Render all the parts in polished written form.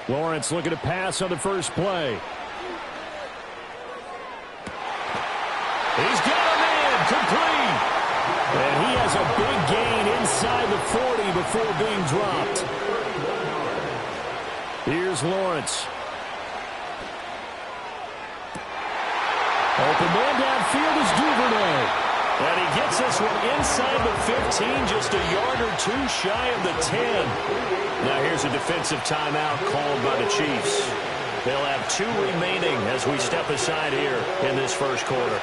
Lawrence looking to pass on the first play. He's got him in, complete. And he has a big gain inside the 40 before being dropped. Here's Lawrence. Open man downfield is Duvernay. And he gets this one inside the 15, just a yard or two shy of the 10. Now here's a defensive timeout called by the Chiefs. They'll have 2 remaining as we step aside here in this first quarter.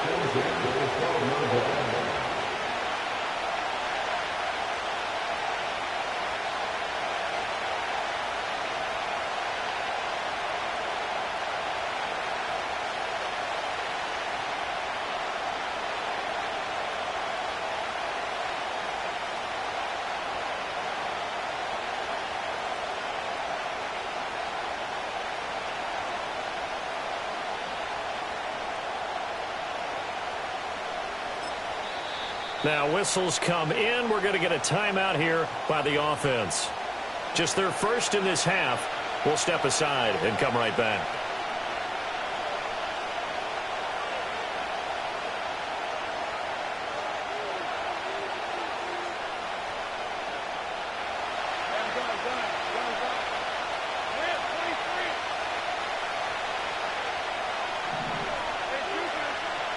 Now whistles come in. We're going to get a timeout here by the offense. Just their first in this half. We'll step aside and come right back.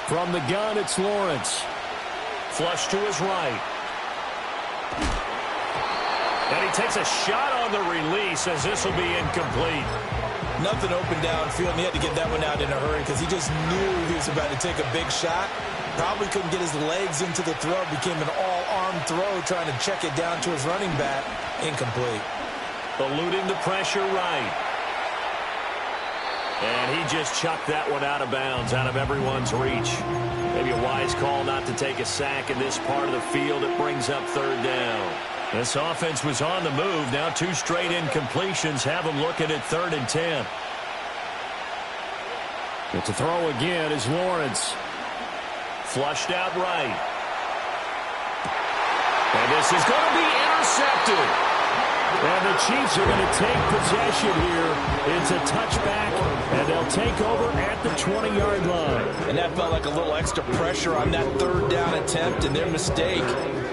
From the gun, it's Lawrence. Flush to his right. And he takes a shot on the release as this will be incomplete. Nothing open downfield, and he had to get that one out in a hurry because he just knew he was about to take a big shot. Probably couldn't get his legs into the throw. Became an all-arm throw trying to check it down to his running back. Incomplete. Eluding the pressure right. And he just chucked that one out of bounds, out of everyone's reach. Maybe a wise call not to take a sack in this part of the field. It brings up third down. This offense was on the move. Now 2 straight incompletions have them looking at 3rd and 10. But to throw again is Lawrence. Flushed out right. And this is going to be intercepted. And the Chiefs are going to take possession here. It's a touchback, and they'll take over at the 20-yard line. And that felt like a little extra pressure on that 3rd down attempt, and their mistake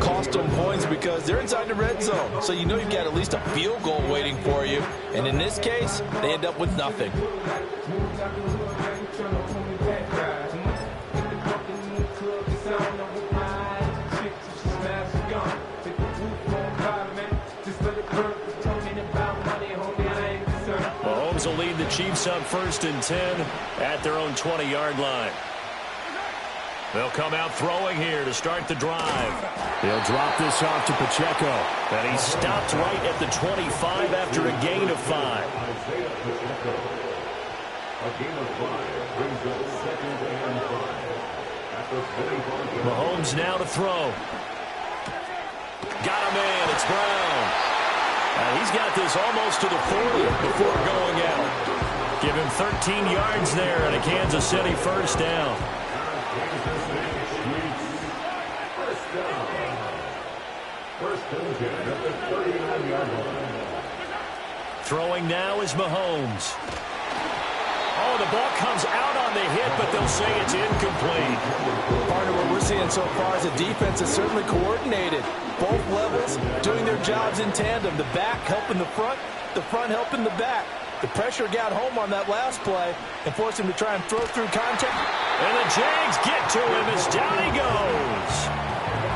cost them points because they're inside the red zone. So you know you've got at least a field goal waiting for you. And in this case, they end up with nothing. Mahomes will lead the Chiefs up 1st and 10 at their own 20-yard line. They'll come out throwing here to start the drive. He'll drop this off to Pacheco. And he stopped right at the 25 after a gain of 5. Mahomes now to throw. Got him in. It's Brown. And he's got this almost to the 40 before going out. Give him 13 yards there and a Kansas City 1st down. Throwing now is Mahomes. Oh, the ball comes out on the hit, but they'll say it's incomplete. Part of what we're seeing so far is the defense is certainly coordinated. Both levels doing their jobs in tandem. The back helping the front helping the back. The pressure got home on that last play and forced him to try and throw through contact. And the Jags get to him as down he goes.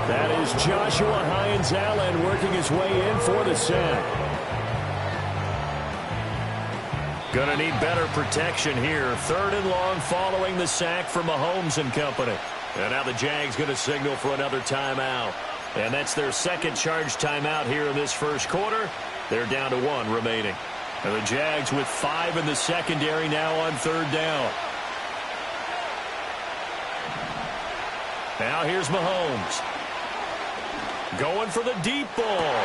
That is Joshua Hines-Allen working his way in for the sack. Going to need better protection here. 3rd and long following the sack from Mahomes and company. And now the Jags going to signal for another timeout. And that's their 2nd charge timeout here in this first quarter. They're down to 1 remaining. And the Jags with 5 in the secondary now on 3rd down. Now here's Mahomes. Going for the deep ball.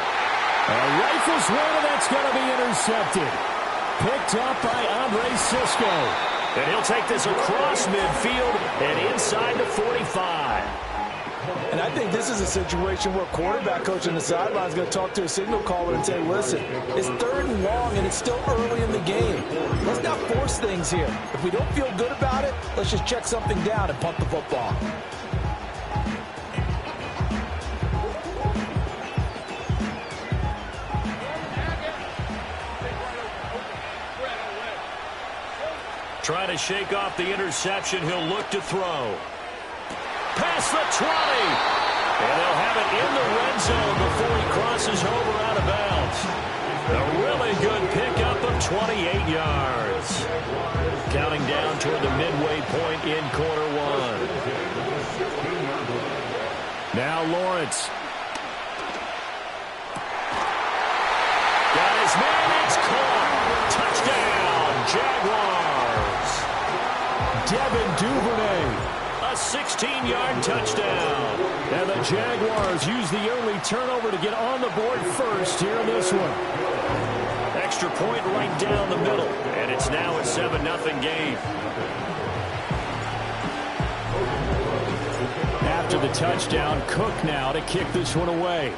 Rifles one, and that's going to be intercepted. Picked up by Andre Cisco. And he'll take this across midfield and inside the 45. And I think this is a situation where quarterback coach on the sideline is going to talk to a signal caller and say, listen, it's 3rd and long and it's still early in the game. Let's not force things here. If we don't feel good about it, let's just check something down and punt the football. Trying to shake off the interception. He'll look to throw. Past the 20. And they'll have it in the red zone before he crosses over out of bounds. A really good pickup of 28 yards. Counting down toward the midway point in quarter one. Now Lawrence. Got his man. It's caught. Touchdown, Jaguars. Devin Duvernay. A 16-yard touchdown. And the Jaguars use the early turnover to get on the board first here in this one. Extra point right down the middle. And it's now a 7-0 game. After the touchdown, Cook now to kick this one away.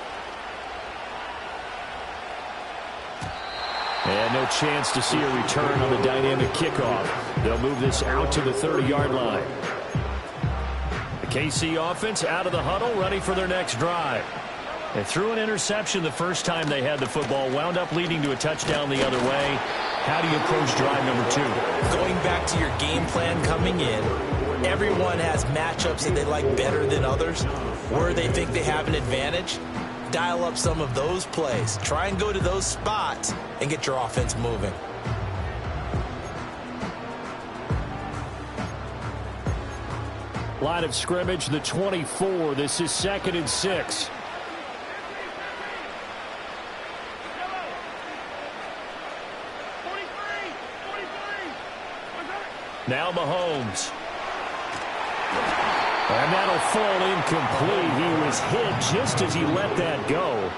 And no chance to see a return on the dynamic kickoff. They'll move this out to the 30-yard line. KC offense out of the huddle, ready for their next drive. They threw an interception the first time they had the football, wound up leading to a touchdown the other way. How do you approach drive number 2? Going back to your game plan coming in, everyone has matchups that they like better than others. Where they think they have an advantage, dial up some of those plays. Try and go to those spots and get your offense moving. Line of scrimmage, the 24. This is 2nd and 6. Now Mahomes. And that'll fall incomplete. He was hit just as he let that go.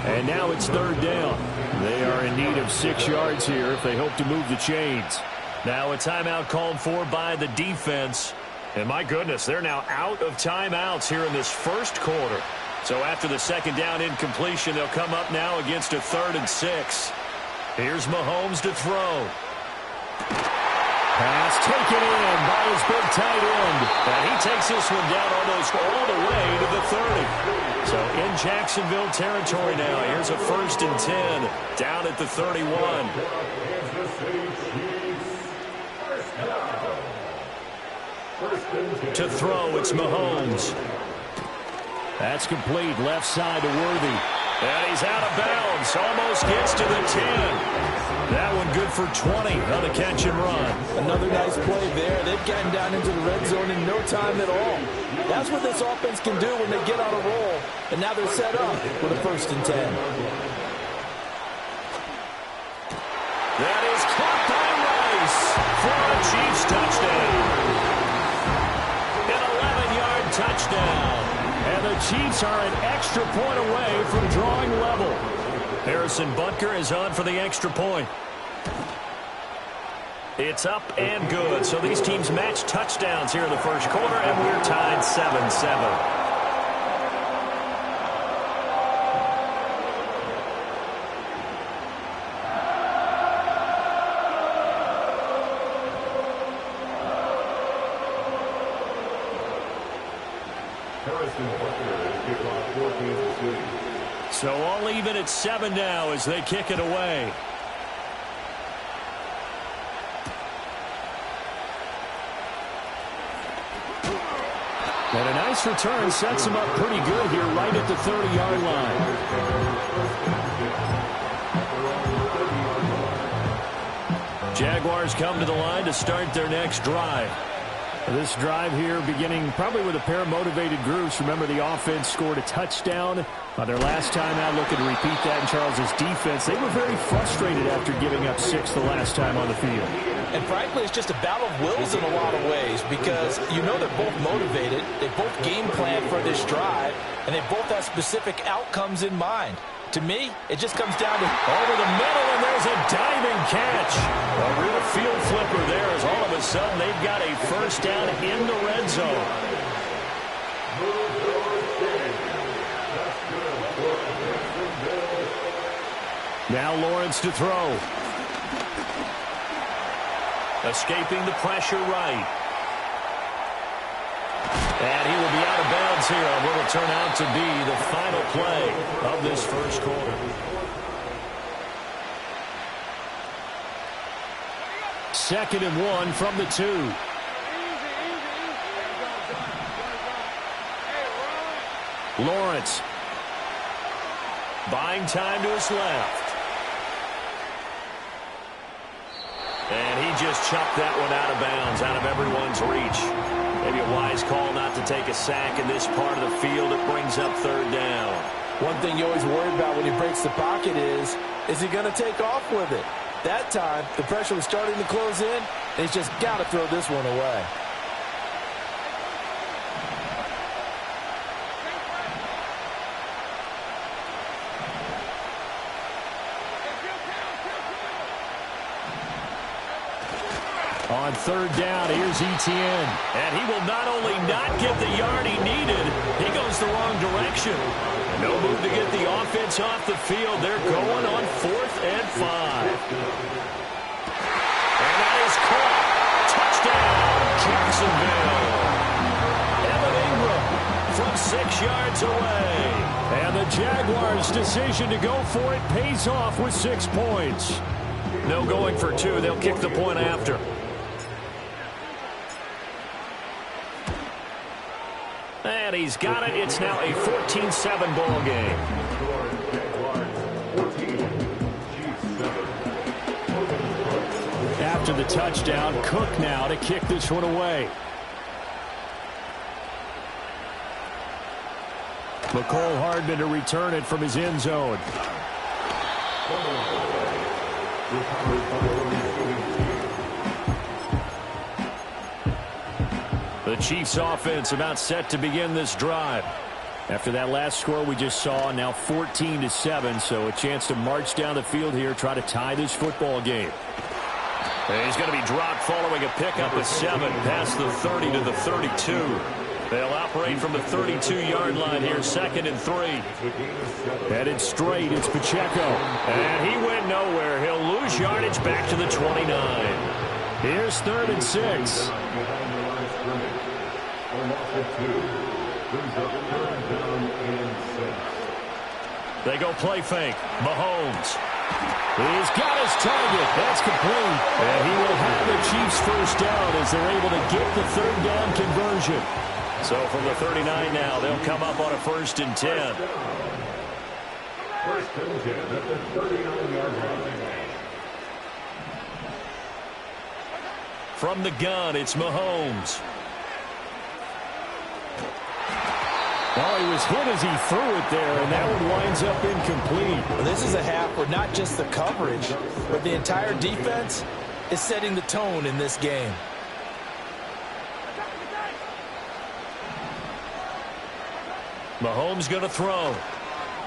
And now it's 3rd down. They are in need of 6 yards here if they hope to move the chains. Now a timeout called for by the defense. And my goodness, they're now out of timeouts here in this first quarter. So after the 2nd down incompletion, they'll come up now against a 3rd and 6. Here's Mahomes to throw. Pass taken in by his big tight end. And he takes this one down almost all the way to the 30. So in Jacksonville territory now. Here's a 1st and 10 down at the 31. To throw, it's Mahomes. That's complete. Left side to Worthy. And he's out of bounds. Almost gets to the 10. That one good for 20 on the catch and run. Another nice play there. They've gotten down into the red zone in no time at all. That's what this offense can do when they get on a roll. And now they're set up with a 1st and 10. That is caught by Rice for a Chiefs touchdown. Touchdown. And the Chiefs are an extra point away from drawing level. Harrison Butker is on for the extra point. It's up and good. So these teams match touchdowns here in the first quarter, and we're tied 7-7. So all even at 7 now as they kick it away. And a nice return sets him up pretty good here right at the 30-yard line. Jaguars come to the line to start their next drive. This drive here beginning probably with a pair of motivated groups. Remember, the offense scored a touchdown on their last time out. Looking to repeat that in Charles's defense. They were very frustrated after giving up 6 the last time on the field. And frankly, it's just a battle of wills in a lot of ways because you know they're both motivated. They both game plan for this drive, and they both have specific outcomes in mind. To me, it just comes down to over the middle, and there's a diving catch. A real field flipper there as all of a sudden they've got a 1st down in the red zone. Now Lawrence to throw. Escaping the pressure right. And he will be out of bounds here on what will turn out to be the final play of this first quarter. Second and 1 from the 2. Lawrence. Buying time to his left. And he just chucked that one out of bounds, out of everyone's reach. Maybe a wise call not to take a sack in this part of the field. It brings up third down. One thing you always worry about when he breaks the pocket is he going to take off with it? That time, the pressure was starting to close in, and he's just got to throw this one away. On third down, here's Etienne. And he will not only not get the yard he needed, he goes the wrong direction. No move to get the offense off the field. They're going on 4th and 5. And that is caught. Touchdown, Jacksonville. Evan Ingram from 6 yards away. And the Jaguars' decision to go for it pays off with 6 points. No going for 2. They'll kick the point after. And he's got it. It's now a 14-7 ball game. After the touchdown, Cook now to kick this one away. McCole Hardman to return it from his end zone. The Chiefs offense about set to begin this drive. After that last score we just saw, now 14-7, so a chance to march down the field here, try to tie this football game. And he's going to be dropped following a pickup of 7 past the 30 to the 32. They'll operate from the 32-yard line here, 2nd and 3. Headed straight, it's Pacheco. And he went nowhere. He'll lose yardage back to the 29. Here's 3rd and 6. They go play fake. Mahomes. He's got his target. That's complete. And he will have the Chiefs first down as they're able to get the 3rd down conversion. So from the 39 now, they'll come up on a 1st and 10. 1st and 10 at the 39-yard line. From the gun, it's Mahomes. Oh, he was hit as he threw it there, and that one winds up incomplete. Well, this is a half where not just the coverage, but the entire defense is setting the tone in this game. Mahomes going to throw.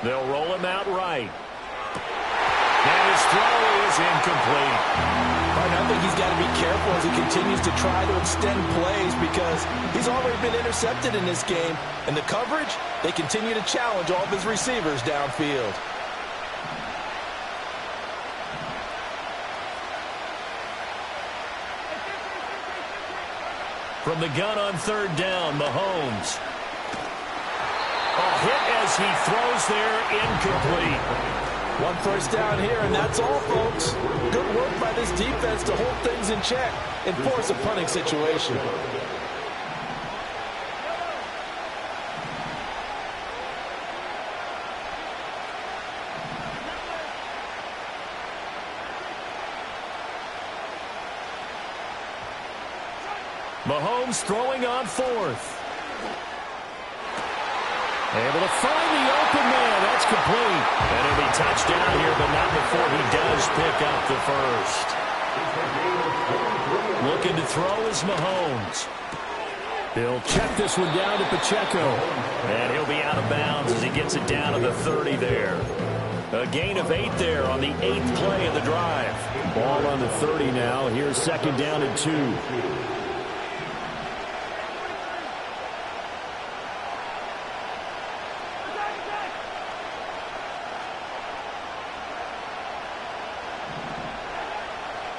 They'll roll him out right. And his throw is incomplete. I think he's got to be careful as he continues to try to extend plays because he's already been intercepted in this game. And the coverage, they continue to challenge all of his receivers downfield. From the gun on 3rd down, Mahomes. A hit as he throws there, incomplete. 1 first down here, and that's all, folks. Good work by this defense to hold things in check and force a punting situation. Mahomes throwing on 4th. Able to find the open man. That's complete. And it'll be touchdown here, but not before he does pick up the 1st. Looking to throw is Mahomes. He'll check this one down to Pacheco. And he'll be out of bounds as he gets it down to the 30 there. A gain of 8 there on the 8th play of the drive. Ball on the 30 now. Here's 2nd down and 2.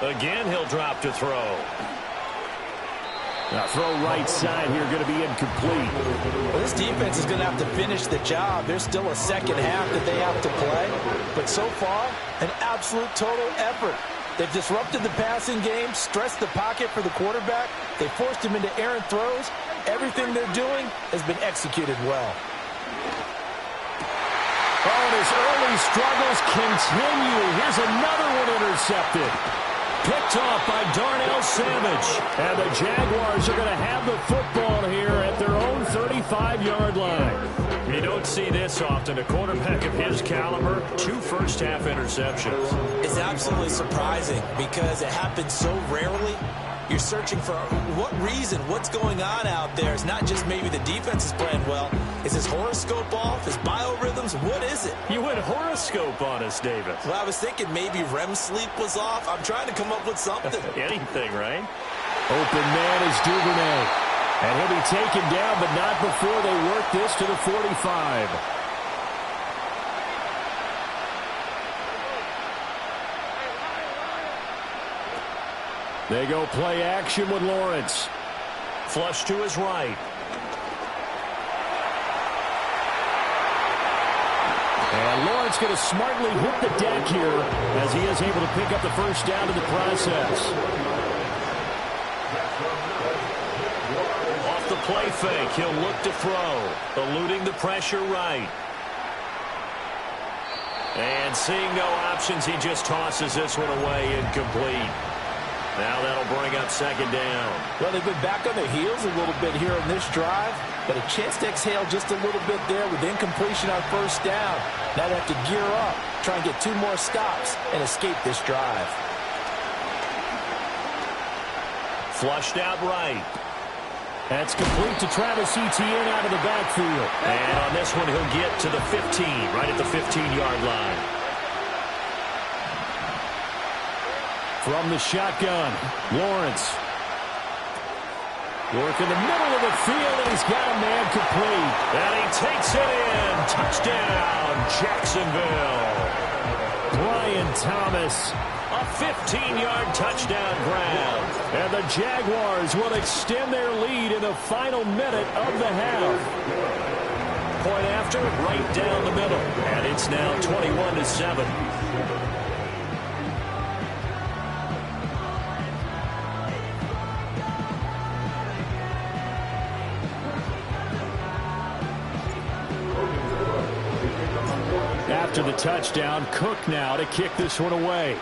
Again, he'll drop to throw. Now throw right side here, going to be incomplete. Well, this defense is going to have to finish the job. There's still a second half that they have to play. But so far, an absolute total effort. They've disrupted the passing game, stressed the pocket for the quarterback. They forced him into errant throws. Everything they're doing has been executed well. Oh, and his early struggles continue. Here's another one intercepted. Picked off by Darnell Savage. And the Jaguars are going to have the football here at their own 35-yard line. You don't see this often. A quarterback of his caliber, 2 first-half interceptions. It's absolutely surprising because it happens so rarely. You're searching for what reason, what's going on out there. It's not just maybe the defense is playing well. Is his horoscope off? His biorhythms? What is it? You went horoscope on us, David. Well, I was thinking maybe REM sleep was off. I'm trying to come up with something. Anything, right? Open man is Duvernay. And he'll be taken down, but not before they work this to the 45. They go play action with Lawrence. Flush to his right. And Lawrence going to smartly hit the deck here as he is able to pick up the first down in the process. Off the play fake, he'll look to throw. Eluding the pressure right. And seeing no options, he just tosses this one away incomplete. Now that'll bring up second down. Well, they've been back on their heels a little bit here on this drive, but a chance to exhale just a little bit there with incompletion on first down. Now they have to gear up, try and get 2 more stops, and escape this drive. Flushed out right. That's complete to Travis Etienne out of the backfield. And on this one, he'll get to the 15, right at the 15-yard line. From the shotgun, Lawrence. Work in the middle of the field, and he's got a man complete. And he takes it in. Touchdown, Jacksonville. Brian Thomas. A 15-yard touchdown grab. And the Jaguars will extend their lead in the final minute of the half. Point after, right down the middle. And it's now 21-7. After the touchdown, Cook now to kick this one away.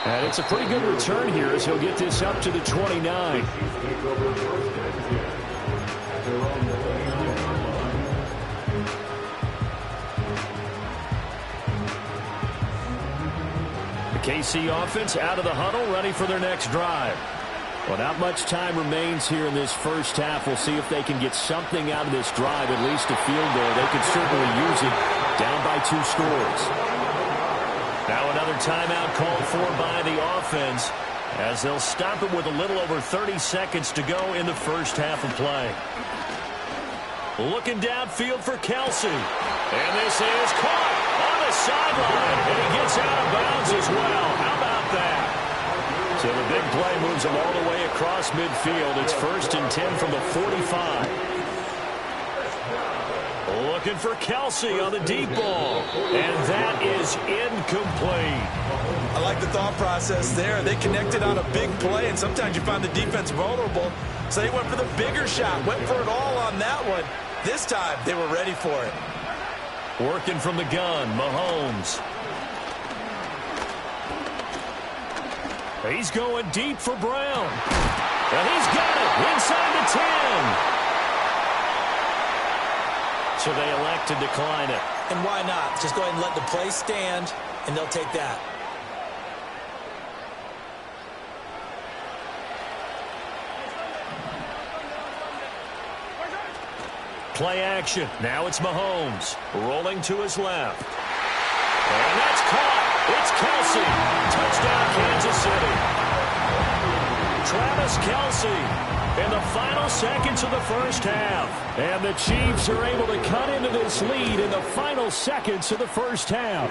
And it's a pretty good return here as he'll get this up to the 29. The KC offense out of the huddle, ready for their next drive. Well, not much time remains here in this first half. We'll see if they can get something out of this drive, at least a field goal. They could certainly use it, down by 2 scores. Now another timeout called for by the offense as they'll stop it with a little over 30 seconds to go in the first half of play. Looking downfield for Kelsey. And this is caught on the sideline. And he gets out of bounds as well. How about that? So the big play moves him all the way across midfield. It's 1st and 10 from the 45. Looking for Kelsey on the deep ball. And that is incomplete. I like the thought process there. They connected on a big play, and sometimes you find the defense vulnerable. So they went for the bigger shot, went for it all on that one. This time, they were ready for it. Working from the gun, Mahomes. He's going deep for Brown. And he's got it inside the 10. So they elect to decline it. And why not? Just go ahead and let the play stand, and they'll take that. Play action. Now it's Mahomes. Rolling to his left. And that's caught. It's Kelsey. Touchdown, Kansas City. Travis Kelsey in the final seconds of the first half. And the Chiefs are able to cut into this lead in the final seconds of the first half.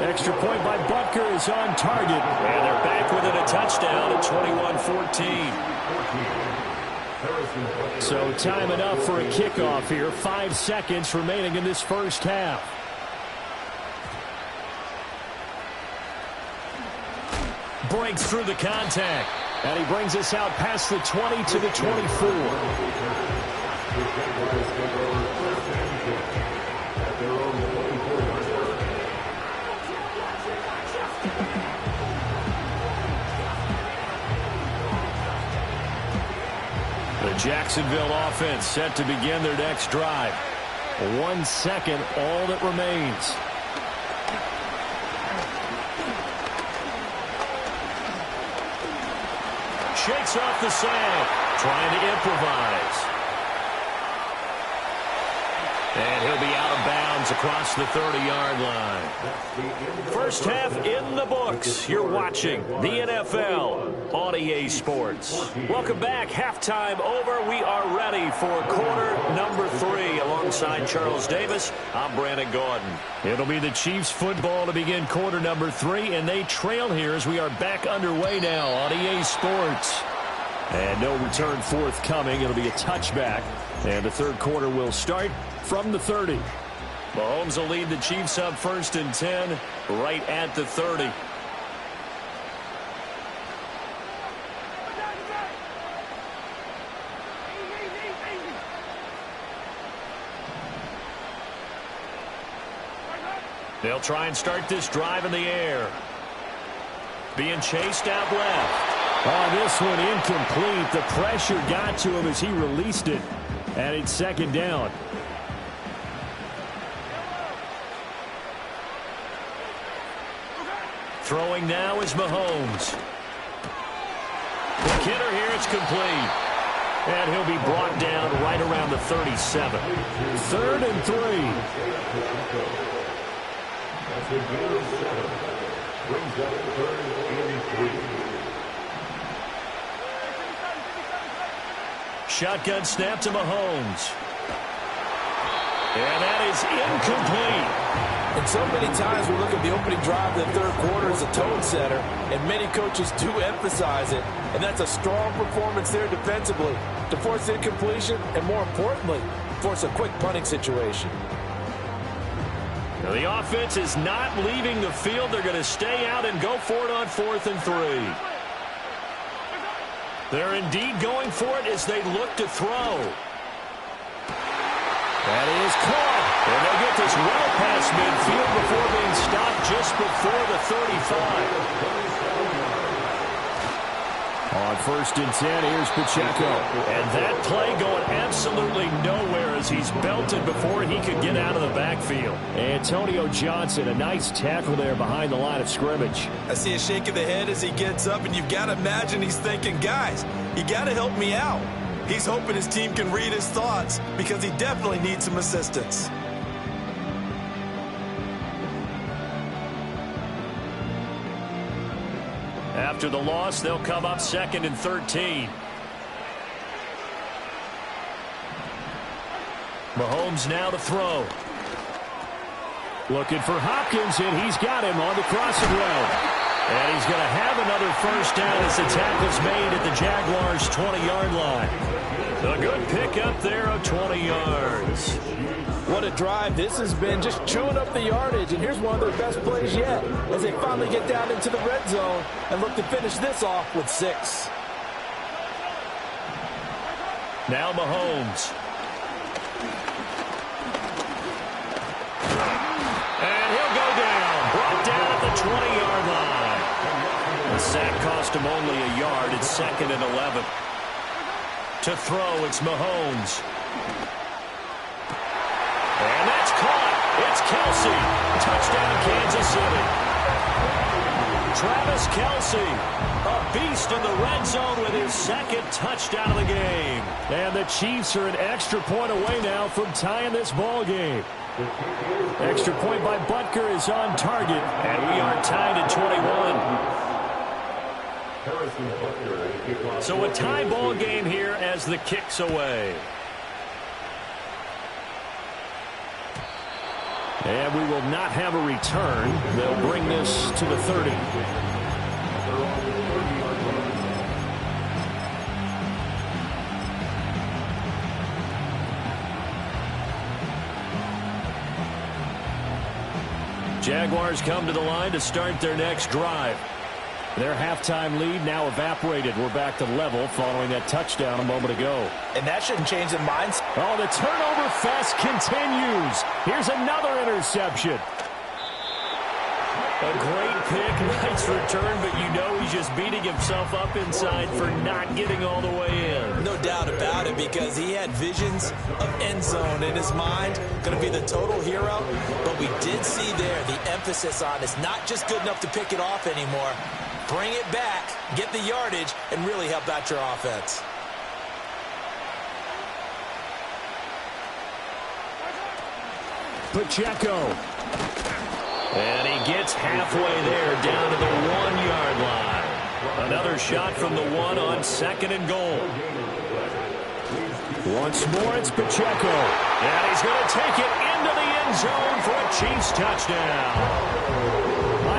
Extra point by Butker is on target. And they're back within a touchdown at 21-14. So time enough for a kickoff here. 5 seconds remaining in this first half. Breaks through the contact. And he brings us out past the 20 to the 24. The Jacksonville offense set to begin their next drive. 1 second, all that remains. Shakes off the sack, trying to improvise. And he'll be out of bounds across the 30-yard line. First half in the books. You're watching the NFL on EA Sports. Welcome back. Halftime over. We are ready for quarter number 3. Alongside Charles Davis, I'm Brandon Gaudin. It'll be the Chiefs football to begin quarter number 3, and they trail here as we are back underway now on EA Sports. And no return forthcoming. It'll be a touchback, and the third quarter will start from the 30. Mahomes will lead the Chiefs up 1st and 10 right at the 30. They'll try and start this drive in the air. Being chased out left. Oh, this one incomplete. The pressure got to him as he released it. And it's 2nd down. Throwing now is Mahomes. The kidder here, it's complete. And he'll be brought down right around the 37. 3rd and 3. That's a gain of 7. Brings up 3rd and 3. Shotgun snap to Mahomes. And that is incomplete. And so many times we look at the opening drive of the third quarter as a tone setter, and many coaches do emphasize it. And that's a strong performance there defensively to force incompletion and, more importantly, force a quick punting situation. Now the offense is not leaving the field. They're going to stay out and go for it on 4th and 3. They're indeed going for it as they look to throw. That is caught. And they get this well past midfield before being stopped just before the 35. On 1st and 10, here's Pacheco. And that play going absolutely nowhere as he's belted before he could get out of the backfield. Antonio Johnson, a nice tackle there behind the line of scrimmage. I see a shake of the head as he gets up, and you've got to imagine he's thinking, guys, you got to help me out. He's hoping his team can read his thoughts because he definitely needs some assistance. After the loss, they'll come up 2nd and 13. Mahomes now to throw. Looking for Hopkins, and he's got him on the crossing route. And he's going to have another first down as the tackle's made at the Jaguars' 20-yard line. A good pickup there of 20 yards. What a drive this has been, just chewing up the yardage. And here's one of their best plays yet as they finally get down into the red zone and look to finish this off with 6. Now Mahomes. And he'll go down. Brought down at the 20-yard line. The sack cost him only a yard. It's 2nd and 11. To throw, it's Mahomes. And that's caught. It's Kelsey. Touchdown, Kansas City. Travis Kelsey, a beast in the red zone with his 2nd touchdown of the game. And the Chiefs are an extra point away now from tying this ball game. Extra point by Butker is on target. And we are tied at 21. So a tie ball game here as the kick's away. And we will not have a return. They'll bring this to the 30. Jaguars come to the line to start their next drive. Their halftime lead now evaporated. We're back to level following that touchdown a moment ago. And that shouldn't change their minds. Oh, the turnover fest continues. Here's another interception. A great pick, nice return, but you know he's just beating himself up inside for not getting all the way in. No doubt about it, because he had visions of end zone in his mind. Going to be the total hero. But we did see there the emphasis on it's not just good enough to pick it off anymore. Bring it back, get the yardage, and really help out your offense. Pacheco. And he gets halfway there down to the 1-yard line. Another shot from the 1 on 2nd and goal. Once more, it's Pacheco. And he's going to take it into the end zone for a Chiefs touchdown.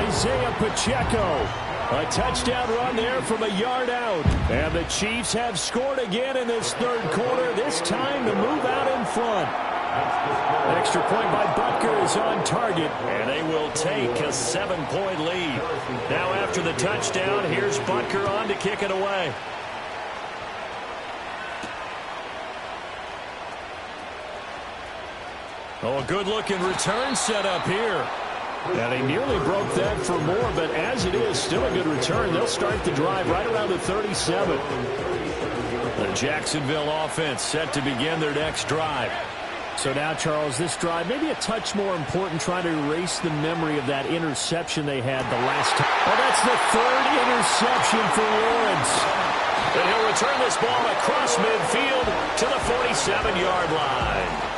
Isaiah Pacheco. A touchdown run there from a yard out. And the Chiefs have scored again in this third quarter, this time to move out in front. Extra point by Butker is on target. And they will take a 7-point lead. Now after the touchdown, here's Butker on to kick it away. Oh, a good-looking return set up here. And he nearly broke that for more, but as it is, still a good return. They'll start the drive right around the 37. The Jacksonville offense set to begin their next drive. So now, Charles, this drive maybe a touch more important, trying to erase the memory of that interception they had the last time. Oh, that's the third interception for Lawrence. And he'll return this ball across midfield to the 47-yard line.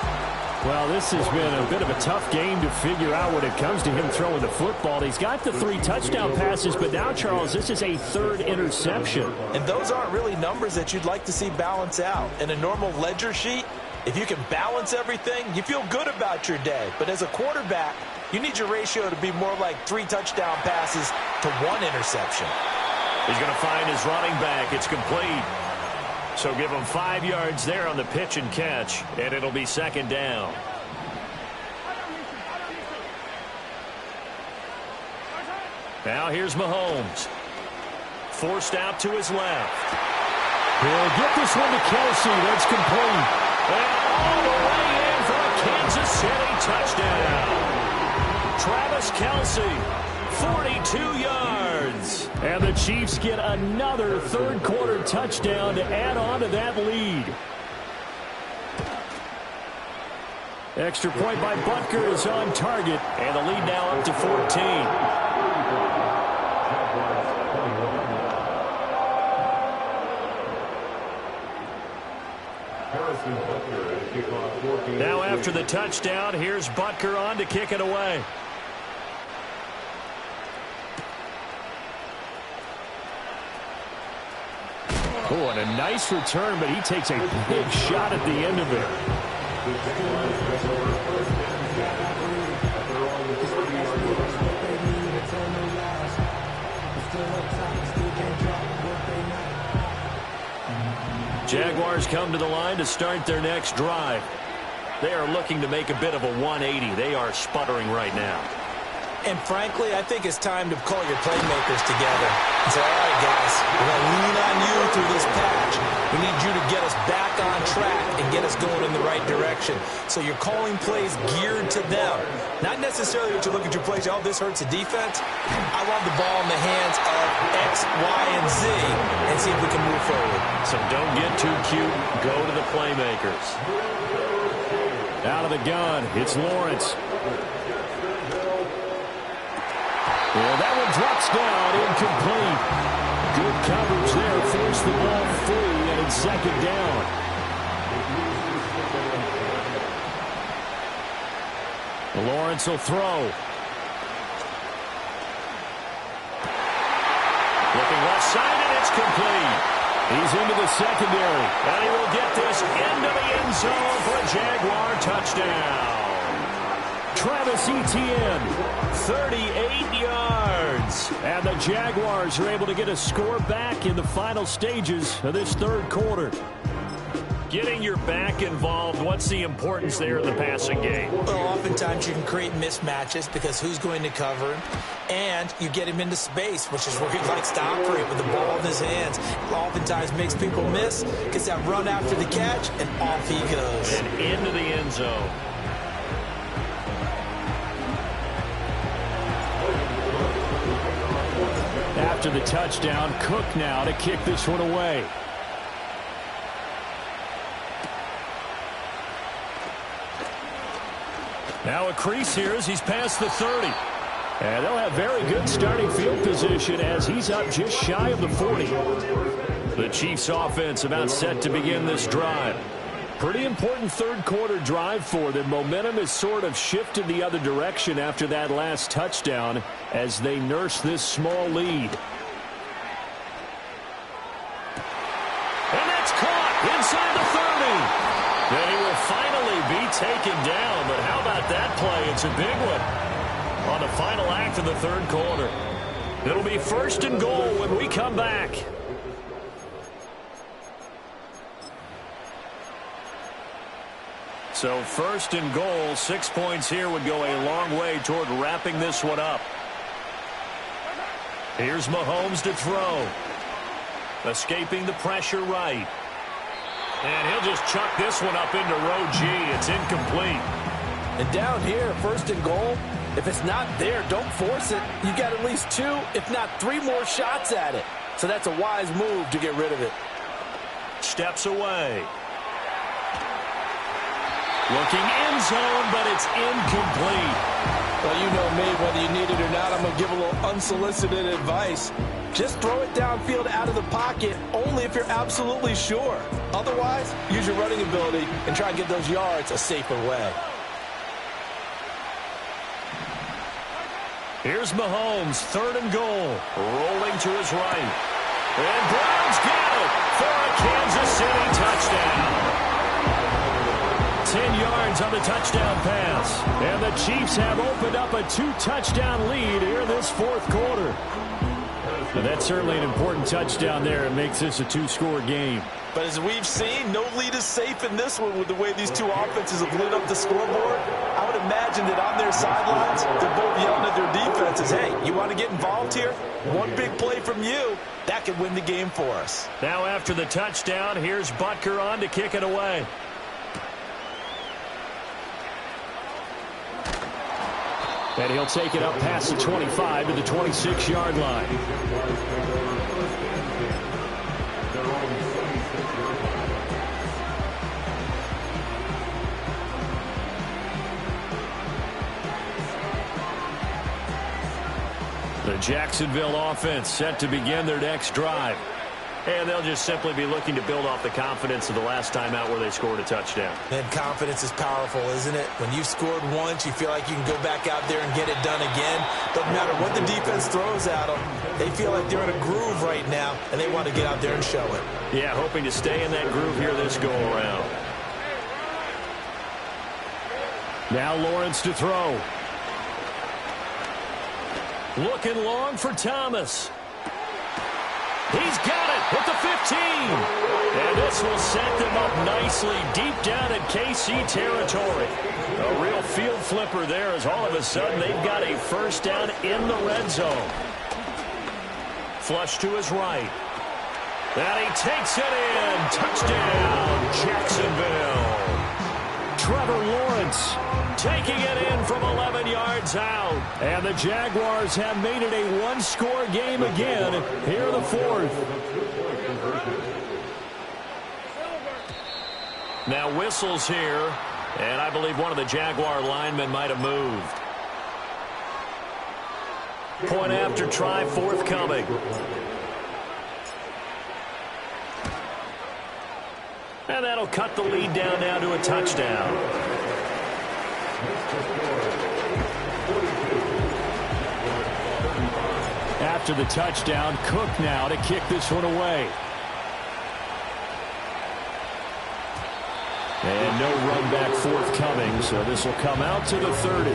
Well, this has been a bit of a tough game to figure out when it comes to him throwing the football. He's got the 3 touchdown passes, but now, Charles, this is a third interception. And those aren't really numbers that you'd like to see balance out. In a normal ledger sheet, if you can balance everything, you feel good about your day. But as a quarterback, you need your ratio to be more like 3 touchdown passes to 1 interception. He's going to find his running back. It's complete. So give him 5 yards there on the pitch and catch, and it'll be 2nd down. Now here's Mahomes. Forced out to his left. He'll get this one to Kelsey. That's complete. And all the way in for a Kansas City touchdown. Travis Kelsey, 42 yards. And the Chiefs get another third quarter touchdown to add on to that lead. Extra point by Butker is on target. And the lead now up to 14. Now after the touchdown, here's Butker on to kick it away. Oh, and a nice return, but he takes a big shot at the end of it. Jaguars come to the line to start their next drive. They are looking to make a bit of a 180. They are sputtering right now. And frankly, I think it's time to call your playmakers together and say, all right, guys, we're going to lean on you through this patch. We need you to get us back on track and get us going in the right direction. So you're calling plays geared to them. Not necessarily that you look at your plays, oh, this hurts the defense. I want the ball in the hands of X, Y, and Z and see if we can move forward. So don't get too cute. Go to the playmakers. Out of the gun, it's Lawrence. Well, that one drops down, incomplete. Good coverage there, forced the ball free, and it's 2nd down. Lawrence will throw. Looking right offside, and it's complete. He's into the secondary. And he will get this into the end zone for a Jaguar touchdown. Travis Etienne, 38 yards. and the Jaguars are able to get a score back in the final stages of this third quarter. Getting your back involved, what's the importance there in the passing game? Well, oftentimes you can create mismatches because who's going to cover him, and you get him into space, which is where he likes to operate with the ball in his hands. Oftentimes makes people miss, gets that run after the catch, and off he goes. And into the end zone. After the touchdown, Cook now to kick this one away. Now a crease here as he's past the 30. And they'll have very good starting field position as he's up just shy of the 40. The Chiefs offense about set to begin this drive. Pretty important third quarter drive for them. Momentum has sort of shifted the other direction after that last touchdown as they nurse this small lead. And that's caught inside the 30. Then he will finally be taken down. But how about that play? It's a big one on the final act of the third quarter. It'll be 1st and goal when we come back. So 1st and goal, 6 points here would go a long way toward wrapping this one up. Here's Mahomes to throw. Escaping the pressure right. And he'll just chuck this one up into row G. It's incomplete. And down here, 1st and goal, if it's not there, don't force it. You got at least 2, if not 3 more shots at it. So that's a wise move to get rid of it. Steps away. Looking end zone, but it's incomplete. Well, you know me, whether you need it or not, I'm going to give a little unsolicited advice. Just throw it downfield out of the pocket only if you're absolutely sure. Otherwise, use your running ability and try and get those yards a safer way. Here's Mahomes, 3rd and goal. Rolling to his right. And Browns get it for a Kansas City touchdown. 10 yards on the touchdown pass. And the Chiefs have opened up a 2-touchdown lead here this fourth quarter. Now that's certainly an important touchdown there. It makes this a 2-score game. But as we've seen, no lead is safe in this one with the way these two offenses have lit up the scoreboard. I would imagine that on their sidelines, they're both yelling at their defenses, hey, you want to get involved here? One big play from you, that could win the game for us. Now after the touchdown, here's Butker on to kick it away. And he'll take it up past the 25 to the 26-yard line. The Jacksonville offense set to begin their next drive. And they'll just simply be looking to build off the confidence of the last time out where they scored a touchdown. And confidence is powerful, isn't it? When you've scored once, you feel like you can go back out there and get it done again. Doesn't matter what the defense throws at them. They feel like they're in a groove right now, and they want to get out there and show it. Yeah, hoping to stay in that groove here this go-around. Now Lawrence to throw. Looking long for Thomas. He's got it at the 15. And this will set them up nicely deep down in KC territory. A real field flipper there as all of a sudden they've got a first down in the red zone. Flush to his right. And he takes it in. Touchdown, Jacksonville. Trevor Lawrence taking it in from 11 yards out. And the Jaguars have made it a one-score game again here in the fourth. Now whistles here, and I believe one of the Jaguar linemen might have moved. Point after try forthcoming. And that'll cut the lead down now to a touchdown. after the touchdown. Cook now to kick this one away. And no run back forthcoming, so this will come out to the 30.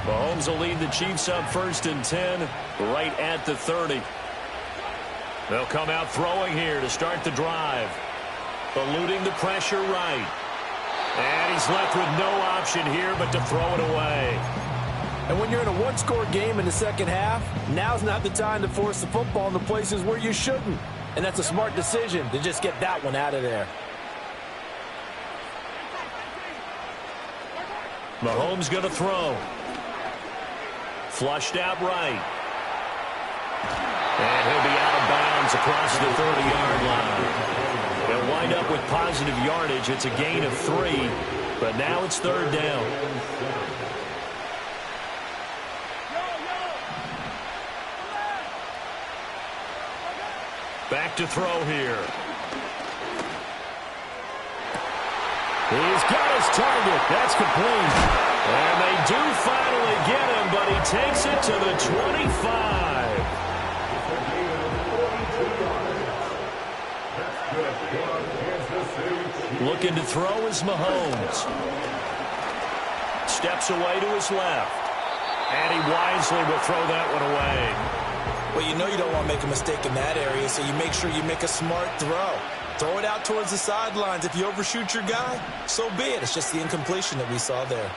Mahomes will lead the Chiefs up 1st and 10, right at the 30. They'll come out throwing here to start the drive. Eluding the pressure right. And he's left with no option here but to throw it away. And when you're in a one-score game in the second half, now's not the time to force the football in the places where you shouldn't. And that's a smart decision to just get that one out of there. Mahomes going to throw. Flushed out right. And he'll be out of bounds across the 30-yard line. They'll wind up with positive yardage. It's a gain of 3, but now it's 3rd down. Back to throw here. He's got his target. That's complete. And they do finally get him, but he takes it to the 25. Looking to throw is Mahomes. Steps away to his left. And he wisely will throw that one away. Well, you know you don't want to make a mistake in that area, so you make sure you make a smart throw. Throw it out towards the sidelines. If you overshoot your guy, so be it. It's just the incompletion that we saw there.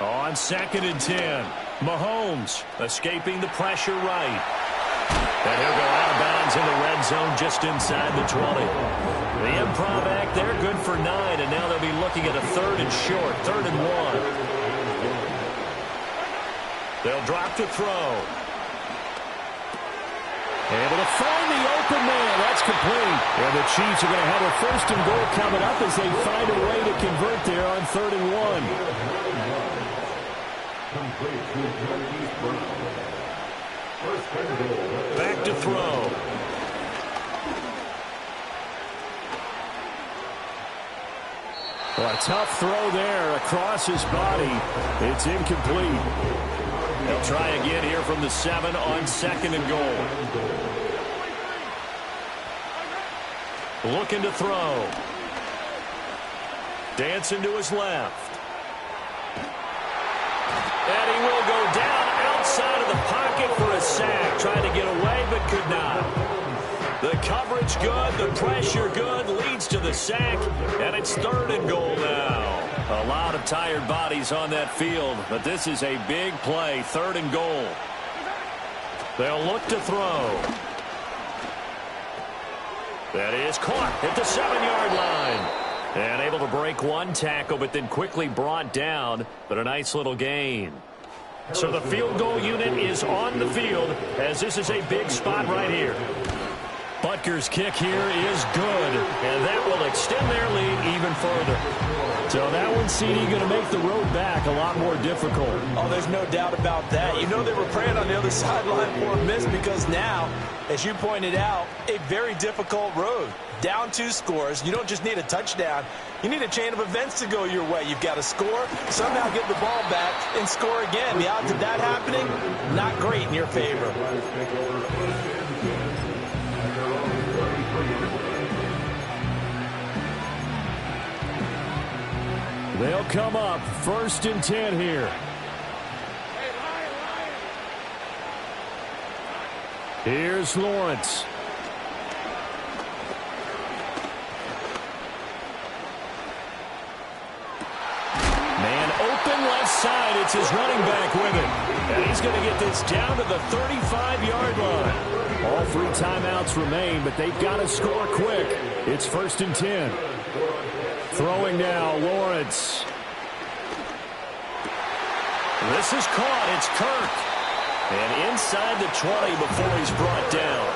On 2nd and 10, Mahomes escaping the pressure right. And he'll go out of bounds in the red zone just inside the 20. The improv act there, good for 9, and now they'll be looking at a 3rd and short, 3rd and 1. They'll drop to throw. Able to find the open man. That's complete. And the Chiefs are going to have a 1st and goal coming up as they find a way to convert there on 3rd and 1. Back to throw. Well, a tough throw there across his body. It's incomplete. They'll try again here from the 7 on 2nd and goal. Looking to throw. Dancing to his left. And he will go down outside of the pocket for a sack. Trying to get away, but could not. The coverage good, the pressure good, leads to the sack, and it's 3rd and goal now. A lot of tired bodies on that field, but this is a big play, 3rd and goal. They'll look to throw. That is caught at the 7-yard line. And able to break one tackle, but then quickly brought down, but a nice little gain. So the field goal unit is on the field, as this is a big spot right here. Butker's kick here is good, and that will extend their lead even further. So that one, CD, going to make the road back a lot more difficult. Oh, there's no doubt about that. You know they were praying on the other sideline for a miss because now, as you pointed out, a very difficult road. Down 2 scores. You don't just need a touchdown. You need a chain of events to go your way. You've got to score, somehow get the ball back, and score again. The odds of that happening, not great in your favor. They'll come up 1st and 10 here. Here's Lawrence. Man open left side. It's his running back with it. And he's going to get this down to the 35-yard line. All 3 timeouts remain, but they've got to score quick. It's 1st and 10. Throwing now, Lawrence. This is caught. It's Kirk. And inside the 20 before he's brought down.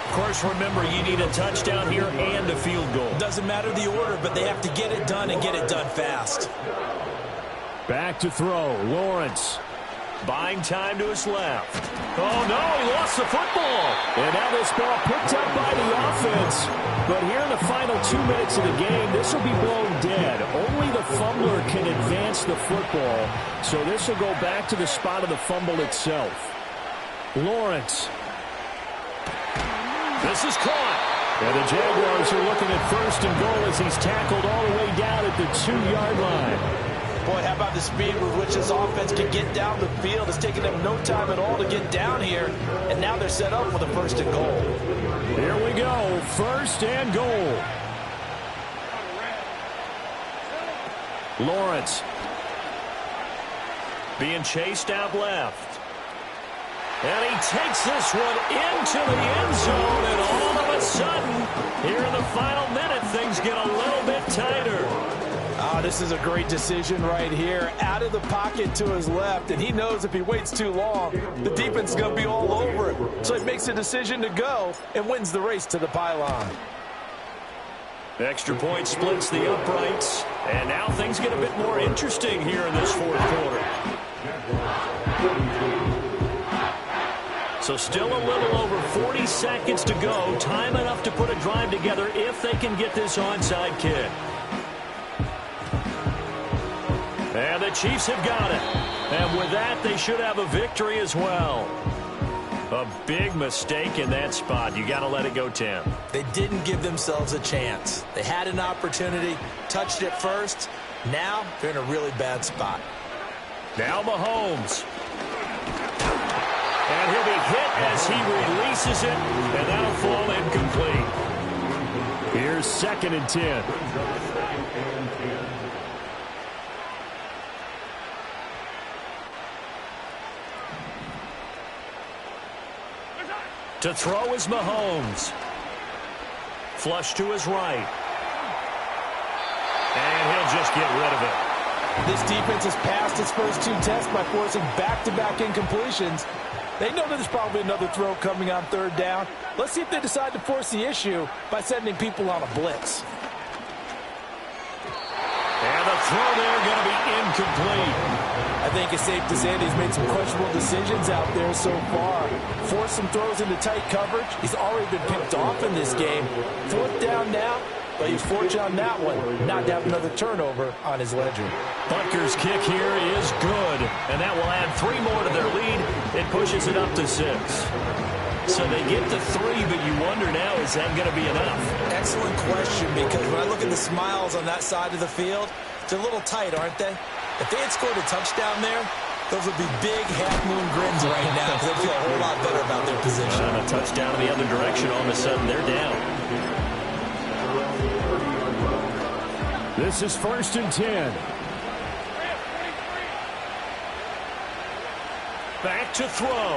Of course, remember, you need a touchdown here and a field goal. Doesn't matter the order, but they have to get it done and get it done fast. Back to throw, Lawrence. Buying time to his left. Oh, no, he lost the football. And now this ball picked up by the offense. But here in the final 2 minutes of the game, this will be blown dead. Only the fumbler can advance the football. So this will go back to the spot of the fumble itself. Lawrence. This is caught. And the Jaguars are looking at first and goal as he's tackled all the way down at the 2-yard line. Boy, how about the speed with which this offense can get down the field? It's taken them no time at all to get down here, and now they're set up for the first and goal. Here we go, first and goal. Lawrence. Being chased out left. And he takes this one into the end zone, and all of a sudden, here in the final minute, things get a little bit tighter. Oh, this is a great decision right here. Out of the pocket to his left, and he knows if he waits too long, the defense is going to be all over it. So he makes a decision to go and wins the race to the pylon. Extra point splits the uprights, and now things get a bit more interesting here in this fourth quarter. So still a little over 40 seconds to go. Time enough to put a drive together if they can get this onside kick. And the Chiefs have got it. And with that, they should have a victory as well. A big mistake in that spot. You got to let it go, Tim. They didn't give themselves a chance. They had an opportunity, touched it first. Now they're in a really bad spot. Now Mahomes. And he'll be hit as he releases it, and that'll fall incomplete. Here's 2nd and 10. To throw is Mahomes. Flush to his right. And he'll just get rid of it. This defense has passed its first 2 tests by forcing back-to-back incompletions. They know there's probably another throw coming on 3rd down. Let's see if they decide to force the issue by sending people on a blitz. And the throw there going to be incomplete. I think it's safe to say that he's made some questionable decisions out there so far. Forced some throws into tight coverage. He's already been picked off in this game. 4th down now, but he's fortunate on that one not to have another turnover on his ledger. Butker's kick here is good, and that will add 3 more to their lead. It pushes it up to 6. So they get to 3, but you wonder now, is that going to be enough? Excellent question, because when I look at the smiles on that side of the field, they're a little tight, aren't they? If they had scored a touchdown there, those would be big half-moon grins right now, because they feel a whole lot better about their position. And a touchdown in the other direction, all of a sudden they're down. This is 1st and 10. Back to throw.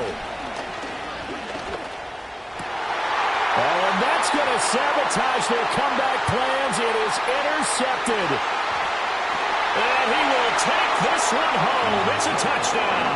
Oh, and that's going to sabotage their comeback plans. It is intercepted. And he will take this one home. It's a touchdown.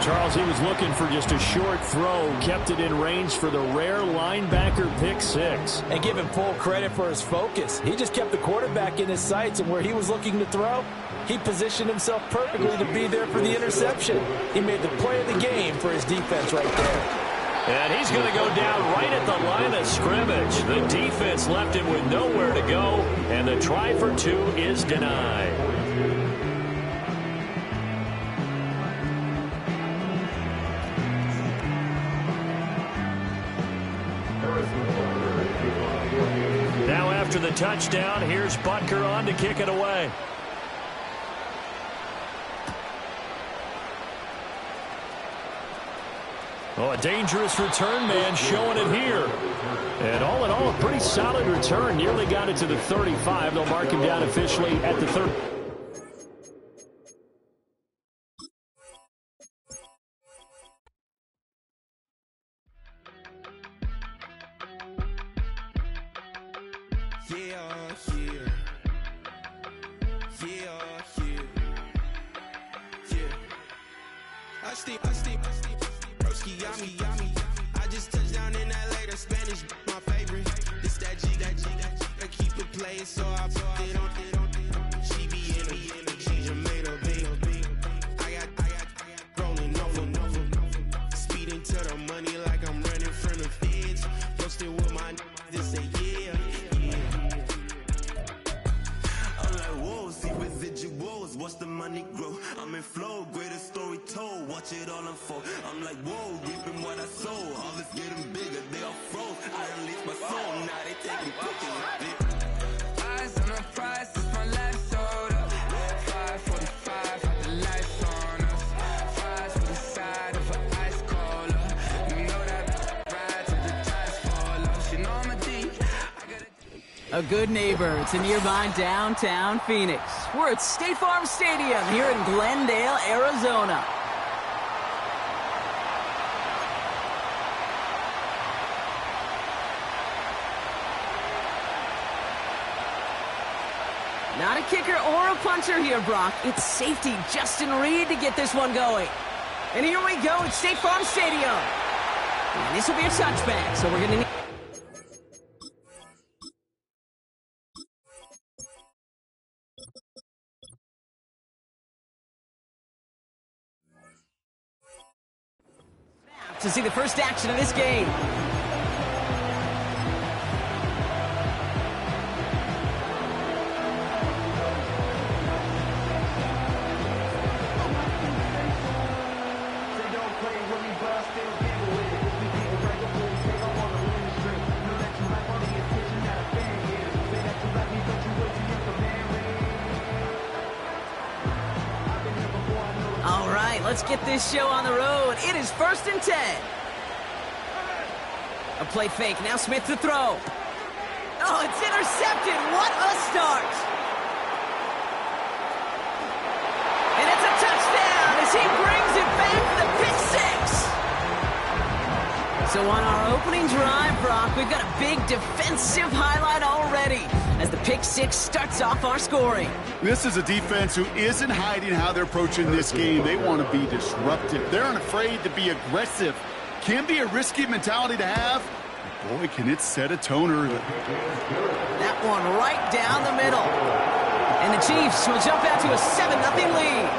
Charles, he was looking for just a short throw, kept it in range for the rare linebacker pick 6. And give him full credit for his focus. He just kept the quarterback in his sights, and where he was looking to throw, he positioned himself perfectly to be there for the interception. He made the play of the game for his defense right there. And he's going to go down right at the line of scrimmage. The defense left him with nowhere to go, and the try for 2 is denied. Now after the touchdown, here's Butker on to kick it away. Oh, a dangerous return man showing it here. And all in all, a pretty solid return. Nearly got it to the 35. They'll mark him down officially at the 30. I just touched down in LA, the Spanish, my favorite. This that G, I keep it playing, so I put it on. She be in the, she Jamaica, my Negro. I'm in flow, greatest story told. Watch it all unfold. I'm like, whoa, reaping what I sow. Harvest getting bigger, they all froze. I unleashed my soul, now they taking pictures. Eyes on the prize, it's my life sold up. 545, had the lights on us. Fries for the side of an ice cola. You know that ride till the tires fall off. You know I'm a D. A good neighbor. It's a nearby downtown Phoenix. We're at State Farm Stadium here in Glendale, Arizona. Not a kicker or a puncher here, Brock. It's safety Justin Reed to get this one going. And here we go at State Farm Stadium. And this will be a touchback, so we're going to need... to see the first action of this game. All right, let's get this show on the road. It is 1st and 10. A play fake. Now Smith to throw. Oh, it's intercepted. What a start. And it's a touchdown as he brings it back for the pick six. So on our opening drive, Brock, we've got a big defensive highlight already as the pick six starts off our scoring. This is a defense who isn't hiding how they're approaching this game. They want to be disruptive. They're unafraid to be aggressive. Can be a risky mentality to have. Boy, can it set a tone early. That one right down the middle. And the Chiefs will jump out to a 7-0 lead.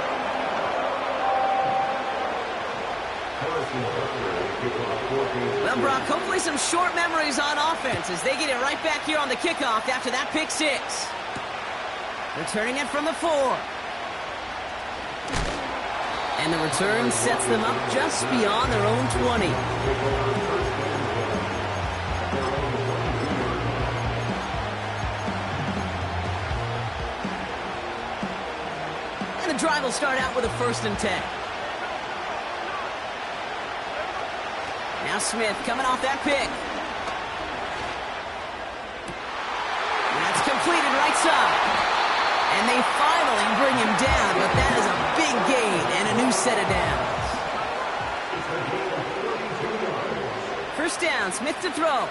Well, Brock, hopefully some short memories on offense as they get it right back here on the kickoff after that pick six. Returning it from the 4. And the return sets them up just beyond their own 20. And the drive will start out with a 1st and 10. Now Smith coming off that pick. That's completed right side. And they finally bring him down, but that is a big gain and a new set of downs. 1st down, Smith to throw.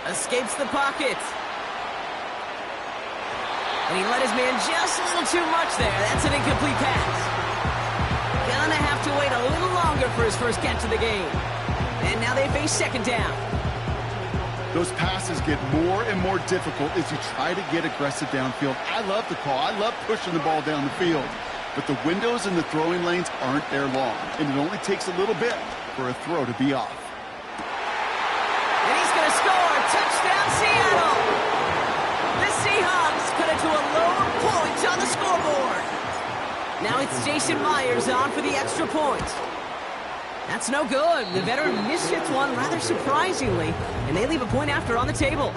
Escapes the pocket. And he let his man just a little too much there. That's an incomplete pass. Gonna have to wait a little longer for his first catch of the game. And now they face 2nd down. Those passes get more and more difficult as you try to get aggressive downfield. I love the call. I love pushing the ball down the field. But the windows in the throwing lanes aren't there long. And it only takes a little bit for a throw to be off. And he's going to score. Touchdown, Seattle. The Seahawks cut it to a lower point on the scoreboard. Now it's Jason Myers on for the extra point. That's no good. The veteran mishits one rather surprisingly, and they leave a point after on the table.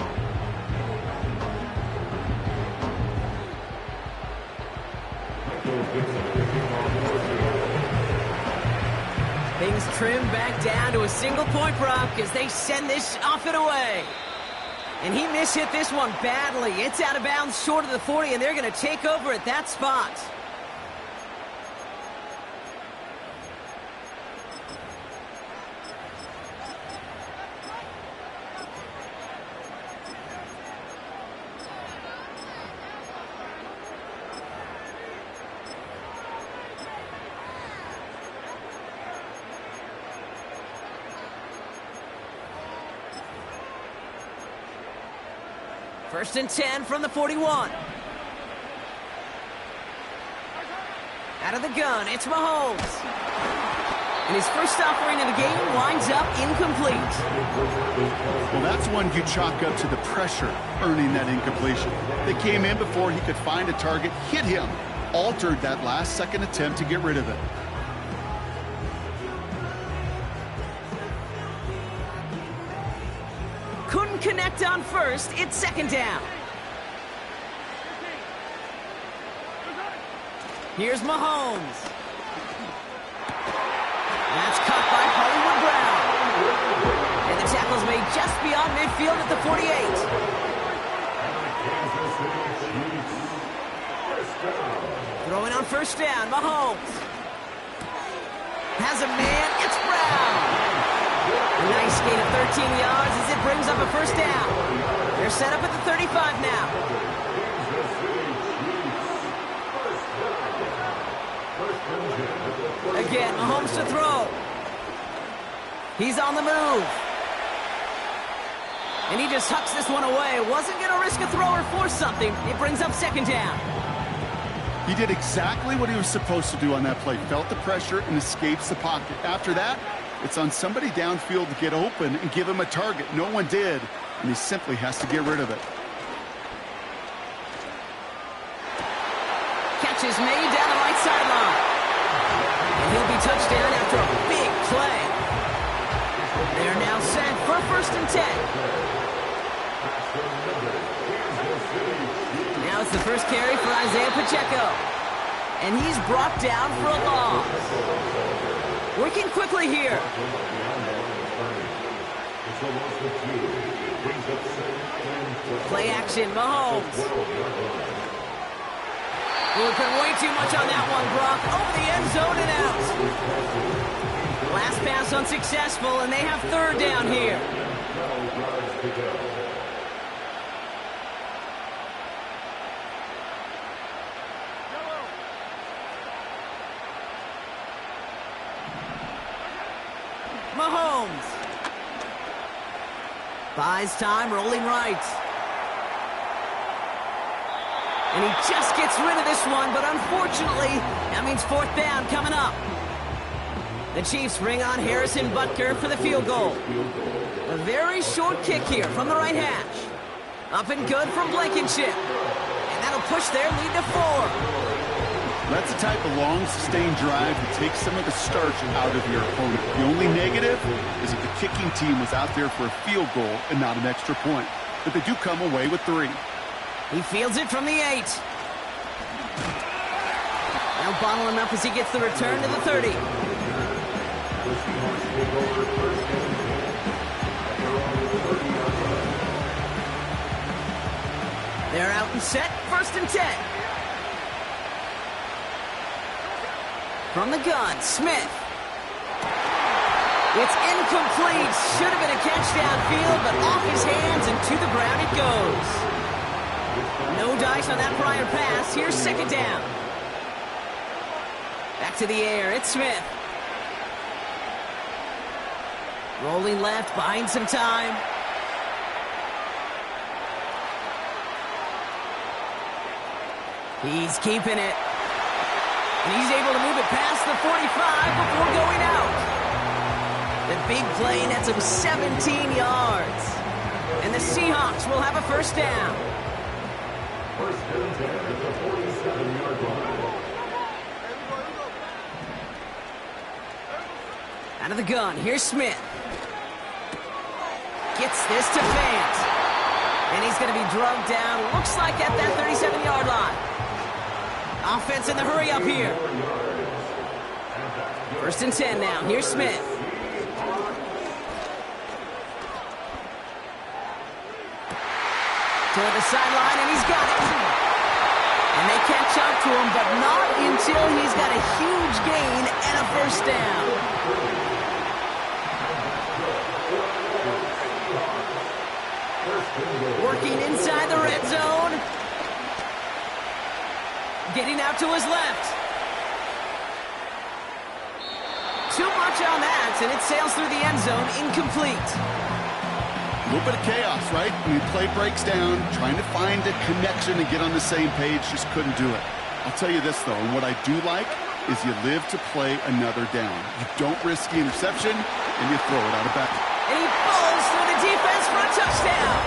Things trim back down to a single point, Brock, as they send this off and away. And he mishit this one badly. It's out of bounds short of the 40, and they're going to take over at that spot. First and 10 from the 41. Out of the gun, it's Mahomes. And his first offering of the game winds up incomplete. Well, that's one you chalk up to the pressure earning that incompletion. They came in before he could find a target, hit him, altered that last-second attempt to get rid of it. Couldn't connect on first. It's second down. Here's Mahomes. That's caught by Hollywood Brown. And the tackle's made just beyond midfield at the 48. Throwing on first down, Mahomes. Has a man, it's Brown. A nice gain of 13 yards as it brings up a first down. They're set up at the 35 now. Again, Mahomes to throw. He's on the move. And he just hucks this one away. Wasn't going to risk a throw or force something. It brings up second down. He did exactly what he was supposed to do on that play. Felt the pressure and escapes the pocket. After that, it's on somebody downfield to get open and give him a target. No one did, and he simply has to get rid of it. Catch is made down the right sideline. And he'll be touchdown after a big play. They're now set for first and 10. Now it's the first carry for Isaiah Pacheco. And he's brought down for a loss. Working quickly here. Play action, Mahomes. Looking way too much on that one, Brock. Over the end zone and out. Last pass unsuccessful, and they have third down here. Mahomes. Buys time, rolling right. And he just gets rid of this one, but unfortunately, that means fourth down coming up. The Chiefs bring on Harrison Butker for the field goal. A very short kick here from the right hash. Up and good from Blankenship. And that'll push their lead to 4. That's the type of long, sustained drive that takes some of the starch out of your opponent. The only negative is that the kicking team was out there for a field goal and not an extra point. But they do come away with 3. He fields it from the 8. Now bottle him up as he gets the return to the 30. They're out and set, first and 10. From the gun, Smith. It's incomplete. Should have been a catch downfield, but off his hands and to the ground it goes. No dice on that prior pass. Here's second down. Back to the air. It's Smith. Rolling left, buying some time. He's keeping it. And he's able to move it past the 45 before going out. The big play nets him 17 yards. And the Seahawks will have a first down. First and 10 at the 47-yard line. Out of the gun, here's Smith. Gets this to Fant. And he's going to be drugged down, looks like at that 37-yard line. Offense in the hurry up here. First and 10 now. Here's Smith. Toward the sideline, and he's got it. And they catch up to him, but not until he's got a huge gain and a first down. Working inside the red zone. Getting out to his left. Too much on that, and it sails through the end zone, incomplete. A little bit of chaos, right? I mean, play breaks down, trying to find a connection and get on the same page, just couldn't do it. I'll tell you this, though, and what I do like is you live to play another down. You don't risk the interception, and you throw it out of bounds. And he falls through the defense for a touchdown.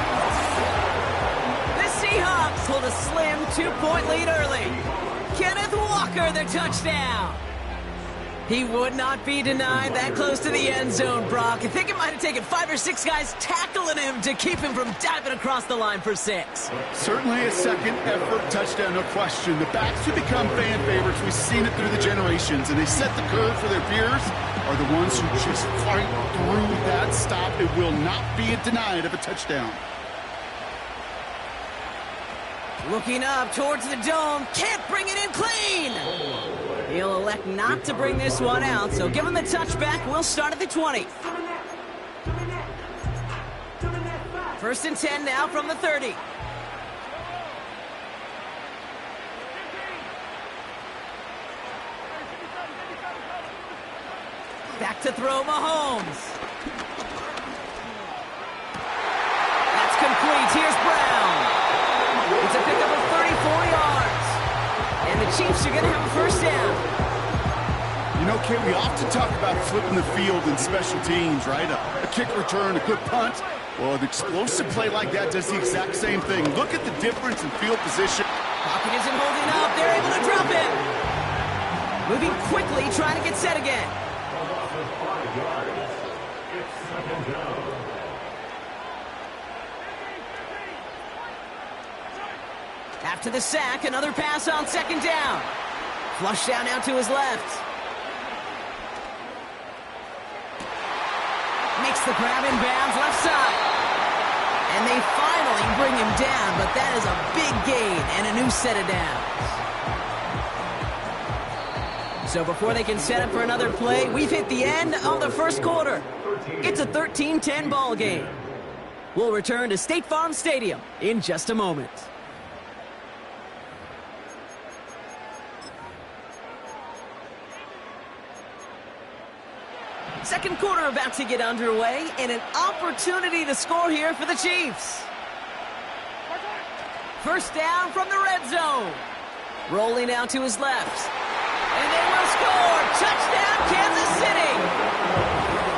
The Seahawks hold a slim 2-point lead early. Kenneth Walker, the touchdown. He would not be denied that close to the end zone, Brock. I think it might have taken 5 or 6 guys tackling him to keep him from diving across the line for 6. Certainly a second effort touchdown, no question. The backs who become fan favorites, we've seen it through the generations, and they set the curve for their peers, are the ones who just fight through that stop. It will not be denied of a touchdown. Looking up towards the dome, can't bring it in clean. He'll elect not to bring this one out, so give him the touchback. We'll start at the 20. 1st and 10 now from the 30. Back to throw, Mahomes. That's complete. Here's Brown. It's a pickup of 34 yards. And the Chiefs are going to have a first down. You know, Kent, we often talk about flipping the field in special teams, right? A kick return, a good punt. Well, an explosive play like that does the exact same thing. Look at the difference in field position. Pocket isn't holding up. They're able to drop it. Moving quickly, trying to get set again. After the sack, another pass on 2nd down. Flush down now to his left. Makes the grab in bounds left side. And they finally bring him down, but that is a big gain and a new set of downs. So before they can set up for another play, we've hit the end of the first quarter. It's a 13-10 ball game. We'll return to State Farm Stadium in just a moment. Second quarter about to get underway, and an opportunity to score here for the Chiefs. First down from the red zone. Rolling out to his left. And they will score. Touchdown, Kansas City.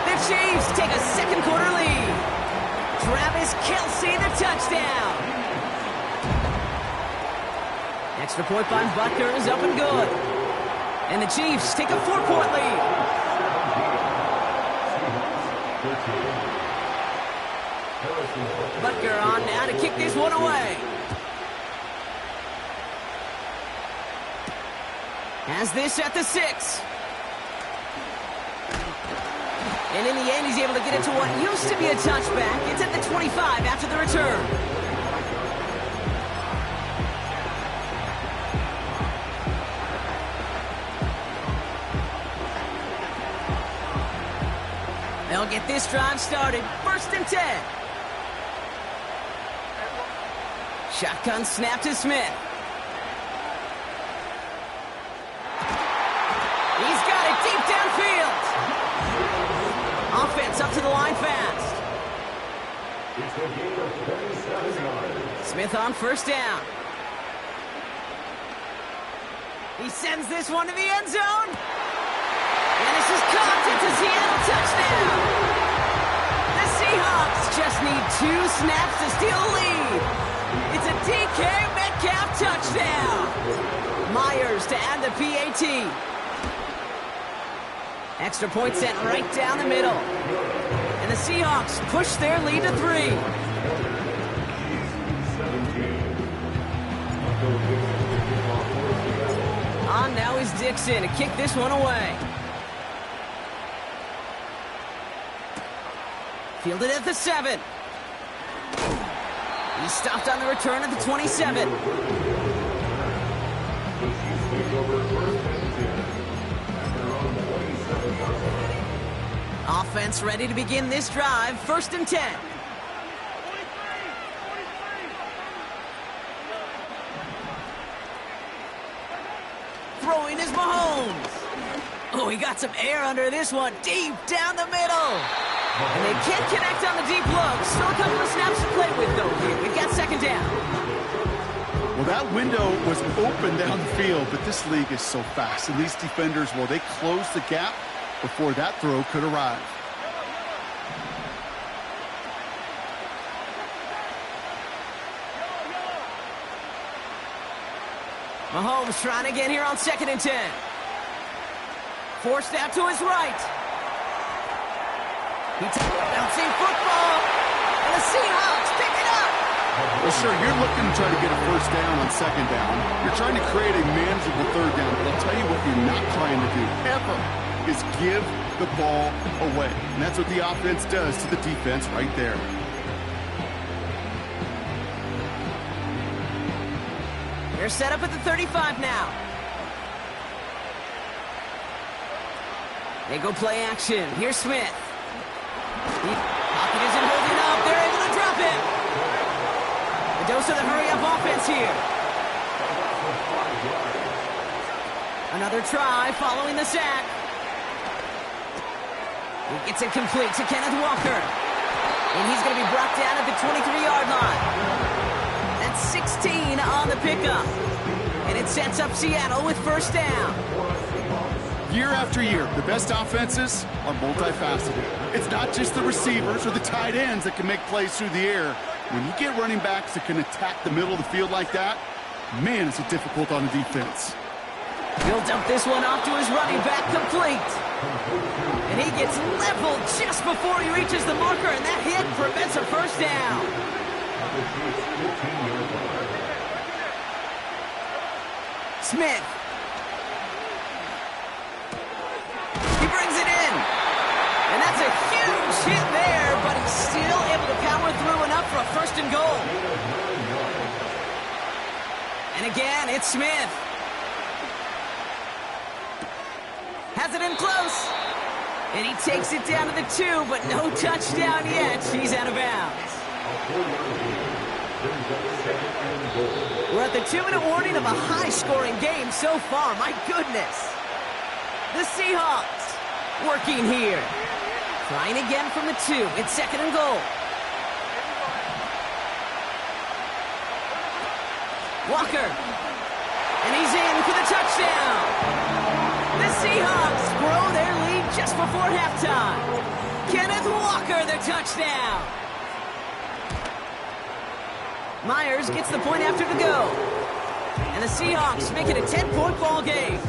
The Chiefs take a second quarter lead. Travis Kelce, the touchdown. Extra point by Butker is up and good. And the Chiefs take a 4-point lead. Butker on now to kick this one away. Has this at the 6. And in the end, he's able to get it to what used to be a touchback. It's at the 25 after the return. They'll get this drive started. 1st and 10. Shotgun snap to Smith. He's got it deep downfield. Offense up to the line fast. Smith on 1st down. He sends this one to the end zone. And this is caught. It's a Seattle touchdown. The Seahawks just need 2 snaps to steal a lead. It's a DK Metcalf touchdown. Myers to add the PAT. Extra point sent right down the middle. And the Seahawks push their lead to 3. On now is Dixon to kick this one away. Fielded at the 7. He stopped on the return at the 27. Offense ready to begin this drive. 1st and 10. Throwing is Mahomes. Oh, he got some air under this one. Deep down the middle. And they can't connect on the deep low. Still a couple of snaps to play with, though. Here, we've got 2nd down. Well, that window was open down the field, but this league is so fast. And these defenders, well, they closed the gap before that throw could arrive. Mahomes trying again here on 2nd and 10. Forced out to his right. He took a bouncing football. And the Seahawks pick it up. Well, sure, you're looking to try to get a first down on 2nd down. You're trying to create a manageable 3rd down. But I'll tell you what you're not trying to do, ever, is give the ball away. And that's what the offense does to the defense right there. They're set up at the 35 now. They go play action. Here's Smith. Pocket isn't holding up. They're able to drop him. A dose of the hurry-up offense here. Another try following the sack. He gets it complete to Kenneth Walker. And he's going to be brought down at the 23-yard line. 16 on the pickup. And it sets up Seattle with 1st down. Year after year, the best offenses are multifaceted. It's not just the receivers or the tight ends that can make plays through the air. When you get running backs that can attack the middle of the field like that, man, is it difficult on the defense. He'll dump this one off to his running back, complete. And he gets leveled just before he reaches the marker, and that hit prevents a 1st down. Smith. He brings it in. And that's a huge hit there, but he's still able to power through enough for a 1st and goal. And again, it's Smith. Has it in close. And he takes it down to the 2, but no touchdown yet. He's out of bounds. We're at the 2-minute warning of a high-scoring game so far. My goodness. The Seahawks working here. Trying again from the 2. It's 2nd and goal. Walker. And he's in for the touchdown. The Seahawks grow their lead just before halftime. Kenneth Walker, the touchdown. Myers gets the point after the go. And the Seahawks make it a 10-point ball game.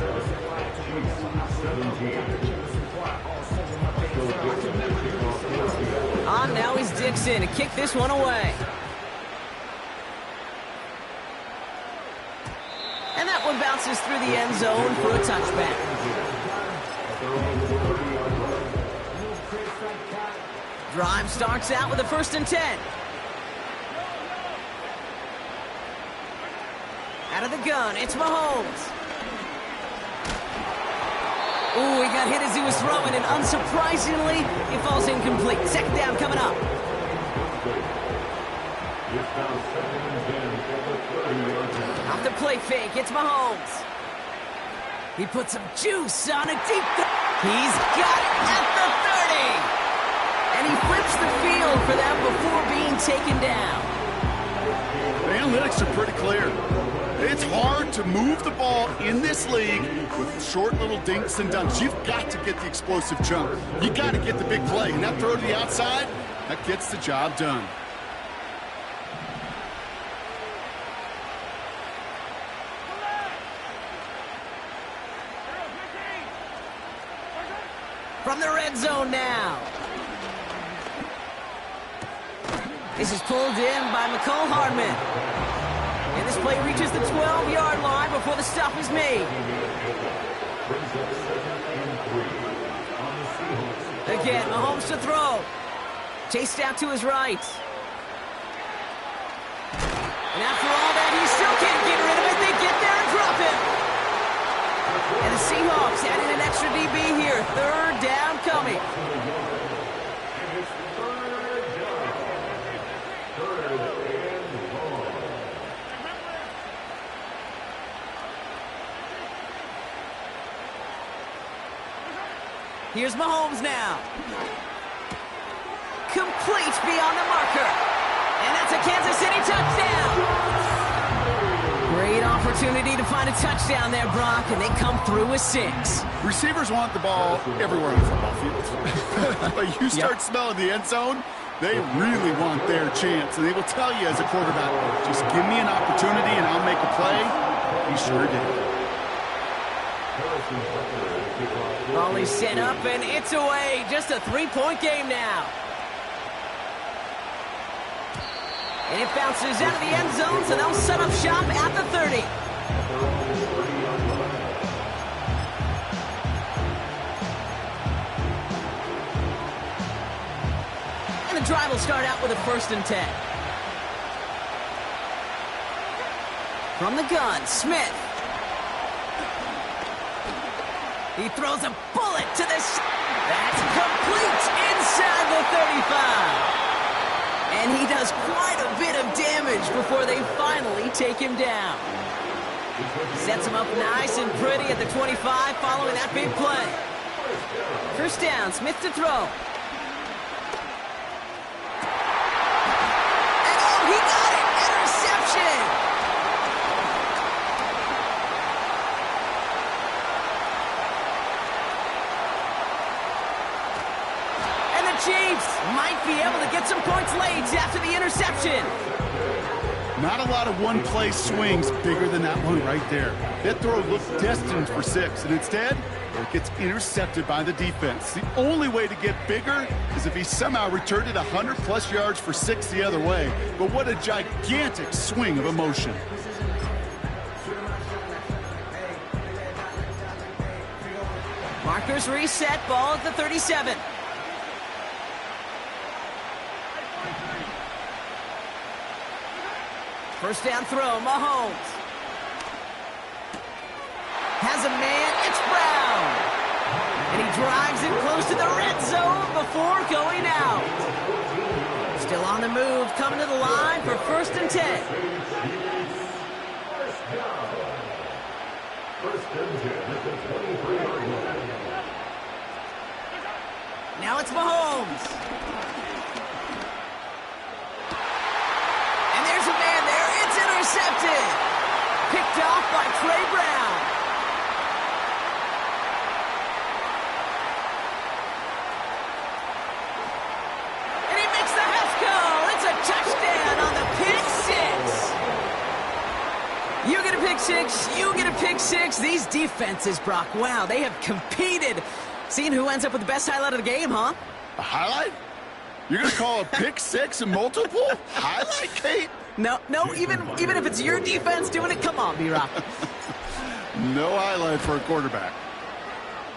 On now is Dixon to kick this one away. And that one bounces through the end zone for a touchback. Drive starts out with a 1st and 10. Out of the gun, it's Mahomes. Ooh, he got hit as he was throwing, and unsurprisingly, he falls incomplete. 2nd down coming up. Off the play fake, it's Mahomes. He puts some juice on a deep... He's got it at the 30. And he flips the field for them before being taken down. The analytics are pretty clear. It's hard to move the ball in this league with short little dinks and dunks. You've got to get the explosive jump. You got to get the big play. And that throw to the outside, that gets the job done. From the red zone now. This is pulled in by McCole Hardman. And this play reaches the 12-yard line before the stop is made. Again, Mahomes to throw. Chased out to his right. And after all that, he still can't get rid of it. They get there and drop him. And the Seahawks adding an extra DB here. 3rd down coming. Here's Mahomes now. Complete beyond the marker. And that's a Kansas City touchdown. Great Opportunity to find a touchdown there, Brock, and they come through with 6. Receivers want the ball everywhere on the football field. But you start smelling the end zone, they really want their chance. And they will tell you as a quarterback, just give me an opportunity and I'll make a play. He sure did. Ball is set up, and it's away. Just a 3-point game now. And it bounces out of the end zone, so they'll set up shop at the 30. And the drive will start out with a 1st and 10. From the gun, Smith. He throws a bullet to the... That's complete inside the 35. And he does quite a bit of damage before they finally take him down. Sets him up nice and pretty at the 25 following that big play. 1st down, Smith to throw. And oh, he got it! Interception! Chiefs might be able to get some points late after the interception. Not a lot of one-play swings bigger than that one right there. That throw looked destined for 6, and instead, it gets intercepted by the defense. The only way to get bigger is if he somehow returned it 100-plus yards for 6 the other way. But what a gigantic swing of emotion. Markers reset, ball at the 37. First down throw, Mahomes. Has a man, it's Brown. And he drives it close to the red zone before going out. Still on the move, coming to the line for 1st and 10. Now it's Mahomes. And there's a man there. It's intercepted. Picked off by Trey Brown. And he makes the Haskell. It's a touchdown on the pick 6. You get a pick 6. You get a pick 6. These defenses, Brock, wow, they have competed. Seeing who ends up with the best highlight of the game, huh? A highlight? You're going to call a pick 6 and multiple? Highlight, Kate? No, even if it's your defense doing it, come on, B-Rock. No highlight for a quarterback.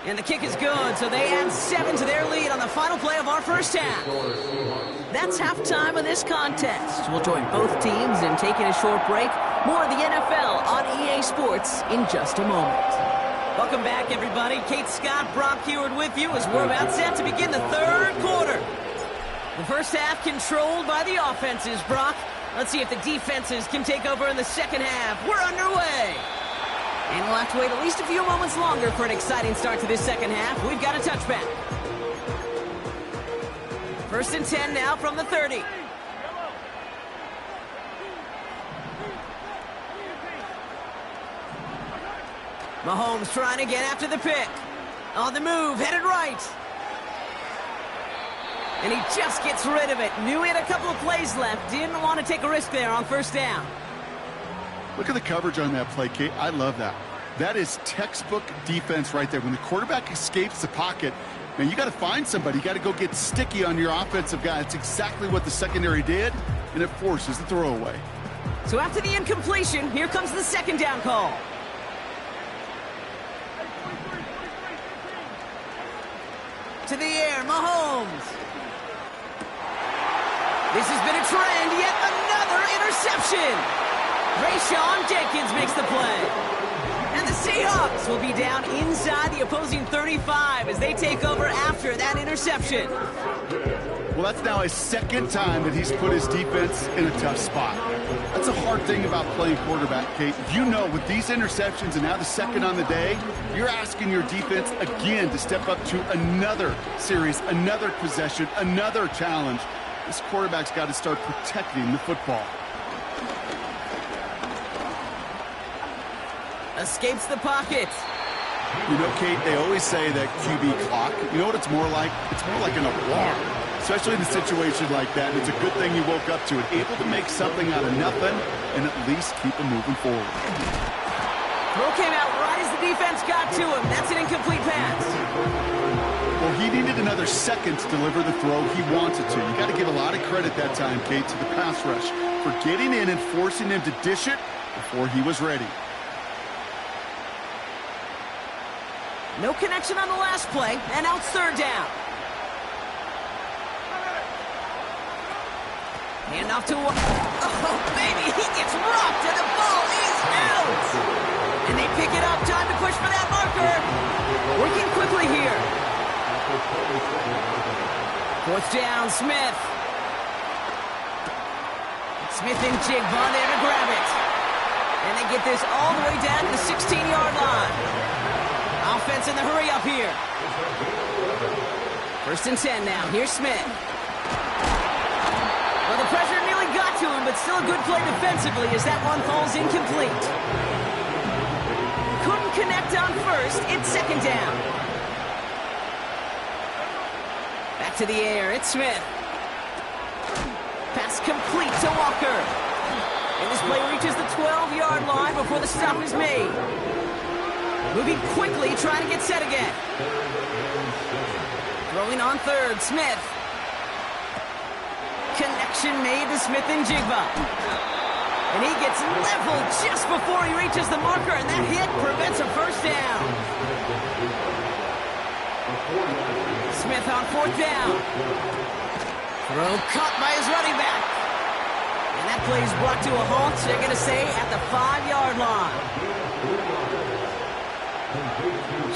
And the kick is good, so they add 7 to their lead on the final play of our first half. That's halftime of this contest. We'll join both teams in taking a short break. More of the NFL on EA Sports in just a moment. Welcome back, everybody. Kate Scott, Brock Heward with you as we're about set to begin the third quarter. The first half controlled by the offenses, Brock. Let's see if the defenses can take over in the second half. We're underway. And we'll have to wait at least a few moments longer for an exciting start to this second half. We've got a touchback. 1st and 10 now from the 30. Mahomes trying to get after the pick. On the move, headed right. And he just gets rid of it. Knew he had a couple of plays left. Didn't want to take a risk there on first down. Look at the coverage on that play, Kate. I love that. That is textbook defense right there. When the quarterback escapes the pocket, man, you got to find somebody. You got to go get sticky on your offensive guy. It's exactly what the secondary did, and it forces the throwaway. So after the incompletion, here comes the second down call. To the air, Mahomes. This has been a trend, yet another interception. Rayshawn Jenkins makes the play. And the Seahawks will be down inside the opposing 35 as they take over after that interception. Well, that's now his second time that he's put his defense in a tough spot. That's a hard thing about playing quarterback, Kate. You know, with these interceptions and now the second on the day, you're asking your defense again to step up to another series, another possession, another challenge. This quarterback's got to start protecting the football. Escapes the pocket. You know, Kate, they always say that QB clock, you know what it's more like? It's more like an alarm, especially in a situation like that. And it's a good thing you woke up to it, able to make something out of nothing and at least keep them moving forward. Throw came out right as the defense got to him. That's an incomplete pass. Well, he needed another second to deliver the throw he wanted to. You got to give a lot of credit that time, Kate, to the pass rush for getting in and forcing him to dish it before he was ready. No connection on the last play, and now it's third down. Hand off to... Oh, baby, he gets rocked, and the ball is out! And they pick it up. Time to push for that marker. Working quickly here. Fourth down, Smith. Smith and Jigba there to grab it. And they get this all the way down to the 16-yard line. Offense in the hurry up here. First and 10 now. Here's Smith. Well, the pressure nearly got to him, but still a good play defensively as that one falls incomplete. Couldn't connect on first. It's second down. Back to the air. It's Smith. Pass complete to Walker. And this play reaches the 12-yard line before the stop is made. Moving quickly, trying to get set again. Throwing on third, Smith. Connection made to Smith and Jigba. And he gets leveled just before he reaches the marker, and that hit prevents a first down. Smith on fourth down. Throw caught by his running back. And that play is brought to a halt, they're going to say, at the 5-yard line.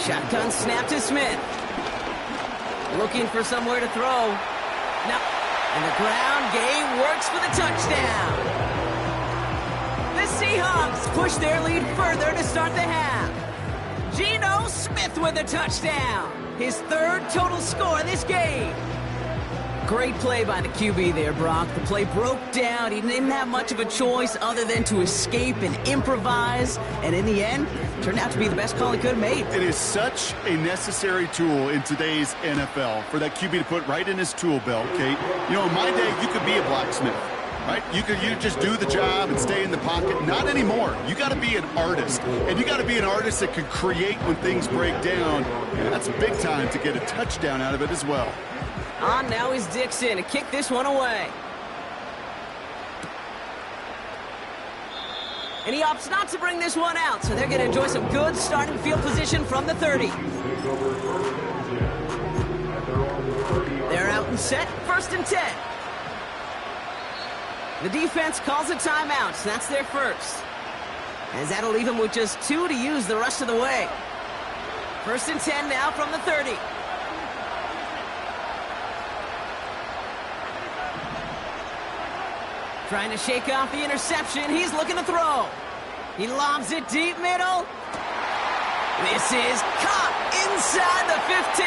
Shotgun snap to Smith. Looking for somewhere to throw. No. And the ground game works for the touchdown. The Seahawks push their lead further to start the half. Geno Smith with a touchdown. His third total score in this game. Great play by the QB there, Brock. The play broke down. He didn't have much of a choice other than to escape and improvise. And in the end, turned out to be the best call he could have made. It is such a necessary tool in today's NFL for that QB to put right in his tool belt, Kate. You know, in my day, you could be a blacksmith, right? You just do the job and stay in the pocket. Not anymore. You got to be an artist. And you got to be an artist that can create when things break down. And that's big time to get a touchdown out of it as well. On now is Dixon to kick this one away. And he opts not to bring this one out, so they're going to enjoy some good starting field position from the 30. They're out and set, first and 10. The defense calls a timeout, so that's their first. As that'll leave them with just 2 to use the rest of the way. First and 10 now from the 30. Trying to shake off the interception. He's looking to throw. He lobs it deep middle. This is caught inside the 15.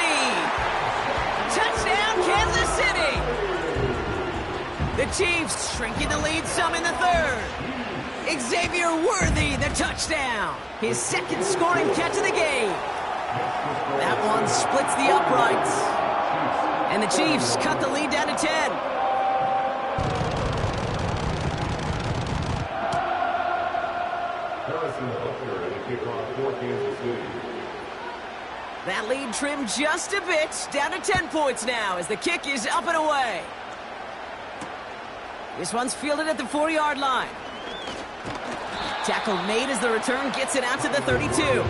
Touchdown, Kansas City. The Chiefs shrinking the lead some in the third. Xavier Worthy, the touchdown. His second scoring catch of the game. That one splits the uprights. And the Chiefs cut the lead down to 10. That lead trimmed just a bit, down to 10 points now as the kick is up and away. This one's fielded at the 4-yard line. Tackle made as the return gets it out to the 32.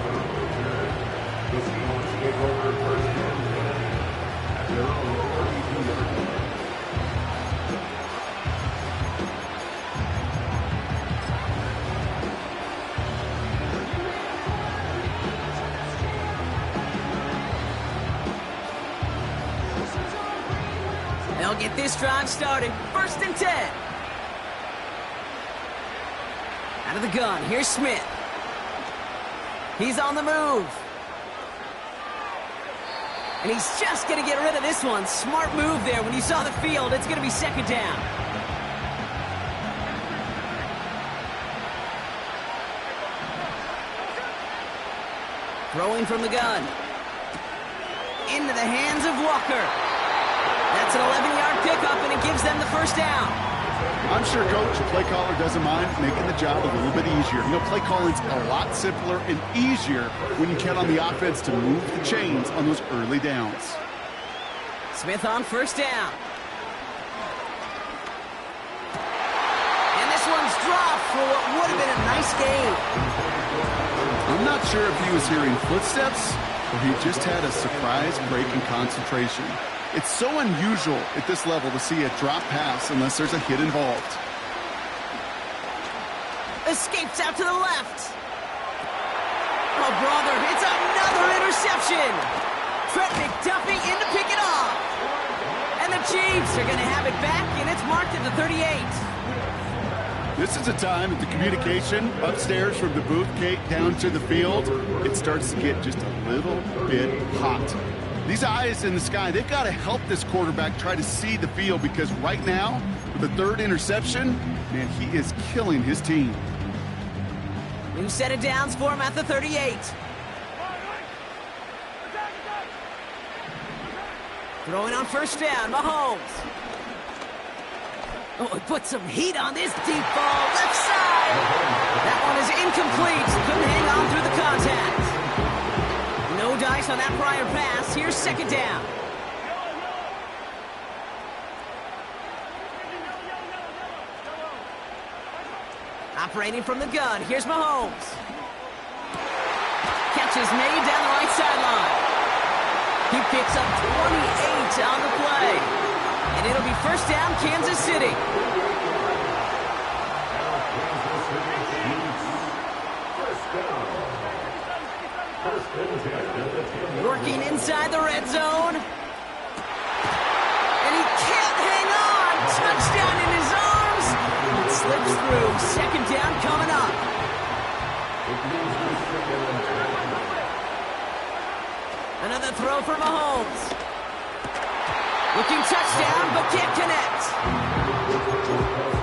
They'll get this drive started. First and 10. Out of the gun, here's Smith. He's on the move. And he's just going to get rid of this one. Smart move there. When you saw the field, it's going to be second down. Throwing from the gun. Into the hands of Walker. That's an 11-yard pickup, and it gives them the first down. I'm sure, Coach, the play caller doesn't mind making the job a little bit easier. You know, play calling's a lot simpler and easier when you count on the offense to move the chains on those early downs. Smith on first down. And this one's dropped for what would have been a nice gain. I'm not sure if he was hearing footsteps or he just had a surprise break in concentration. It's so unusual at this level to see a drop pass unless there's a hit involved. Escapes out to the left. Oh, brother, it's another interception. Trent McDuffie in to pick it off. And the Chiefs are going to have it back, and it's marked at the 38. This is a time that the communication upstairs from the booth gate down to the field, it starts to get just a little bit hot. These eyes in the sky, they've got to help this quarterback try to see the field because right now, with the third interception, man, he is killing his team. New set of downs for him at the 38. Throwing on first down, Mahomes. Oh, he put some heat on this deep ball, left side. That one is incomplete. Couldn't hang on through the contact. No dice on that prior pass. Here's second down. Operating from the gun. Here's Mahomes. Catch is made down the right sideline. He picks up 28 on the play. And it'll be first down, Kansas City. Working inside the red zone. And he can't hang on. Touchdown in his arms. It slips through. Second down coming up. Another throw for Mahomes. Looking touchdown, but can't connect.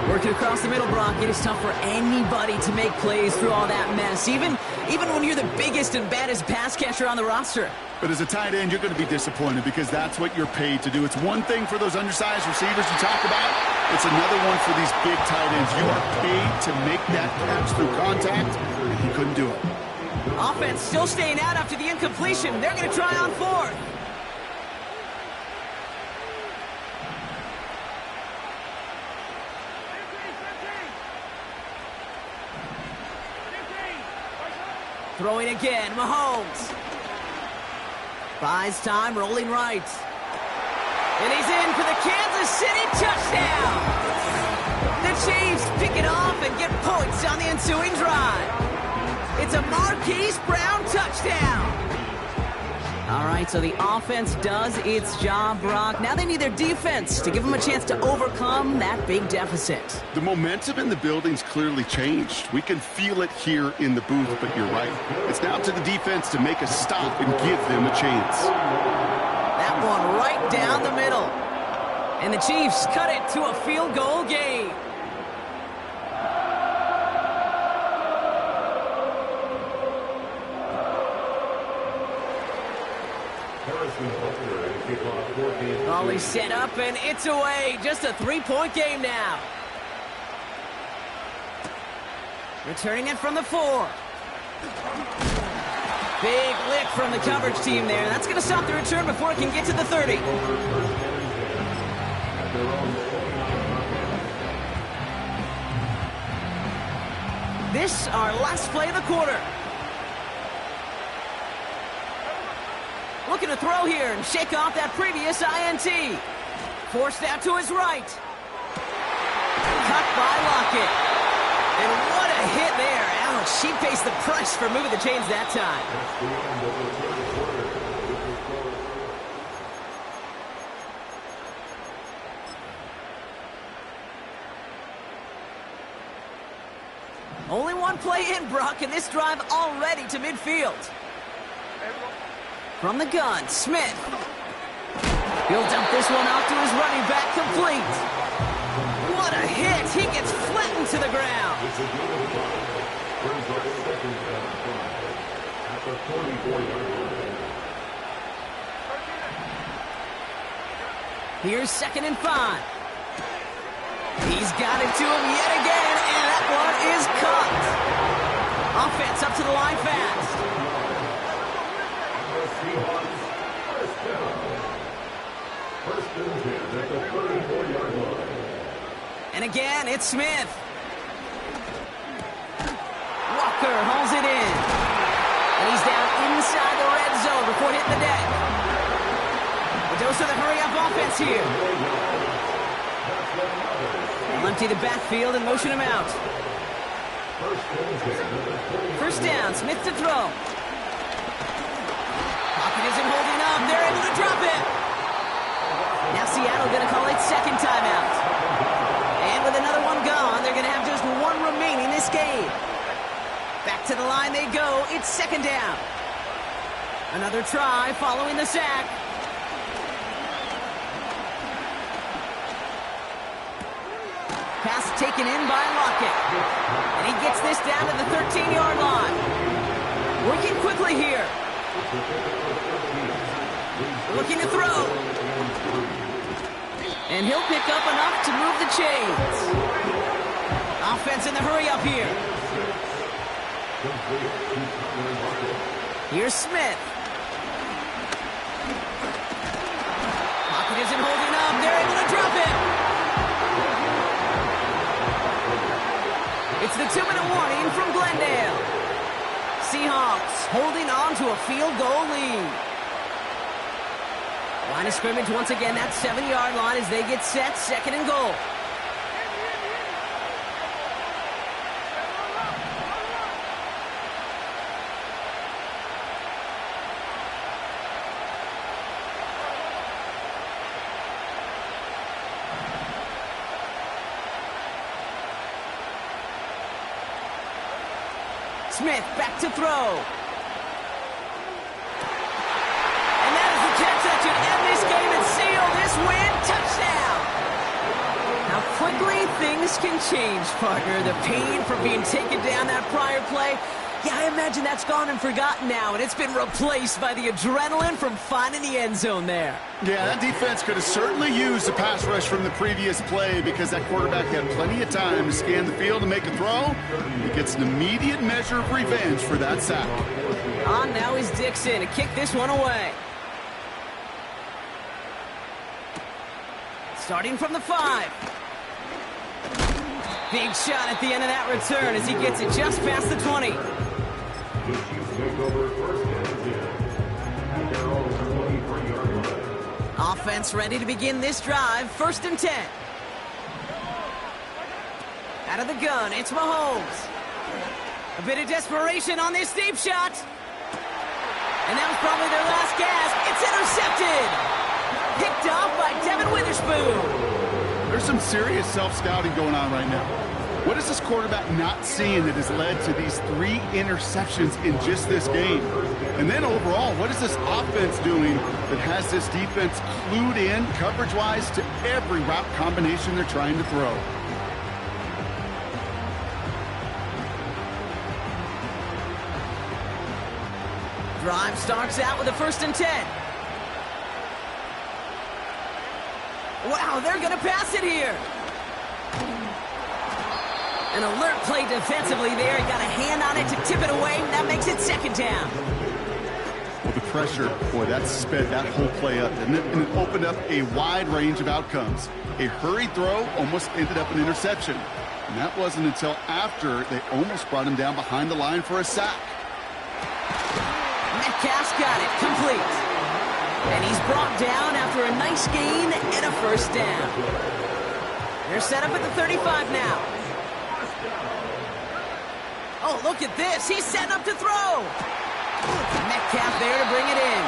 Working across the middle, Brock. It is tough for anybody to make plays through all that mess, even when you're the biggest and baddest pass catcher on the roster. But as a tight end, you're going to be disappointed because that's what you're paid to do. It's one thing for those undersized receivers you talk about. It's another one for these big tight ends. You are paid to make that catch through contact, and he couldn't do it. Offense still staying out after the incompletion. They're going to try on fourth. Throwing again, Mahomes. Buys time, rolling right. And he's in for the Kansas City touchdown. The Chiefs pick it off and get points on the ensuing drive. It's a Marquise Brown touchdown. All right, so the offense does its job, Brock. Now they need their defense to give them a chance to overcome that big deficit. The momentum in the building's clearly changed. We can feel it here in the booth, but you're right. It's now to the defense to make a stop and give them a chance. That one right down the middle. And the Chiefs cut it to a field goal game. Ball is set up, and it's away. Just a three-point game now. Returning it from the 4. Big lick from the coverage team there. That's going to stop the return before it can get to the 30. This our last play of the quarter. Looking to throw here and shake off that previous INT. Forced out to his right. Cut by Lockett. And what a hit there. Ouch, she faced the price for moving the chains that time. Only one play in, Brock, and this drive already to midfield. From the gun, Smith. He'll dump this one off to his running back, complete. What a hit. He gets flattened to the ground. the 44-yard line. Here's 2nd and 5. He's got it to him yet again, and that one is caught. Offense up to the line fast. The Seahawks, first down. First and 10 at the 34-yard line. And again, it's Smith. Walker hauls it in. And he's down inside the red zone before hitting the deck. The dose of the hurry-up offense here. They'll empty the backfield and motion him out. First down, Smith to throw. Pocket isn't holding up. They're able to drop it. Now Seattle going to call it second timeout. And with another one gone, they're going to have just one remaining this game. Back to the line they go. It's 2nd down. Another try following the sack. Pass taken in by Lockett. And he gets this down to the 13-yard line. Working quickly here. Looking to throw. And he'll pick up enough to move the chains. Offense in the hurry-up here. Here's Smith. Pocket isn't holding up. They're able to drop it. It's the 2-minute warning from Glendale. Seahawks holding on to a field goal lead. Line of scrimmage once again, that 7-yard line as they get set, 2nd and goal. Smith back to throw. And that is the catch that should end this game and seal this win. Touchdown! How quickly things can change, partner. The pain from being taken down that prior play. Yeah, I imagine that's gone and forgotten now, and it's been replaced by the adrenaline from finding the end zone there. Yeah, that defense could have certainly used the pass rush from the previous play because that quarterback had plenty of time to scan the field and make a throw. He gets an immediate measure of revenge for that sack. On now is Dixon to kick this one away. Starting from the 5. Big shot at the end of that return as he gets it just past the 20. The Chiefs take over first and 10 at their own 23-yard line. Offense ready to begin this drive. 1st and 10. Out of the gun, it's Mahomes. A bit of desperation on this deep shot. And that was probably their last gasp. It's intercepted. Picked off by Devin Witherspoon. There's some serious self-scouting going on right now. What is this quarterback not seeing that has led to these 3 interceptions in just this game? And then overall, what is this offense doing that has this defense clued in coverage-wise to every route combination they're trying to throw? Drive starts out with a 1st and 10. Wow, they're going to pass it here. An alert play defensively there. Got a hand on it to tip it away. That makes it 2nd down. Well, the pressure, boy, that sped that whole play up, didn't it? And it opened up a wide range of outcomes. A hurried throw almost ended up an interception. And that wasn't until after they almost brought him down behind the line for a sack. Metcalf's got it. Complete. And he's brought down after a nice gain and a 1st down. They're set up at the 35 now. Oh, look at this. He's setting up to throw. Metcalf there to bring it in.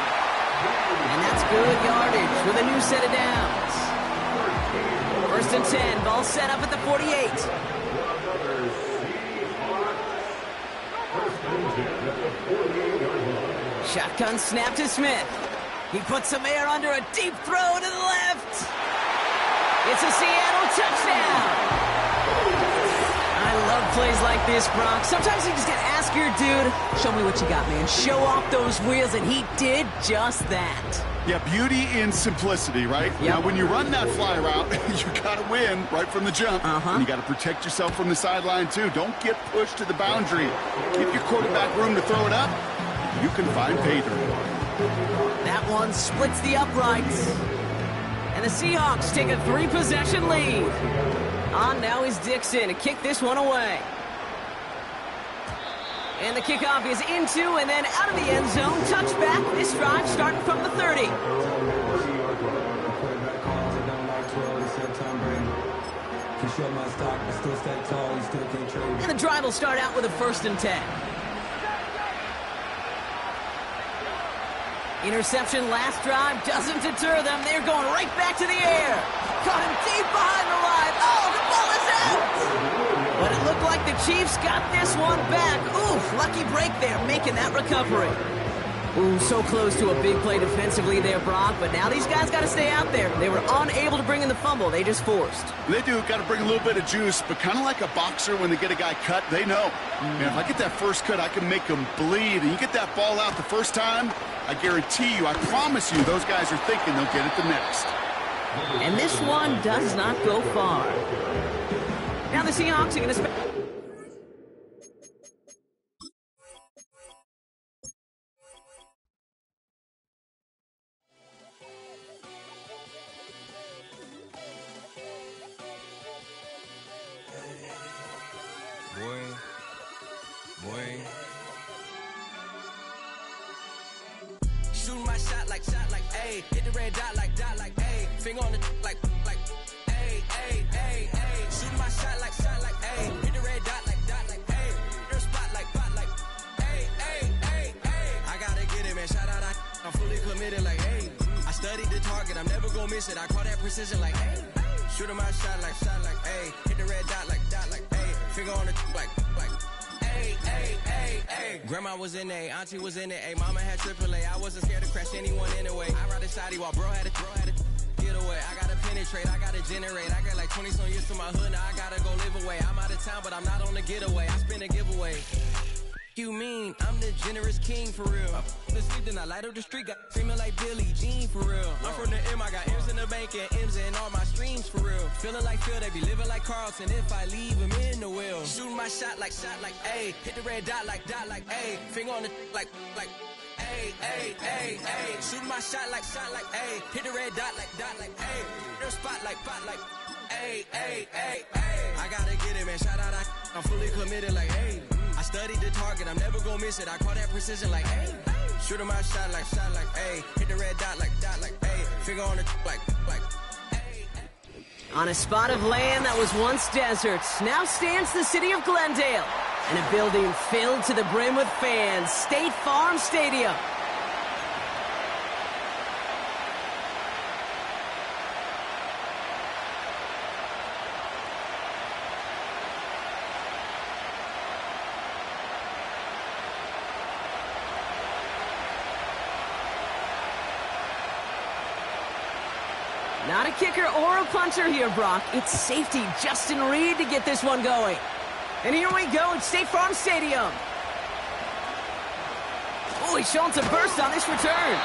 And that's good yardage with a new set of downs. 1st and 10. Ball set up at the 48. Shotgun snap to Smith. He puts some air under a deep throw to the left. It's a Seattle touchdown. I love plays like this, Brock. Sometimes you just gotta ask your dude, show me what you got, man. Show off those wheels, and he did just that. Yeah, beauty in simplicity, right? Yep. Now, when you run that fly route, you got to win right from the jump. And you got to protect yourself from the sideline, too. Don't get pushed to the boundary. Give your quarterback room to throw it up. You can find pay dirt. That one splits the uprights. And the Seahawks take a 3-possession lead. On now is Dixon to kick this one away. And the kickoff is into and then out of the end zone. Touchback. This drive starting from the 30. And the drive will start out with a 1st and 10. Interception last drive doesn't deter them. They're going right back to the air. Caught him deep behind the line. Oh, the ball is out. But it looked like the Chiefs got this one back. Ooh, lucky break there, making that recovery. Ooh, so close to a big play defensively there, Brock. But now these guys got to stay out there. They were unable to bring in the fumble. They just forced. They do. Got to bring a little bit of juice, but kind of like a boxer when they get a guy cut, they know. Man, if I get that first cut, I can make them bleed. And you get that ball out the first time, I guarantee you, I promise you, those guys are thinking they'll get it the next. And this one does not go far. Now the Seahawks are going to spend... Shooting my shot like, ayy. Hit the red dot like, ayy. Finger on the like, ayy, ayy, ayy, ayy. Shooting my shot like, ayy. Hit the red dot like, ayy. Your spot like, ayy, ayy, ayy, ayy. I gotta get it, man. Shout out, I'm fully committed like, ayy. I studied the target, I'm never gonna miss it. I call that precision like, ayy. Shooting my shot like, ayy. Hit the red dot like, ayy. Finger on the like, ayy, ayy, ayy, ayy. Grandma was in A, auntie was in it, ayy. Mama had AAA. I wasn't scared to crash anyone anyway. I ride a shotty while bro had to get away. I gotta penetrate, I gotta generate. I got like 20 some years to my hood, now I gotta go live away. I'm out of town, but I'm not on the getaway. I spin a giveaway. You mean I'm the generous king for real? The sleep, then I light up the street, got screaming like Billie Jean for real. I'm from the M, I got M's in the bank and M's in all my streams for real. Feeling like Phil, they be living like Carlton if I leave him in the wheel. Shooting my shot like, ayy. Hit the red dot like, ayy. Finger on the like, ayy, ayy, ayy, ayy. Shooting my shot like, ayy. Hit the red dot like, ayy. Your spot like, ayy, ayy, ayy, ayy. I gotta get it, man. Shout out, I'm fully committed like, ayy. I studied the target, I'm never gonna miss it. I call that precision like, ayy. Shooting my shot like, ayy. Hit the red dot like, ayy. Finger on the like, ayy. On a spot of land that was once desert, now stands the city of Glendale. And a building filled to the brim with fans, State Farm Stadium. Not a kicker or a punter here, Brock. It's safety Justin Reed to get this one going. And here we go at State Farm Stadium. Oh, he's showing some burst on this return.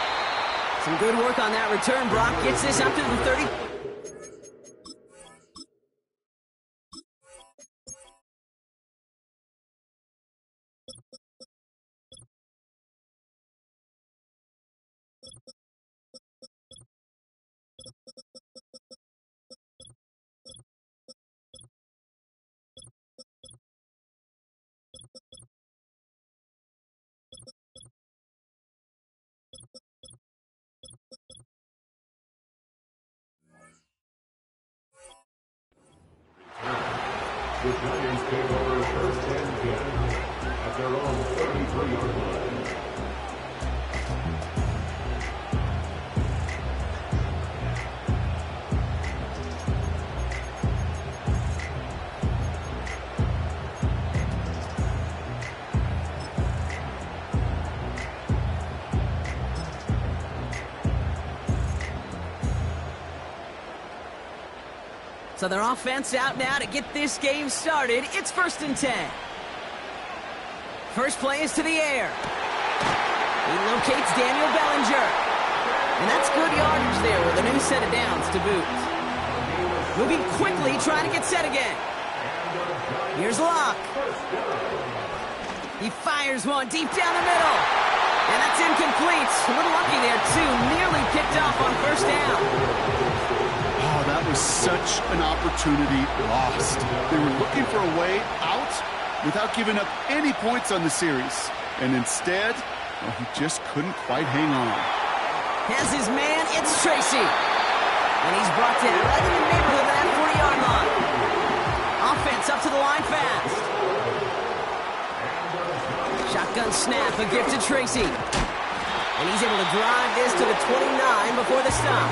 Some good work on that return. Brock gets this up to the 30. The Giants take over 1st and 10 at their own 33-yard line. So their offense out now to get this game started. It's 1st and 10. First play is to the air. He locates Daniel Bellinger. And that's good yardage there with a new set of downs to boot. Moving quickly, trying to get set again. Here's Locke. He fires one deep down the middle. And that's incomplete. A little lucky there, too. Nearly picked off on 1st down. Oh, that was such an opportunity lost. They were looking for a way out without giving up any points on the series. And instead, well, he just couldn't quite hang on. Has his man, it's Tracy. And he's brought down right in the neighborhood of that 40-yard line. Offense up to the line fast. Shotgun snap, a gift to Tracy. And he's able to drive this to the 29 before the stop.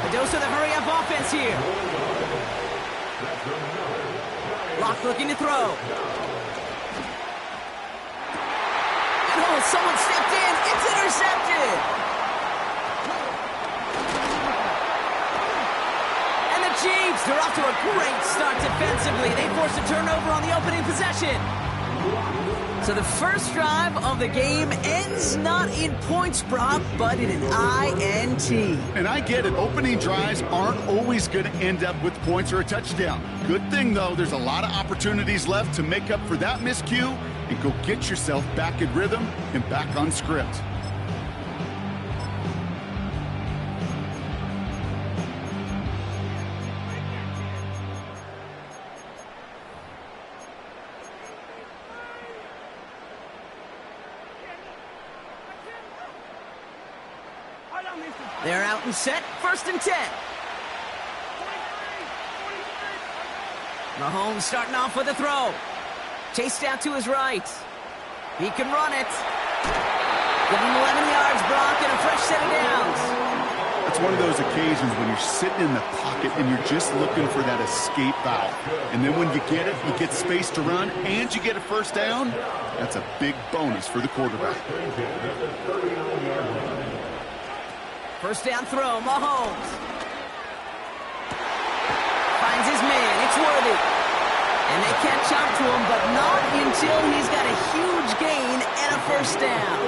A dose of the hurry-up offense here. Locke looking to throw. And oh, someone stepped in. It's intercepted. And the Chiefs are off to a great start defensively. They forced a turnover on the opening possession. So the first drive of the game ends not in points, Brock, but in an INT. And I get it. Opening drives aren't always going to end up with points or a touchdown. Good thing, though, there's a lot of opportunities left to make up for that miscue and go get yourself back in rhythm and back on script. They're out and set, 1st and 10. Mahomes starting off with a throw. Chased out to his right. He can run it. Give him 11 yards, Brock, and a fresh set of downs. It's one of those occasions when you're sitting in the pocket and you're just looking for that escape valve. And then when you get it, you get space to run, and you get a 1st down. That's a big bonus for the quarterback. 1st down throw, Mahomes. Finds his man, it's Worthy. And they catch up to him, but not until he's got a huge gain and a 1st down.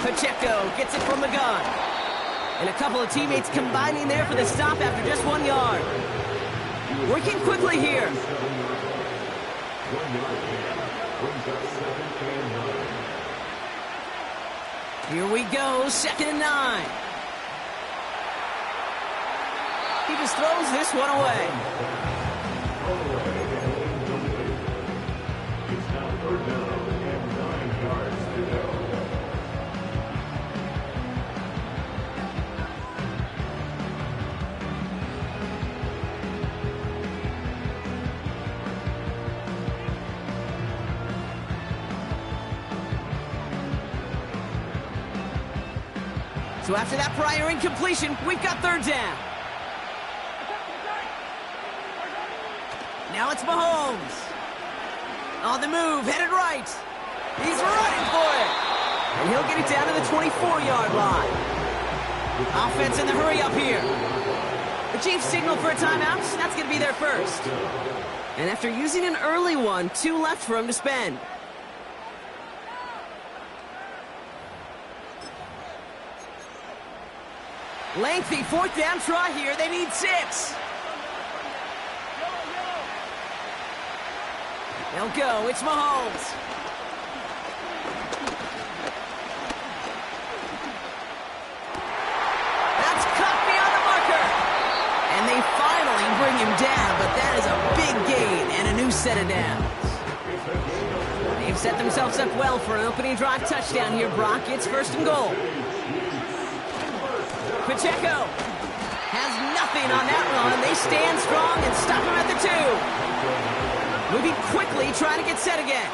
Pacheco gets it from the gun. And a couple of teammates combining there for the stop after just 1 yard. Working quickly here. Here we go, 2nd and 9. He just throws this one away. It's now 3rd down and 9 yards to go. So after that prior incompletion, we've got 3rd down. Now it's Mahomes. On the move, headed right. He's running for it. And he'll get it down to the 24-yard line. Offense in the hurry up here. The Chiefs signal for a timeout. That's going to be their 1st. And after using an early one, 2 left for him to spend. Lengthy 4th down try here. They need 6. They'll go. It's Mahomes. That's cut beyond the marker. And they finally bring him down, but that is a big gain and a new set of downs. They've set themselves up well for an opening drive touchdown here, Brock. It's 1st and goal. Pacheco has nothing on that run. They stand strong and stop him at the 2. Moving quickly, trying to get set again.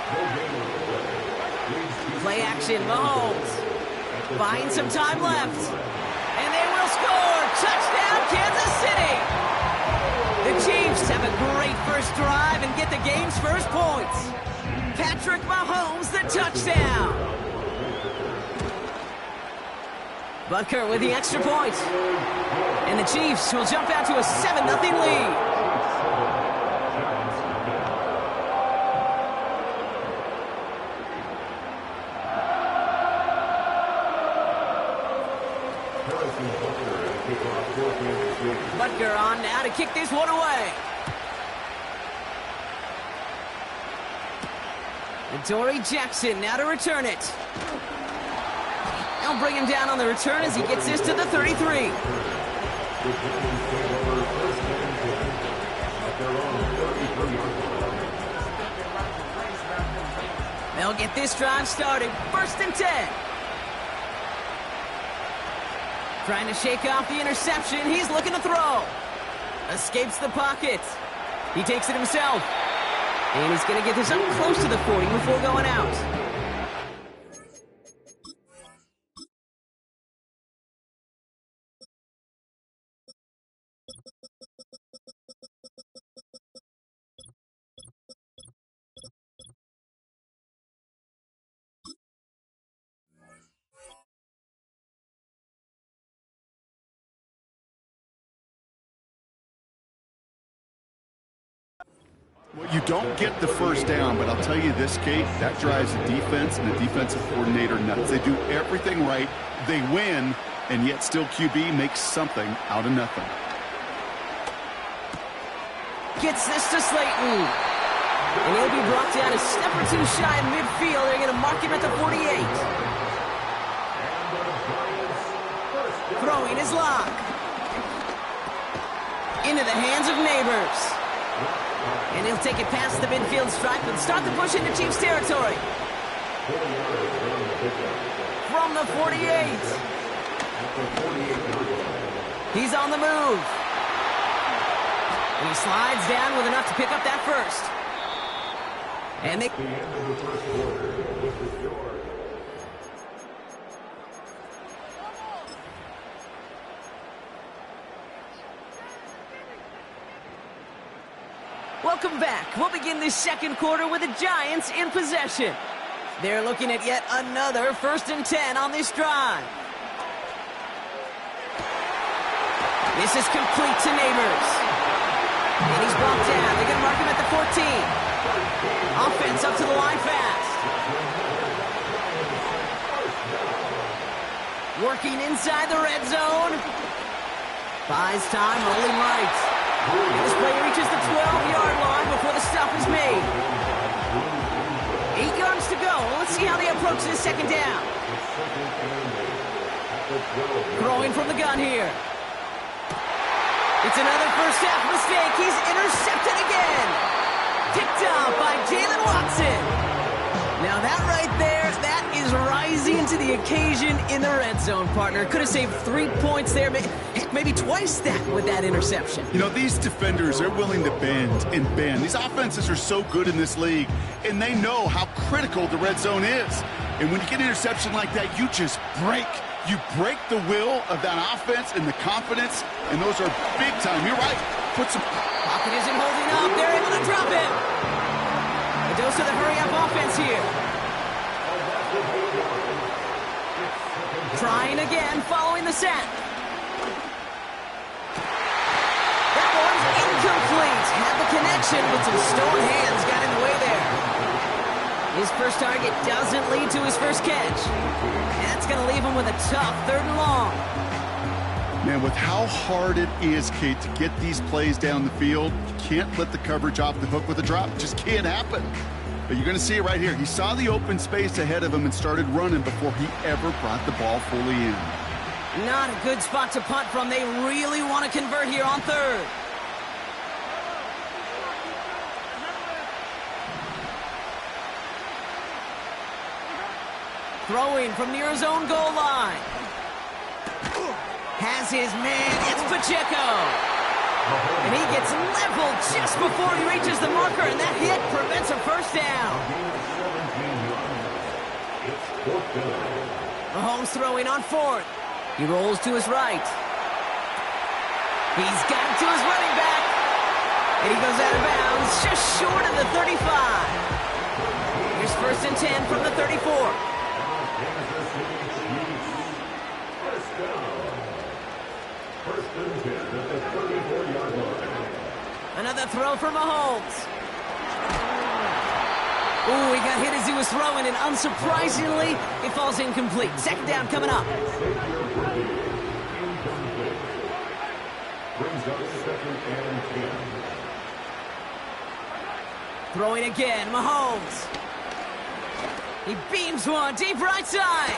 Play action, Mahomes. Buying some time left. And they will score. Touchdown, Kansas City. The Chiefs have a great 1st drive and get the game's 1st points. Patrick Mahomes, the touchdown. Butker with the extra point. And the Chiefs will jump out to a 7-0 lead. Butker on now to kick this one away. And Dory Jackson now to return it. They'll bring him down on the return as he gets this to the 33. They'll get this drive started. 1st and 10. Trying to shake off the interception. He's looking to throw. Escapes the pocket. He takes it himself. And he's going to get this up close to the 40 before going out. Well, you don't get the first down, but I'll tell you this, Kate, that drives the defense and the defensive coordinator nuts. They do everything right, they win, and yet still QB makes something out of nothing. Gets this to Slayton. And he'll be brought down a step or two shy of midfield. They're going to mark him at the 48. Throwing his lock. Into the hands of Neighbors. And he'll take it past the midfield stripe and start the push into Chiefs territory. From the 48. He's on the move. And he slides down with enough to pick up that first. And they... Welcome back. We'll begin this second quarter with the Giants in possession. They're looking at yet another 1st and 10 on this drive. This is complete to Neighbors. And he's brought down. They're going to mark him at the 14. Offense up to the line fast. Working inside the red zone. Buys time, rolling right. This play reaches the 12-yard line before the stop is made. 8 yards to go. Let's see how they approach this second down. Throwing from the gun here. It's another first half mistake. He's intercepted again. Picked up by Jalen Watson. Now that right there, that is rising to the occasion in the red zone, partner. Could have saved 3 points there, maybe twice that with that interception. You know, these defenders, they're willing to bend and bend. These offenses are so good in this league, and they know how critical the red zone is. And when you get an interception like that, you just break. You break the will of that offense and the confidence, and those are big time. You're right. Put some... Pocket isn't holding up. They're able to drop him. A dose of the hurry-up offense here. Trying again, following the sack. That one's incomplete. Had the connection, but some stone hands got in the way there. His first target doesn't lead to his first catch. That's going to leave him with a tough 3rd and long. Man, with how hard it is, Kate, to get these plays down the field, you can't let the coverage off the hook with a drop. It just can't happen. But you're going to see it right here. He saw the open space ahead of him and started running before he ever brought the ball fully in. Not a good spot to punt from. They really want to convert here on 3rd. Throwing from near his own goal line. Has his man. It's Pacheco. And he gets leveled just before he reaches the marker, and that hit prevents a first down. Mahomes throwing on 4th. He rolls to his right. He's got it to his running back. And he goes out of bounds just short of the 35. Here's 1st and 10 from the 34. Another throw for Mahomes. Ooh, he got hit as he was throwing, and unsurprisingly, it falls incomplete. Second down coming up. Brings up 2nd and 10. Throwing again, Mahomes. He beams one deep right side.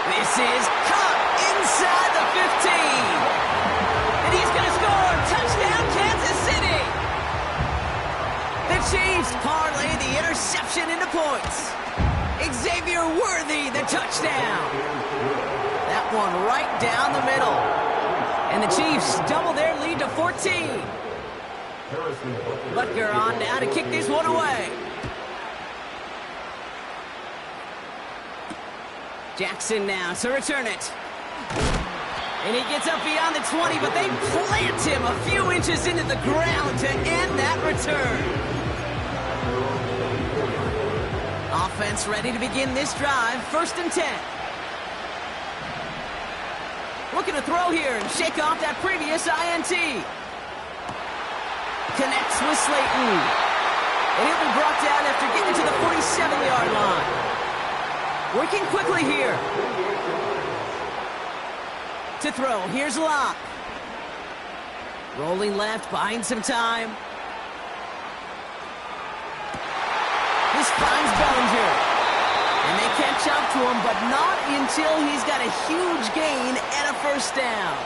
This is caught inside the 15. And he's going to score. Touchdown, Kansas City. The Chiefs parlay the interception into points. Xavier Worthy, the touchdown. That one right down the middle. And the Chiefs double their lead to 14. Butker on now to kick this one away. Jackson now to return it. And he gets up beyond the 20, but they plant him a few inches into the ground to end that return. Offense ready to begin this drive. 1st and 10. Looking to throw here and shake off that previous INT. Connects with Slayton. And he'll be brought down after getting to the 47-yard line. Working quickly here. To throw, here's Locke. Rolling left, buying some time. This finds Bellinger. And they catch up to him, but not until he's got a huge gain and a 1st down.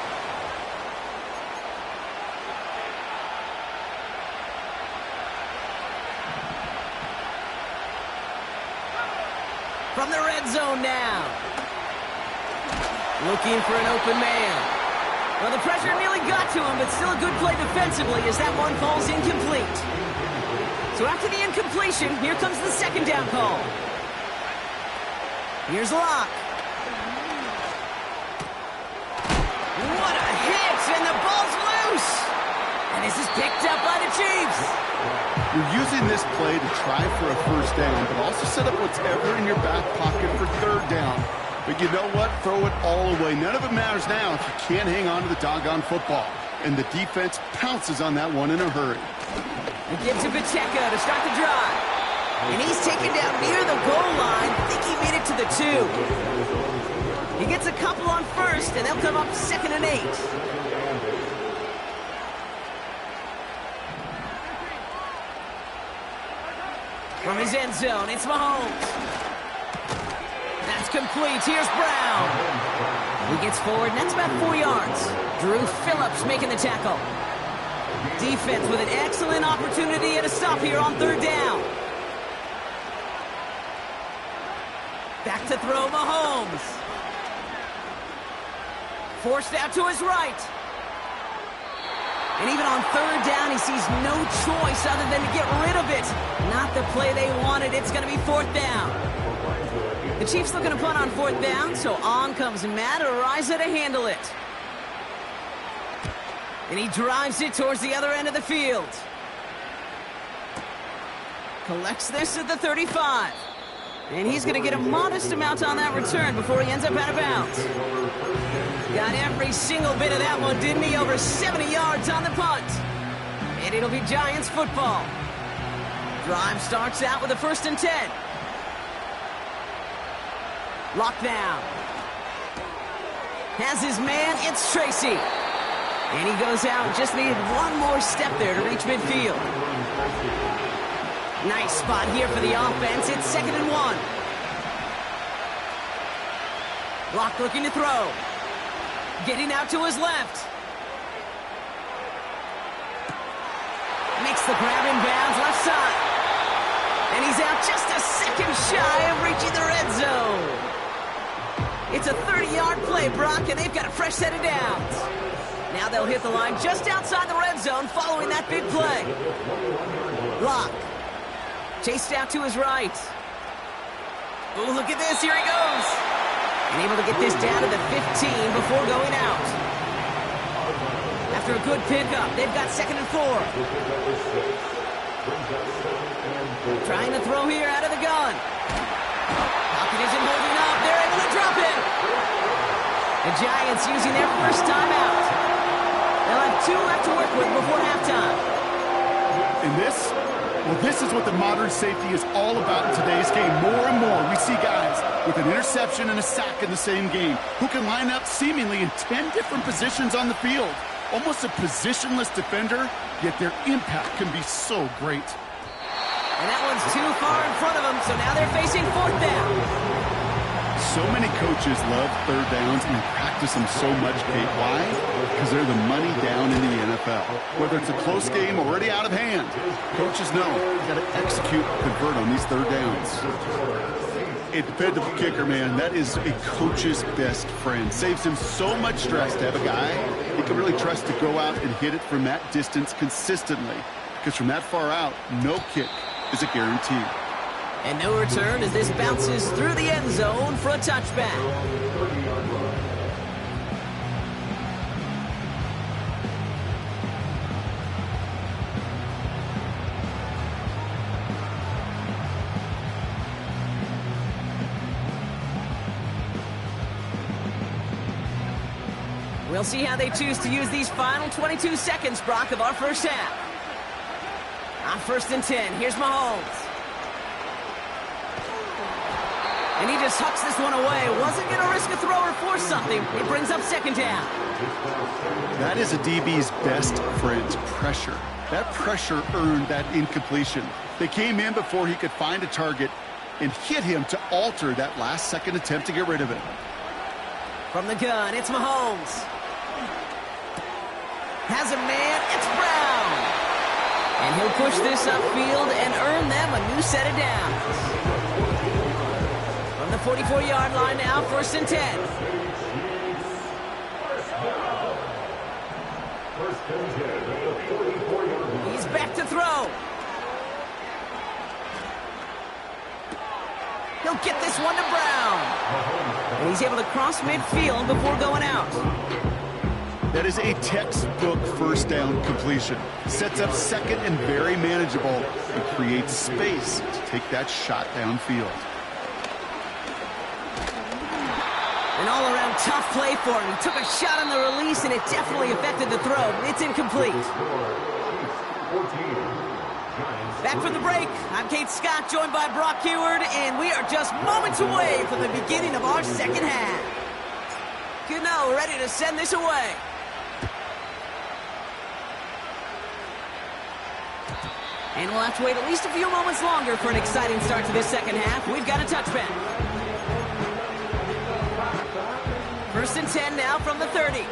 From the red zone now. Looking for an open man. Well, the pressure nearly got to him, but still a good play defensively as that one falls incomplete. So after the incompletion, here comes the 2nd down call. Here's Locke. What a hit, and the ball's loose. And this is picked up by the Chiefs. You're using this play to try for a 1st down, but also set up whatever in your back pocket for 3rd down. But you know what? Throw it all away. None of it matters now if you can't hang on to the doggone football. And the defense pounces on that one in a hurry. It gives to Pacheco to start the drive. And he's taken down near the goal line. I think he made it to the 2. He gets a couple on 1st, and they'll come up 2nd and 8. From his end zone, it's Mahomes. That's complete. Here's Brown. He gets forward, and that's about 4 yards. Drew Phillips making the tackle. Defense with an excellent opportunity at a stop here on 3rd down. Back to throw, Mahomes. Forced out to his right. And even on 3rd down, he sees no choice other than to get rid of it. Not the play they wanted. It's going to be 4th down. The Chiefs looking to punt on 4th down, so on comes Matt Araiza to handle it. And he drives it towards the other end of the field. Collects this at the 35. And he's going to get a modest amount on that return before he ends up out of bounds. Got every single bit of that one, didn't he? Over 70 yards on the punt. And it'll be Giants football. Drive starts out with a 1st and 10. Lockdown. Has his man, it's Tracy. And he goes out, just needed one more step there to reach midfield. Nice spot here for the offense. It's 2nd and 1. Locke looking to throw. Getting out to his left. Makes the grab in bounds, left side. And he's out just a second shy of reaching the red zone. It's a 30-yard play, Brock, and they've got a fresh set of downs. Now they'll hit the line just outside the red zone following that big play. Locke. Chased out to his right. Oh, look at this. Here he goes. And able to get this down to the 15 before going out. After a good pickup, they've got 2nd and 4. Trying to throw here out of the gun. Pocket isn't holding up. They're able to drop it. The Giants using their first timeout. They'll have 2 left to work with before halftime. And this is what the modern safety is all about in today's game. More and more, we see guys with an interception and a sack in the same game who can line up seemingly in 10 different positions on the field. Almost a positionless defender, yet their impact can be so great. And that one's too far in front of them, so now they're facing fourth down. So many coaches love third downs and practice them so much, Kate. Why? Because they're the money down in the NFL. Whether it's a close game already out of hand, coaches know you got to execute, convert on these third downs. A dependable kicker, man, that is a coach's best friend. Saves him so much stress to have a guy he can really trust to go out and hit it from that distance consistently. Because from that far out, no kick is a guarantee. And no return as this bounces through the end zone for a touchback. We'll see how they choose to use these final 22 seconds, Brock, of our first half. On 1st and 10, here's Mahomes. And he just hucks this one away. Wasn't going to risk a throw or force something. It brings up 2nd down. That is a DB's best friend, pressure. That pressure earned that incompletion. They came in before he could find a target and hit him to alter that last-second attempt to get rid of it. From the gun, it's Mahomes. Has a man, it's Brown. And he'll push this upfield and earn them a new set of downs. From the 44-yard line now, 1st and 10. He's back to throw. He'll get this one to Brown. And he's able to cross midfield before going out. That is a textbook first down completion. Sets up second and very manageable and creates space to take that shot downfield. An all-around tough play for him. He took a shot on the release, and it definitely affected the throw. It's incomplete. Back from the break, I'm Kate Scott, joined by Brock Heward, and we are just moments away from the beginning of our second half. Gano ready to send this away. And we'll have to wait at least a few moments longer for an exciting start to this second half. We've got a touchback. 1st and 10 now from the 30.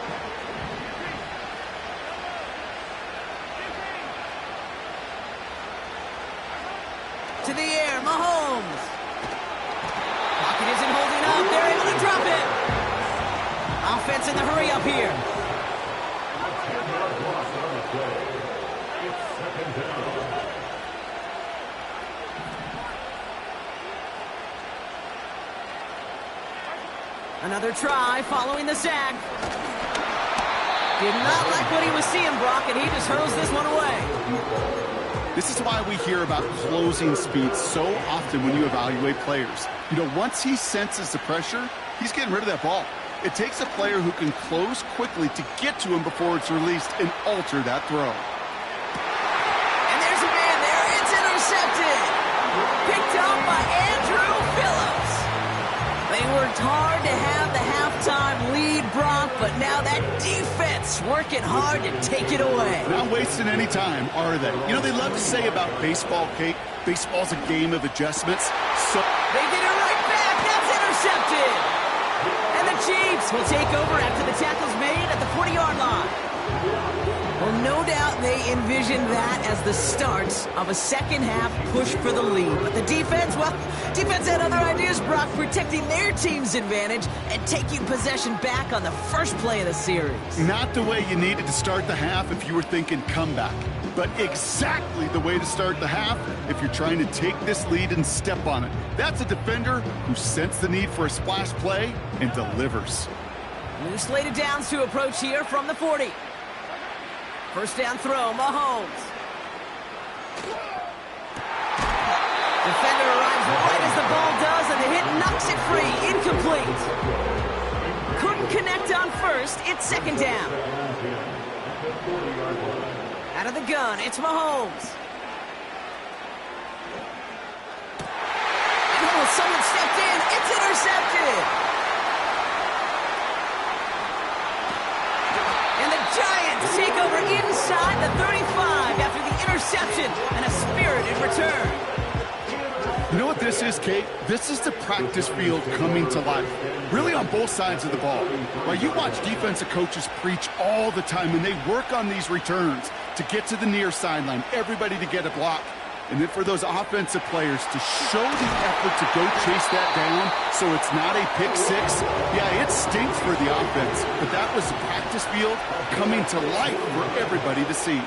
To the air, Mahomes. Pocket isn't holding up. They're able to drop it. Offense in the hurry up here. Another try following the sack. Did not like what he was seeing, Brock, and he just hurls this one away. This is why we hear about closing speed so often when you evaluate players. You know, once he senses the pressure, he's getting rid of that ball. It takes a player who can close quickly to get to him before it's released and alter that throw. And there's a man there. It's intercepted. Picked up by Andrew Phillips. They worked hard to have the halftime lead, Brock, but now that defense working hard to take it away. Not wasting any time, are they? You know, they love to say about baseball, Kate, baseball's a game of adjustments. So they get it right back. That's intercepted. And the Chiefs will take over after the tackle's made at the 40-yard line. Well, no doubt they envisioned that as the start of a second-half push for the lead. But the defense, well, defense had other ideas, Brock, protecting their team's advantage and taking possession back on the first play of the series. Not the way you needed to start the half if you were thinking comeback, but exactly the way to start the half if you're trying to take this lead and step on it. That's a defender who sensed the need for a splash play and delivers. New slated downs to approach here from the 40. First down throw, Mahomes. Defender arrives right as the ball does, and the hit knocks it free. Incomplete. Couldn't connect on first. It's 2nd down. Out of the gun, it's Mahomes. someone stepped in. It's intercepted. And the Giants take over inside the 35 after the interception and a spirited return. You know what this is, Kate? This is the practice field coming to life, really on both sides of the ball. Right, you watch defensive coaches preach all the time, and they work on these returns to get to the near sideline, everybody to get a block. And then for those offensive players to show the effort to go chase that down so it's not a pick six, yeah, it stinks for the offense. But that was the practice field coming to life for everybody to see.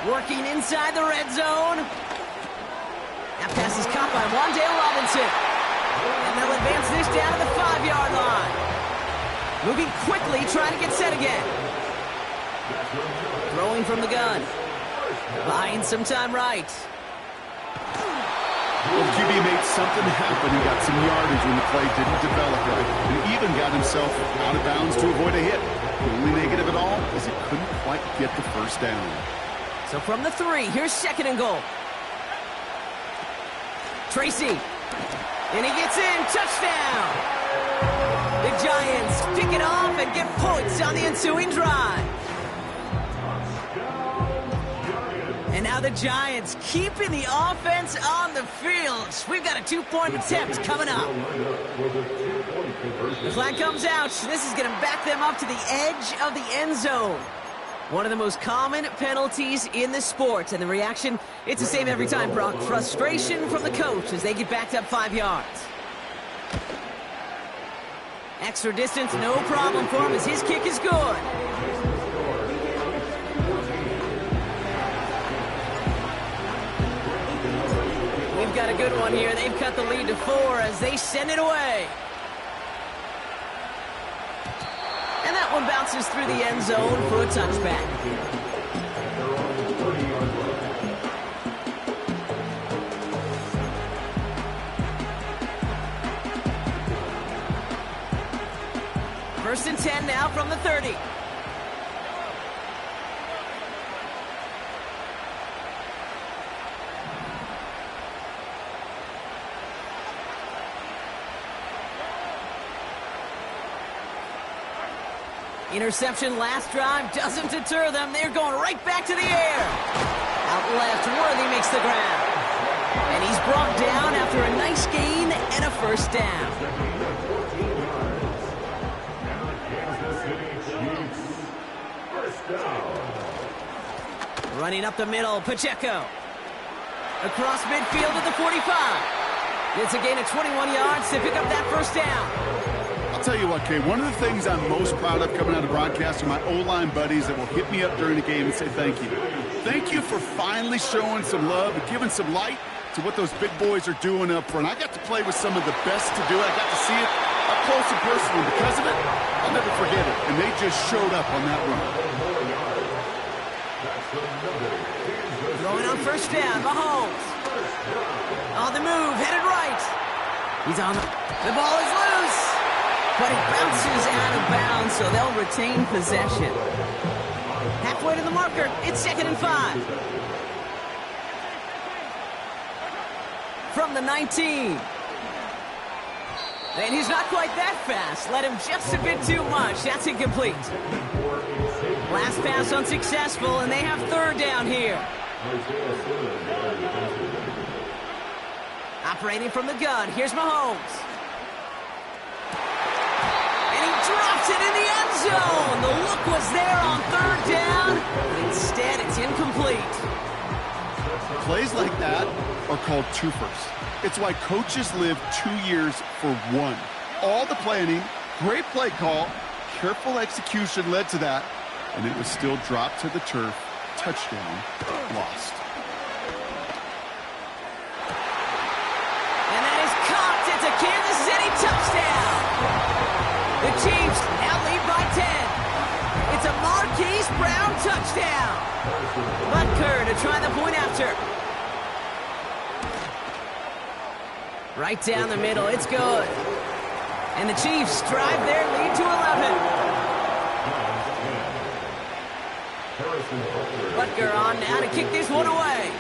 Working inside the red zone. That pass is caught by Wan'Dale Robinson. And they'll advance this down to the 5-yard line. Moving quickly, trying to get set again. Throwing from the gun. Buying some time right. Well, QB made something happen. He got some yardage when the play didn't develop right, and even got himself out of bounds to avoid a hit. The only negative at all is he couldn't quite get the first down. So from the 3, here's 2nd and goal. Tracy. And he gets in. Touchdown. The Giants pick it off and get points on the ensuing drive. And now the Giants keeping the offense on the field. We've got a 2-point attempt coming up. The flag comes out. This is going to back them up to the edge of the end zone. One of the most common penalties in the sport. And the reaction, it's the same every time, Brock. Frustration from the coach as they get backed up 5 yards. Extra distance, no problem for him as his kick is good. We've got a good one here. They've cut the lead to 4 as they send it away. And that one bounces through the end zone for a touchback. First and 10 now from the 30. Interception last drive doesn't deter them. They're going right back to the air. Out left, Worthy makes the grab. And he's brought down after a nice gain and a first down. Running up the middle, Pacheco. Across midfield to the 45. It's a gain of 21 yards to pick up that first down. I'll tell you what, Kay, one of the things I'm most proud of coming out of broadcast are my O-line buddies that will hit me up during the game and say thank you. Thank you for finally showing some love and giving some light to what those big boys are doing up front. I got to play with some of the best to do it. I got to see it up close and personal. Because of it, I'll never forget it. And they just showed up on that run. Throwing on first down, Mahomes. On the move, headed right. He's on the ball is loose. But it bounces out of bounds, so they'll retain possession. Halfway to the marker, it's 2nd and 5. From the 19. And he's not quite that fast. Let him just a bit too much. That's incomplete. Last pass unsuccessful, and they have 3rd down here. Operating from the gun, here's Mahomes. Drops it in the end zone. The look was there on 3rd down, but instead it's incomplete. Plays like that are called twofers. It's why coaches live 2 years for one. All the planning, great play call, careful execution led to that, and it was still dropped to the turf. Touchdown, lost. And that is caught. It's a Kansas City touchdown. The Chiefs now lead by 10. It's a Marquise Brown touchdown. Butker to try the point after. Right down the middle, it's good. And the Chiefs drive their lead to 11. Butker on now to kick this one away.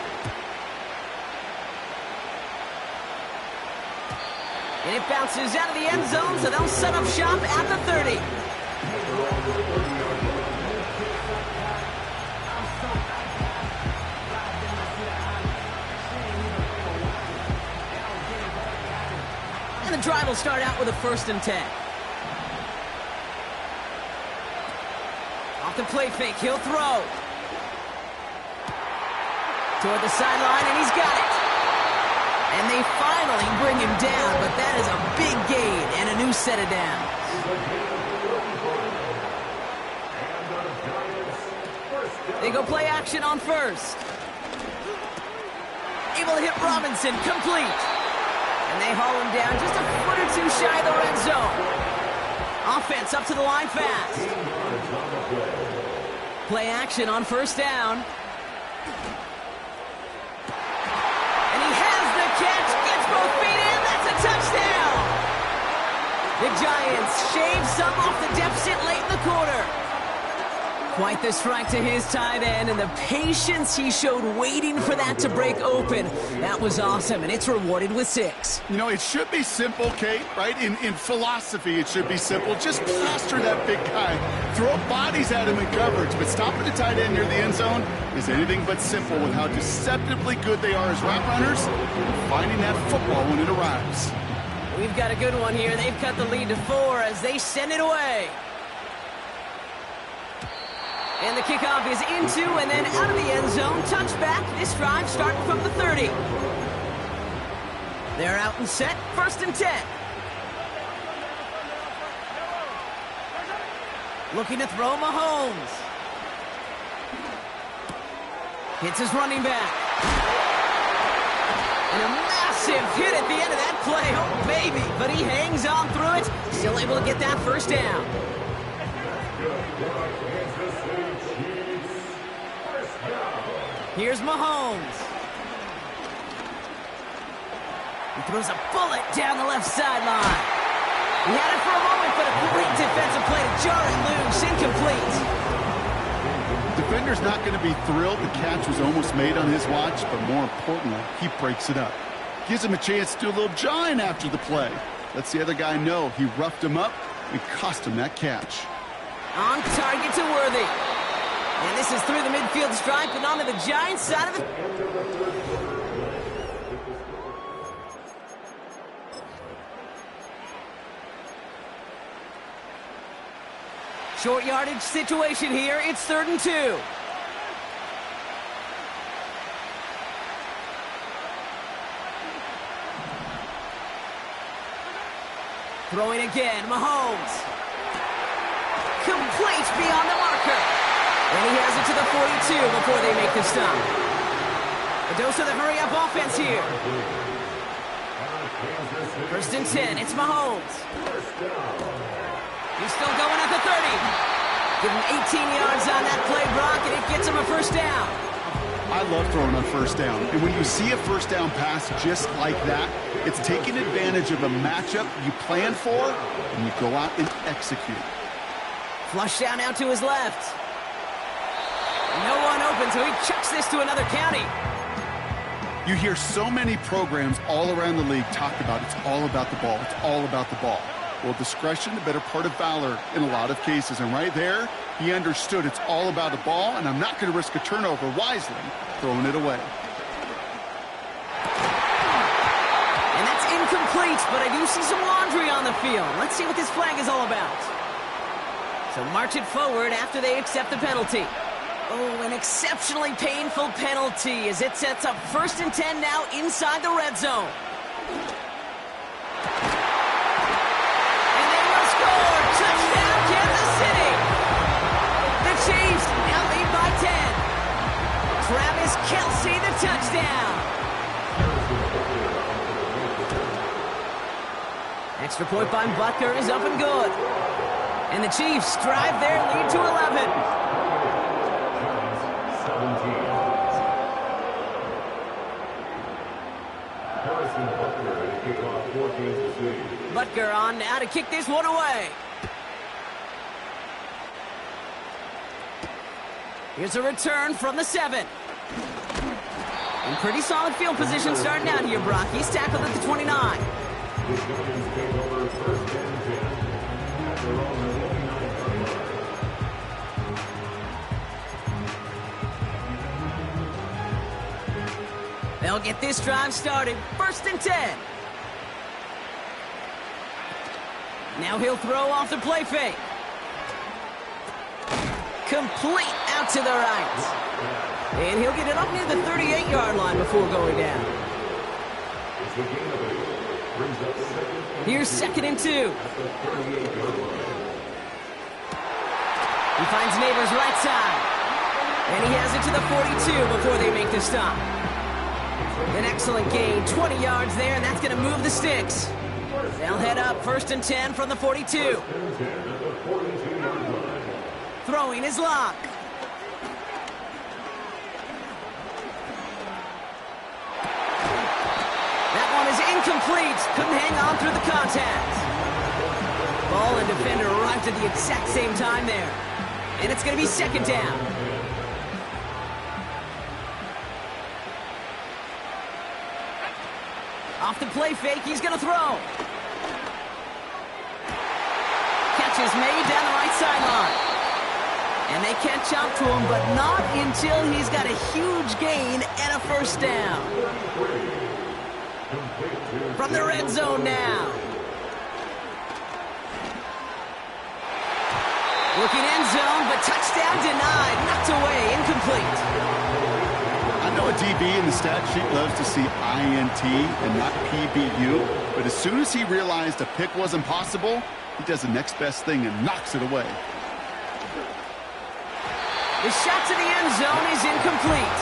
And it bounces out of the end zone, so they'll set up shop at the 30. And the drive will start out with a 1st and 10. Off the play fake, he'll throw. Toward the sideline, and he's got it. And they finally bring him down, but that is a big gain and a new set of downs. They go play action on 1st. Able to hit Robinson, complete. And they haul him down just a foot or two shy of the red zone. Offense up to the line fast. Play action on 1st down. And he has the catch, gets both feet in, that's a touchdown! The Giants shave some off the deficit late in the quarter. Quite the strike to his tight end, and the patience he showed waiting for that to break open. That was awesome, and it's rewarded with 6. You know, it should be simple, Kate, right? In philosophy, it should be simple. Just plaster that big guy. Throw bodies at him in coverage, but stopping the tight end near the end zone is anything but simple with how deceptively good they are as route runners and finding that football when it arrives. We've got a good one here. They've cut the lead to 4 as they send it away. And the kickoff is into and then out of the end zone. Touchback. This drive starting from the 30. They're out and set. 1st and 10. Looking to throw Mahomes. Hits his running back. And a massive hit at the end of that play. Oh, baby. But he hangs on through it. Still able to get that 1st down. Here's Mahomes. He throws a bullet down the left sideline. He had it for a moment, but a great defensive play to jar it loose. Incomplete. Defender's not going to be thrilled the catch was almost made on his watch, but more importantly, he breaks it up. Gives him a chance to do a little jawing after the play. Lets the other guy know he roughed him up and cost him that catch. On target to Worthy. And this is through the midfield stripe and onto the Giants side of the... Short yardage situation here. It's 3rd and 2. Throwing again, Mahomes. Complete beyond the marker. And he has it to the 42 before they make the stop. A dose of the hurry-up offense here. 1st and 10, it's Mahomes. He's still going at the 30. Give him 18 yards on that play, Brock, and it gets him a 1st down. I love throwing on 1st down. And when you see a 1st down pass just like that, it's taking advantage of a matchup you plan for, and you go out and execute. Flush down out to his left. No one open, so he chucks this to another county. You hear so many programs all around the league talk about it's all about the ball. It's all about the ball. Well, discretion, the better part of valor in a lot of cases. And right there, he understood it's all about the ball, and I'm not going to risk a turnover wisely, throwing it away. And that's incomplete, but I do see some laundry on the field. Let's see what this flag is all about. So march it forward after they accept the penalty. Oh, an exceptionally painful penalty as it sets up 1st and 10 now inside the red zone. And they will score! Touchdown, Kansas City! The Chiefs now lead by 10. Travis Kelce, the touchdown. Extra point by Butker is up and good. And the Chiefs drive their lead to 11. Butker on now to kick this one away. Here's a return from the 7. In pretty solid field position starting out here, Brock. He's tackled at the 29. The Giants take over first and 10 at their own 29-yard line. They'll get this drive started. First and 10. Now he'll throw off the play fake. Complete out to the right. And he'll get it up near the 38-yard line before going down. It's a gain of 8. Brings up second. Here's second and 2. At the 38-yard line. He finds Neighbors right side. And he has it to the 42 before they make the stop. An excellent gain, 20 yards there, and that's going to move the sticks. They'll head up first and 10 from the 42. Throwing his lock. That one is incomplete. Couldn't hang on through the contact. Ball and defender arrived at the exact same time there. And it's going to be second down. Off the play fake, he's going to throw. Catch is made down the right sideline. And they catch up to him, but not until he's got a huge gain and a first down. From the red zone now. Looking end zone, but touchdown denied. Knocked away, incomplete. I know a DB in the stat sheet loves to see INT and not PBU, but as soon as he realized a pick wasn't possible, he does the next best thing and knocks it away. The shot to the end zone is incomplete.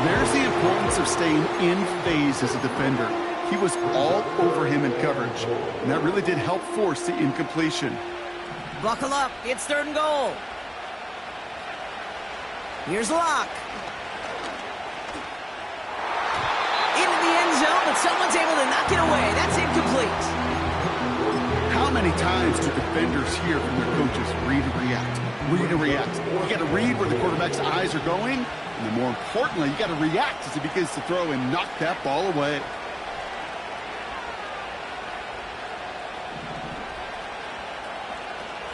There's the importance of staying in phase as a defender. He was all over him in coverage, and that really did help force the incompletion. Buckle up, it's third and goal. Here's Locke. Into the end zone, but someone's able to knock it away. That's incomplete. How many times do defenders hear from their coaches, read and react, read and react? You got to read where the quarterback's eyes are going, and then more importantly, you got to react as he begins to throw and knock that ball away.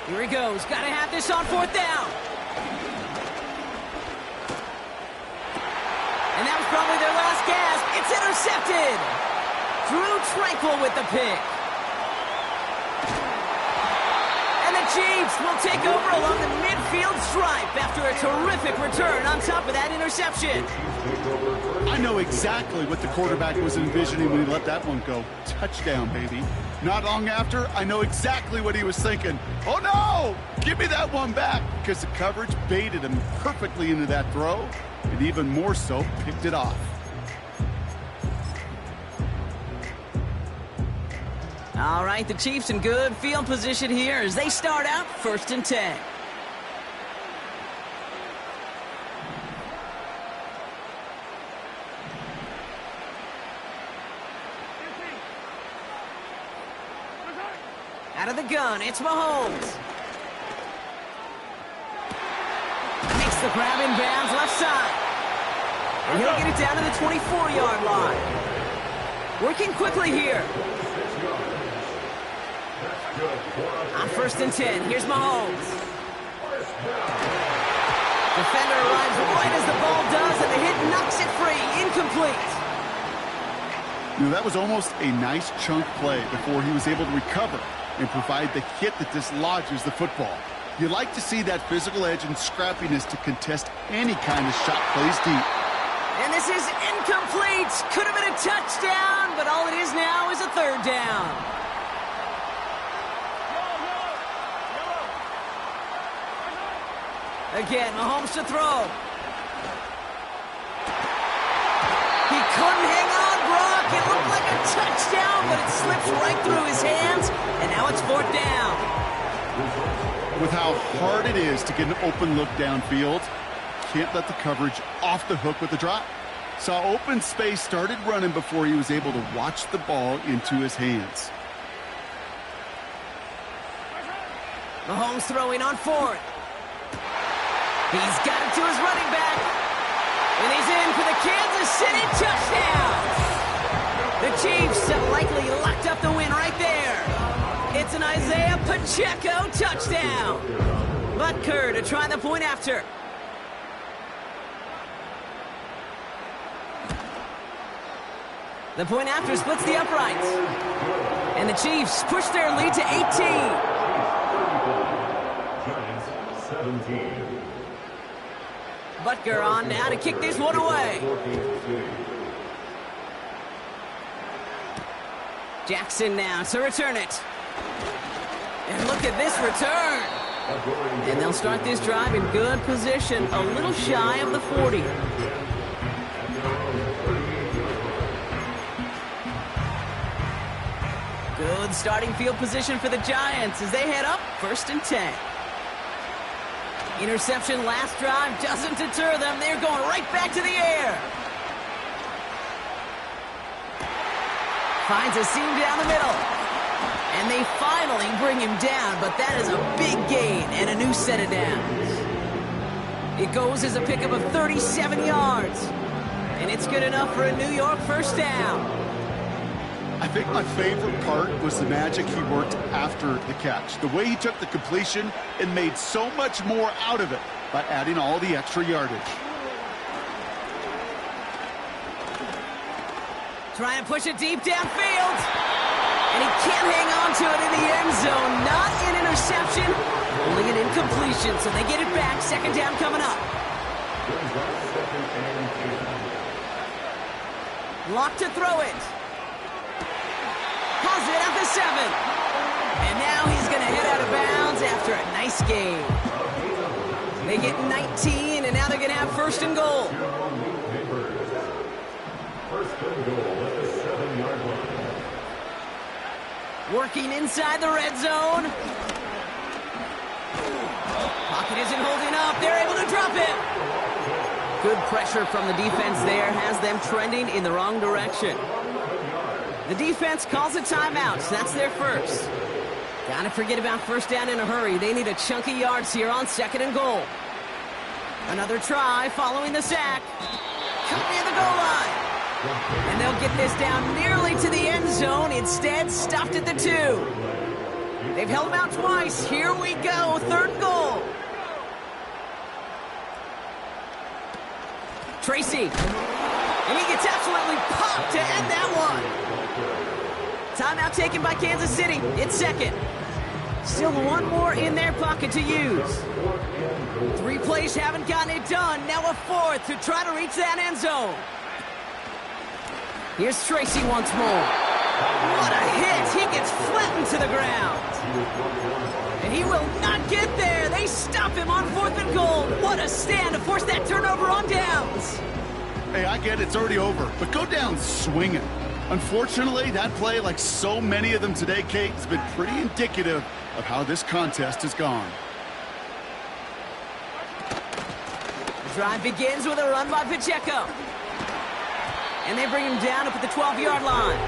Here he goes. Got to have this on fourth down. And that was probably their last gasp. It's intercepted. Drew Tranquil with the pick. And the Chiefs will take over along the midfield stripe after a terrific return on top of that interception. I know exactly what the quarterback was envisioning when he let that one go. Touchdown, baby. Not long after, I know exactly what he was thinking. Oh, no! Give me that one back! Because the coverage baited him perfectly into that throw, and even more so, picked it off. All right, the Chiefs in good field position here as they start out first and 10. Out of the gun, it's Mahomes. Makes the grab in bounds left side. And he'll get it down to the 24-yard line. Working quickly here. On first and 10, here's Mahomes. Defender arrives right as the ball does, and the hit knocks it free. Incomplete. You know, that was almost a nice chunk play before he was able to recover and provide the hit that dislodges the football. You like to see that physical edge and scrappiness to contest any kind of shot plays deep. And this is incomplete. Could have been a touchdown, but all it is now is a third down. Again, Mahomes to throw. He couldn't hang on, Brock. It looked like a touchdown, but it slips right through his hands, and now it's fourth down. With how hard it is to get an open look downfield, can't let the coverage off the hook with the drop. Saw open space, started running before he was able to watch the ball into his hands. Mahomes throwing on fourth. He's got it to his running back. And he's in for the Kansas City touchdown. The Chiefs have likely Pacheco, touchdown. Butker to try the point after. The point after splits the uprights. And the Chiefs push their lead to 18. Giants 17. Butker on now to kick this one away. Jackson now to return it. And look at this return. And they'll start this drive in good position, a little shy of the 40. Good starting field position for the Giants as they head up 1st and 10. Interception last drive doesn't deter them. They're going right back to the air. Finds a seam down the middle. And they finally bring him down, but that is a big gain and a new set of downs. It goes as a pickup of 37 yards. And it's good enough for a New York first down. I think my favorite part was the magic he worked after the catch. The way he took the completion and made so much more out of it by adding all the extra yardage. Trying to push it deep downfield. And he can't hang on to it in the end zone. Not an interception, only an incompletion. So they get it back. 2nd down coming up. Lock to throw it. Has it at the 7. And now he's going to head out of bounds after a nice game. They get 19, and now they're going to have 1st and goal. 1st and goal at the 7-yard line. Working inside the red zone. Pocket isn't holding up. They're able to drop it. Good pressure from the defense there has them trending in the wrong direction. The defense calls a timeout. So that's their first. Gotta forget about 1st down in a hurry. They need a chunky yards here on 2nd and goal. Another try following the sack. Cut near the goal line. And they'll get this down nearly to the end zone. Instead, stopped at the 2. They've held him out twice. Here we go. 3rd and goal. Tracy. And he gets absolutely popped to end that one. Timeout taken by Kansas City. It's 2nd. Still one more in their pocket to use. 3 plays haven't gotten it done. Now a 4th to try to reach that end zone. Here's Tracy once more. What a hit. He gets flattened to the ground. And he will not get there. They stop him on 4th and goal. What a stand to force that turnover on downs. Hey, I get it's already over, but go down swinging. Unfortunately, that play, like so many of them today, Kate, has been pretty indicative of how this contest has gone. The drive begins with a run by Pacheco. And they bring him down up at the 12-yard line.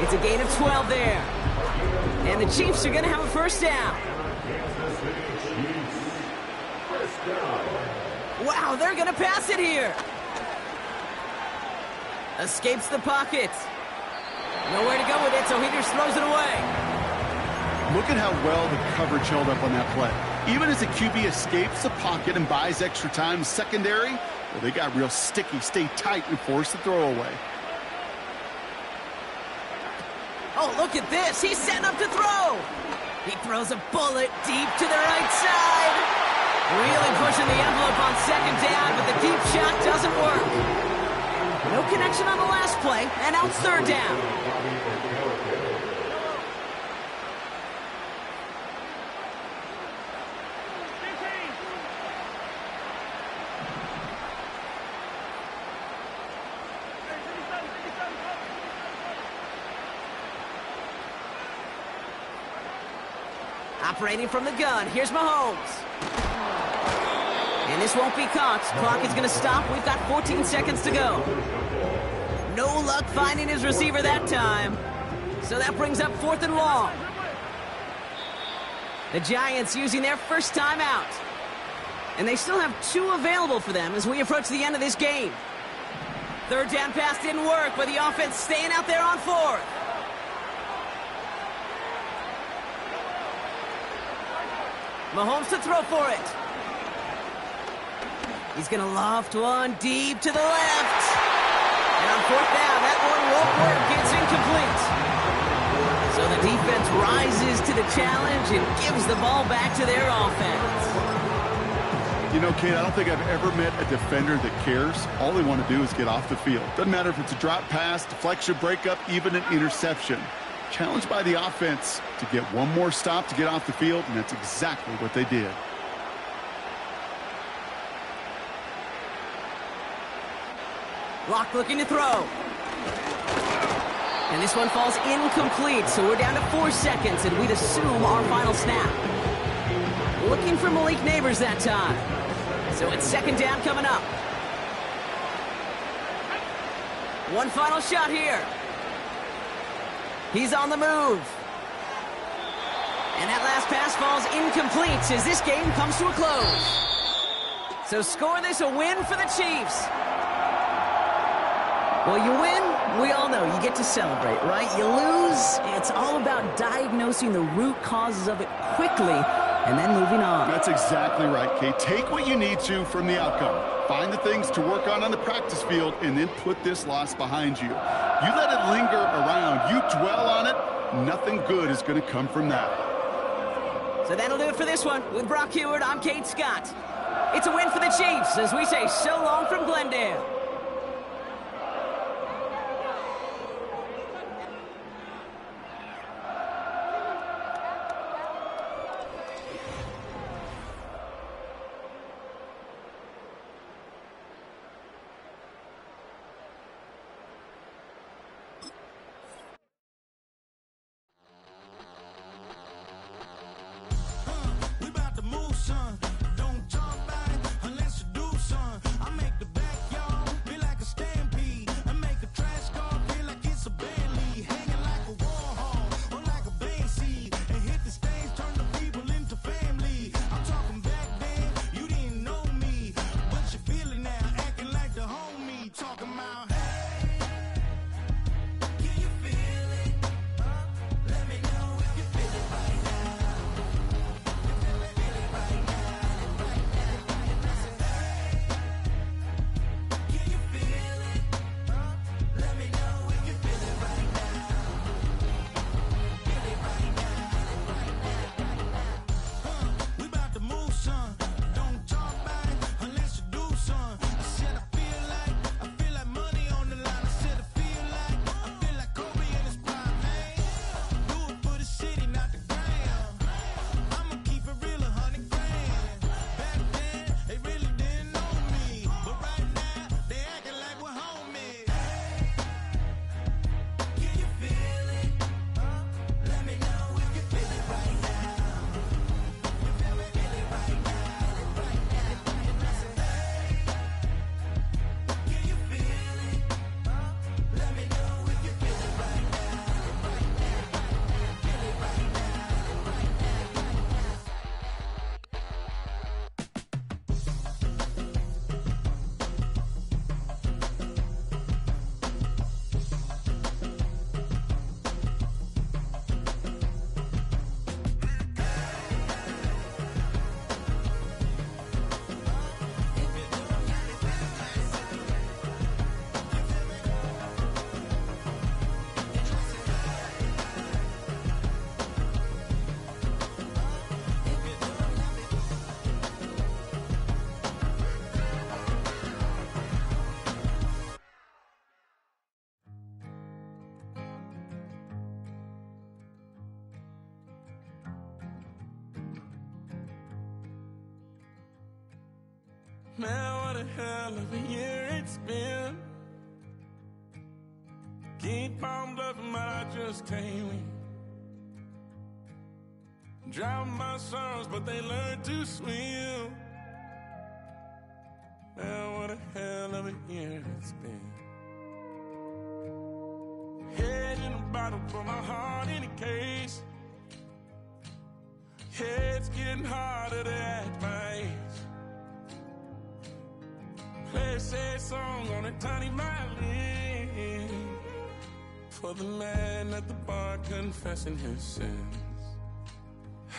It's a gain of 12 there. And the Chiefs are going to have a 1st down. Wow, they're going to pass it here. Escapes the pocket. Nowhere to go with it, so he just throws it away. Look at how well the coverage held up on that play. Even as the QB escapes the pocket and buys extra time secondary, well, they got real sticky, stay tight, and force the throw away. Oh, look at this. He's setting up to throw. He throws a bullet deep to the right side. Really pushing the envelope on 2nd down, but the deep shot doesn't work. No connection on the last play, and now it's 3rd down. Operating from the gun, here's Mahomes. And this won't be caught. Clock is going to stop. We've got 14 seconds to go. No luck finding his receiver that time. So that brings up 4th and long. The Giants using their first timeout. And they still have 2 available for them as we approach the end of this game. 3rd down pass didn't work, but the offense staying out there on 4th. Mahomes to throw for it. He's going to loft one deep to the left. And on fourth down, that one won't work. It's incomplete. So the defense rises to the challenge and gives the ball back to their offense. You know, Kate, I don't think I've ever met a defender that cares. All they want to do is get off the field. Doesn't matter if it's a drop pass, deflection, breakup, even an interception. Challenged by the offense to get one more stop to get off the field, and that's exactly what they did. Locke looking to throw. And this one falls incomplete, so we're down to 4 seconds, and we'd assume our final snap. Looking for Malik Neighbors that time. So it's second down coming up. One final shot here. He's on the move. And that last pass falls incomplete as this game comes to a close. So score this a win for the Chiefs. Well, you win, we all know, you get to celebrate, right? You lose, it's all about diagnosing the root causes of it quickly and then moving on. That's exactly right, Kate. Take what you need to from the outcome. Find the things to work on the practice field and then put this loss behind you. You let it linger around, you dwell on it, nothing good is going to come from that. So that'll do it for this one. With Brock Heward, I'm Kate Scott. It's a win for the Chiefs as we say so long from Glendale. Man, what a hell of a year it's been. Keep on bluffing, but I just can't win. Drown my sorrows, but they learn to swim. Man, what a hell of a year it's been. Head in a bottle, put my heart in a case. It's getting harder to act my age. Play a sad song on a tiny violin for the man at the bar confessing his sins.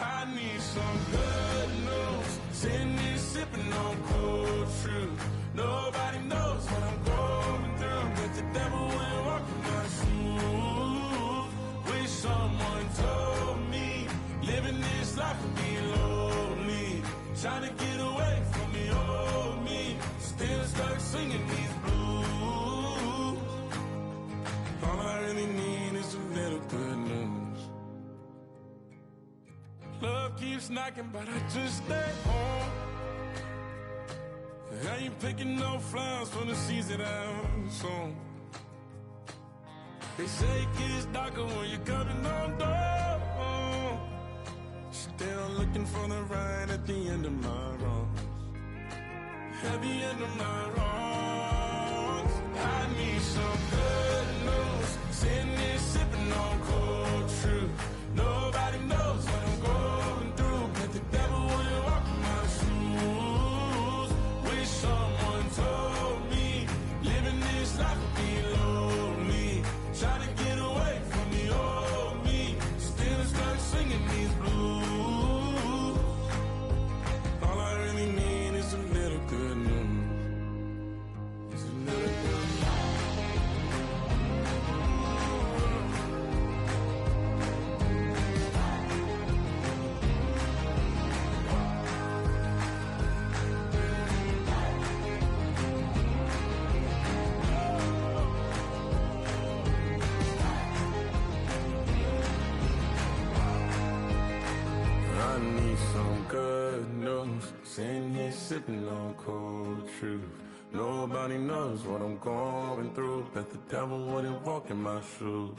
I need some good news. Sitting here sipping on cold truth. Nobody knows what I'm going through, but the devil will walk in my shoes. Wish someone told me living this life would be lonely. Trying to get away from the old me. Still stuck singing these blues. All I really need is a little good news. Love keeps knocking, but I just stay home. I ain't picking no flowers for the seeds that I'm sown. They say it gets darker when you're coming on door. Still looking for the right at the end of my wrongs. At the end of my wrongs. I need some good news. Sitting here sipping on cold truth. Nobody knows what I'm going through, but the devil will walk in my shoes. Wish someone told me living this life would be lonely. Trying to get away from the old me. Still stuck singing these blues. All I really need is a little good news. It's a little good news. I need some good news. Sitting here sipping on cold truth. Nobody knows what I'm going through, but the devil wouldn't walk in my shoes.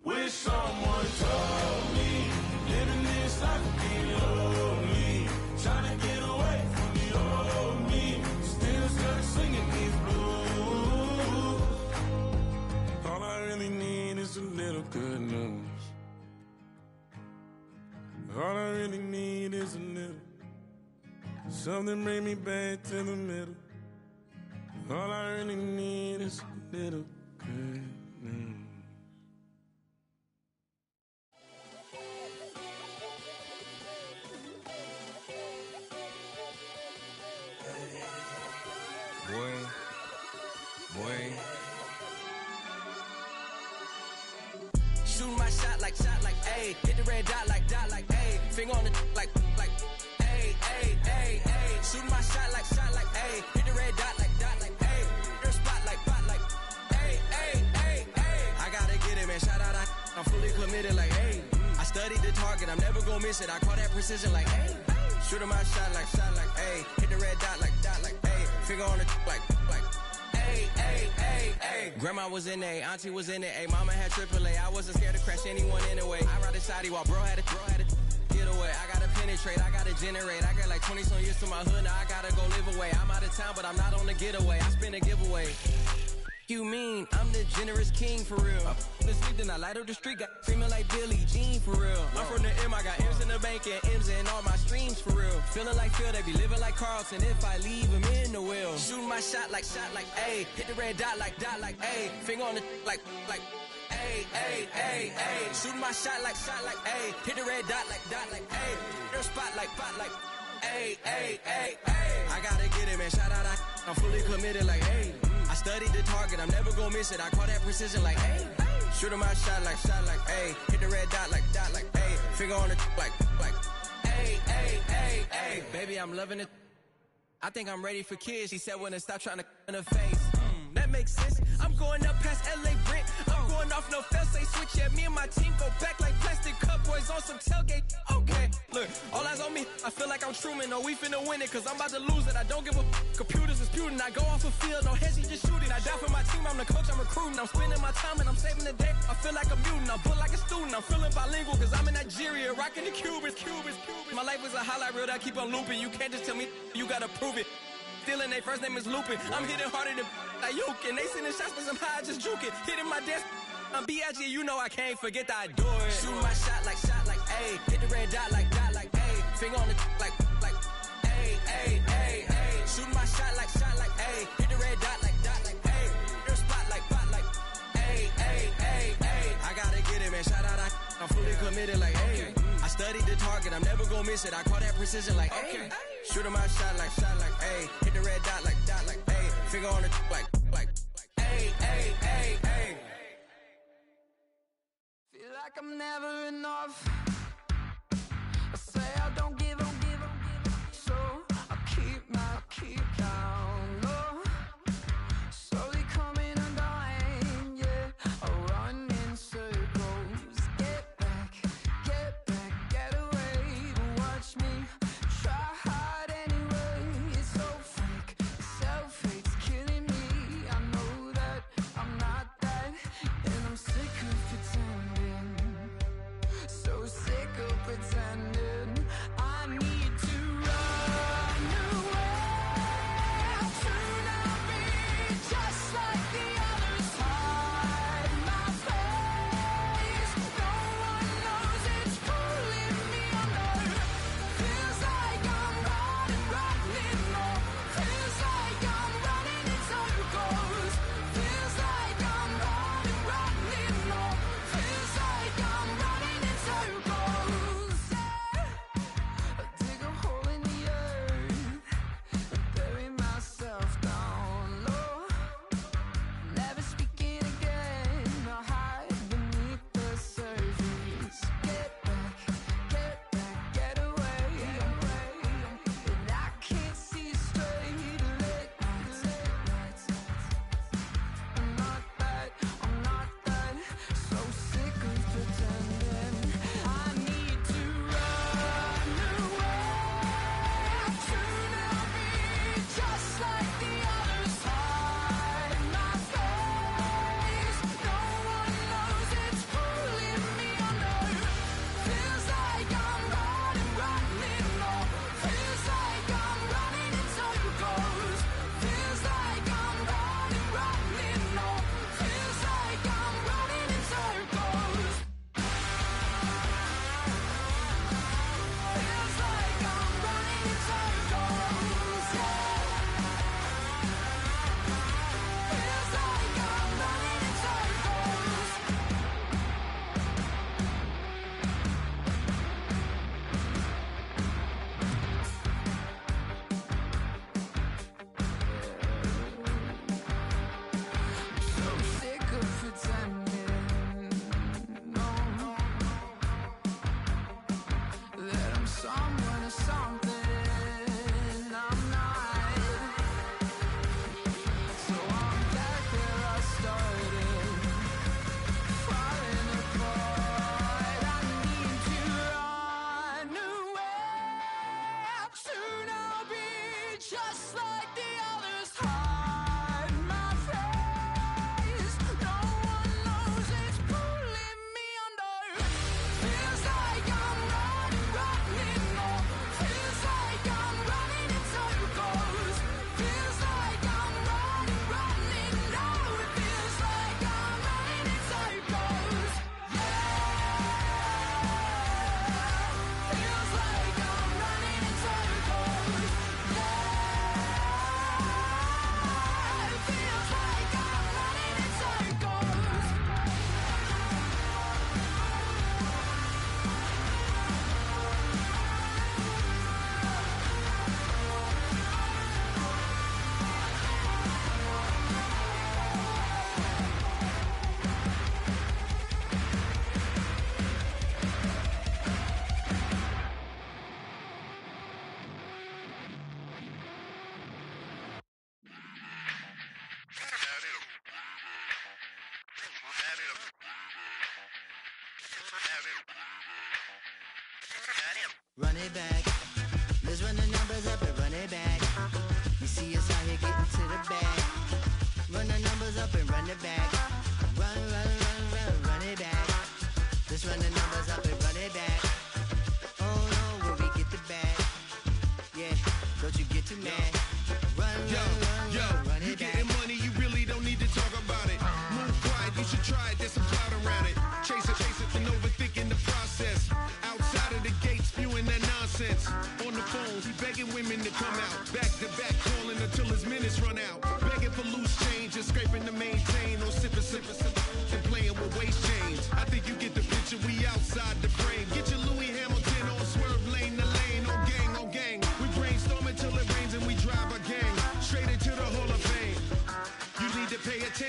Wish someone told me living this life would be lonely. Trying to get away from the old me. Still stuck singing these blues. All I really need is a little good news. All I really need is a little. Something bring me back to the middle. All I really need is a little good news. Boy. Shoot my shot like, ayy. Hit the red dot like, ayy. Finger on the like, ayy, ayy, ayy, ayy. Shoot my shot like, ayy. Hit the red dot like, ayy. Your spot like, ayy, ayy, ayy, ayy. I gotta get it, man. Shout out, I'm fully committed like, ayy. I studied the target, I'm never gonna miss it. I call that precision like, ayy. Shooting my shot like, ayy. Hit the red dot like, ayy. Finger on the like, ayy, ayy, ayy, ayy. Grandma was in A, auntie was in it, ayy. Mama had AAA, I wasn't scared to crash anyone anyway. I ride the side while bro had a get away. I gotta penetrate, I gotta generate. I got like 20 some years to my hood, now I gotta go live away. I'm out of town, but I'm not on the getaway. I spin a giveaway. You mean I'm the generous king for real? I this week, then I light up the street, got screaming like Billie Jean for real. I'm from the M, I got M's in the bank and M's in all my streams for real. Feeling like Phil, they be living like Carlton if I leave him in the wheel. Shooting my shot like, ayy. Hit the red dot like, ayy. Finger on the like, ayy, ayy, ayy, ayy. Shooting my shot like, ayy. Hit the red dot like, ayy. Your spot like, ayy, ayy, ayy, ayy. I gotta get it, man. Shout out, I'm fully committed like, ayy. I studied the target, I'm never gonna miss it. I call that precision like, ayy. Shooting my shot like, ayy. Hit the red dot like, ayy. Finger on the like, ayy, ayy, ayy, ayy. Baby, I'm loving it. I think I'm ready for kids. She said when to stop trying to in her face. That makes sense. I'm going up past LA Brent. I'm going off no fail, say switch. Yeah, me and my team go back like plastic cup boys on some tailgate. Okay, look, all eyes on me. I feel like I'm Truman. No, we finna win it, cause I'm about to lose it. I don't give a computers disputing. I go off a field, no heads, he just shooting. I die for my team, I'm the coach, I'm recruiting. I'm spending my time and I'm saving the day. I feel like a mutant, I'm built like a student. I'm feeling bilingual, cause I'm in Nigeria, rocking the Cubans. My life is a highlight reel that I keep on looping. You can't just tell me, you gotta prove it. Stealing, they first name is Lupin. I'm hitting harder than Ayuk, and they sending shots for some high, just juke it. Hitting my desk, I'm B.I.G., you know I can't forget that I do it. Shoot my shot like, ayy. Hit the red dot like, ayy. Finger on the like, ayy, ayy, ayy, ayy. Shoot my shot like, ayy. Hit the red dot like, ayy. Your spot like, ayy, ayy, ayy, ayy. I gotta get it, man. Shout out, I'm fully committed like, ayy. I Study the target, I'm never gonna miss it. I call that precision like, okay. Shoot him my shot like, ayy. Hit the red dot like, ayy. Finger on the like, ayy, ayy, ayy, ayy. Feel like I'm never enough. I say I don't give up, so I keep down low. Slowly coming undone, yeah. I run in circles. Get back, get away. Watch me try hard anyway. It's so fake, self-hate's killing me. I know that I'm not that, and I'm sick of pretending. So sick of pretending. I need to run away. To not be just like the others. Hide my face. No one knows it's pulling me under. Feels like I'm running more. Feels like I'm running in circles. Feels like I'm running more. Feels like I'm running in circles. I dig a hole in the earth and bury myself down low. Never speaking again. I hide beneath the surface. Get back, get away. And I can't see straight. Late nights. I'm not that. So sick of pretending. I need to run away. To not be just like the others. Hide my face. No one knows it's pulling me under. Feels like I'm running more. Feels like I'm running in circles. Feels like I'm running more. Feels like I'm running in circles. Feels like I'm running in circles, yeah. Feels like I'm running in circles. So sick of pretending, no, that I'm someone or something I'm not. So I'm back where I started, falling apart. I need to run away. To not be just like the others. Hide my face. No one knows it's pulling me under. Feels like I'm running more. Feels like I'm running in circles. Feels like I'm running. No, it feels like I'm running in circles. Yeah. Feels like I'm running in circles. Yeah. It feels like I'm running in circles. Run it back. Let's run the numbers up and run it back. You see us out here getting to the bag. Run the numbers up and run it back. Run it back. Let's run the numbers up and run it back. Oh no, where we get the bag. Yeah, don't you get too mad. Run You it getting back. money, you really don't need to talk about it. Move quiet, you should try it, there's some clout around it. Chase it, and overthinking the process. Outside of the gate, spewing that nonsense. On the phone, he begging women to come out. Back to back, calling until his minutes run out. Begging for loose change and scraping to maintain. Or sipping, and playing with waist chains. I think you get the picture, we outside the frame. Get your Louis Hamilton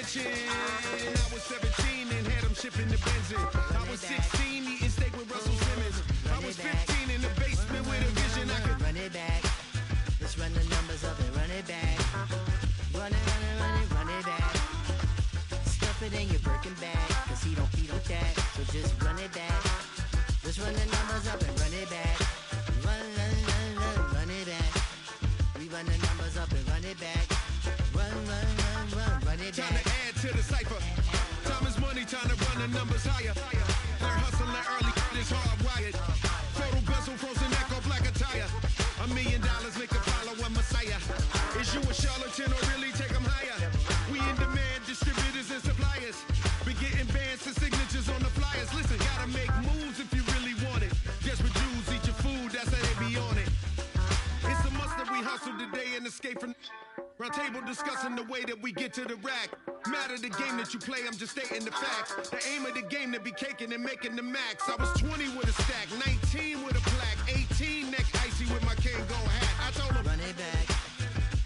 attention. I was 17 and had them shipping the Benzin. I was 16 eating steak with Russell Simmons. I was 15 in the basement with a vision. I could run it back. Let's run the numbers up and run it back. Run it, run it, run it, run it back. Stuff it in your Birkin bag, cause he don't that. So just run it back. Let's run the numbers up and run it back. Run, run, run, run, run it back. We run the numbers up and run it back. Run, run, run, run, run it back. Time to add to the cipher. Time is money, time to run the numbers higher. Learn hustling early, it's hardwired. Photo bezel, frozen neck or black attire. $1 million make a follow a messiah. Is you a charlatan or really take them higher? We in demand, distributors and suppliers. Be getting bands and signatures on the flyers. Listen, gotta make moves if you really want it. Just with Jews, eat your food, that's how they be on it. It's a must that we hustle today and escape from round table discussing the way that we get to the rack. Matter the game that you play, I'm just stating the facts. The aim of the game to be caking and making the max. I was 20 with a stack, 19 with a plaque, 18 neck icy with my Kango hat. I told him, run it back.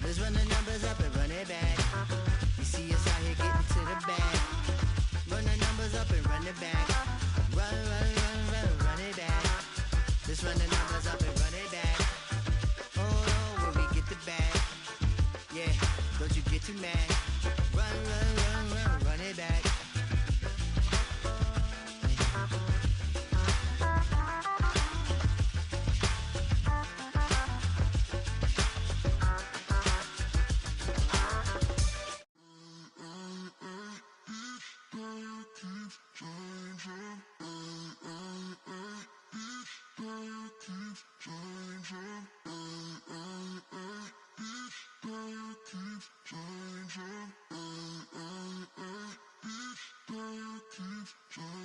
Let's run the numbers up and run it back. You see us out here getting to the bag. Run the numbers up and run it back. Run, run, run, run, run it back. Let's run the numbers up and run it back. Oh, when we get the bag. Yeah, don't you get too mad. Run, run, run, run, run it back.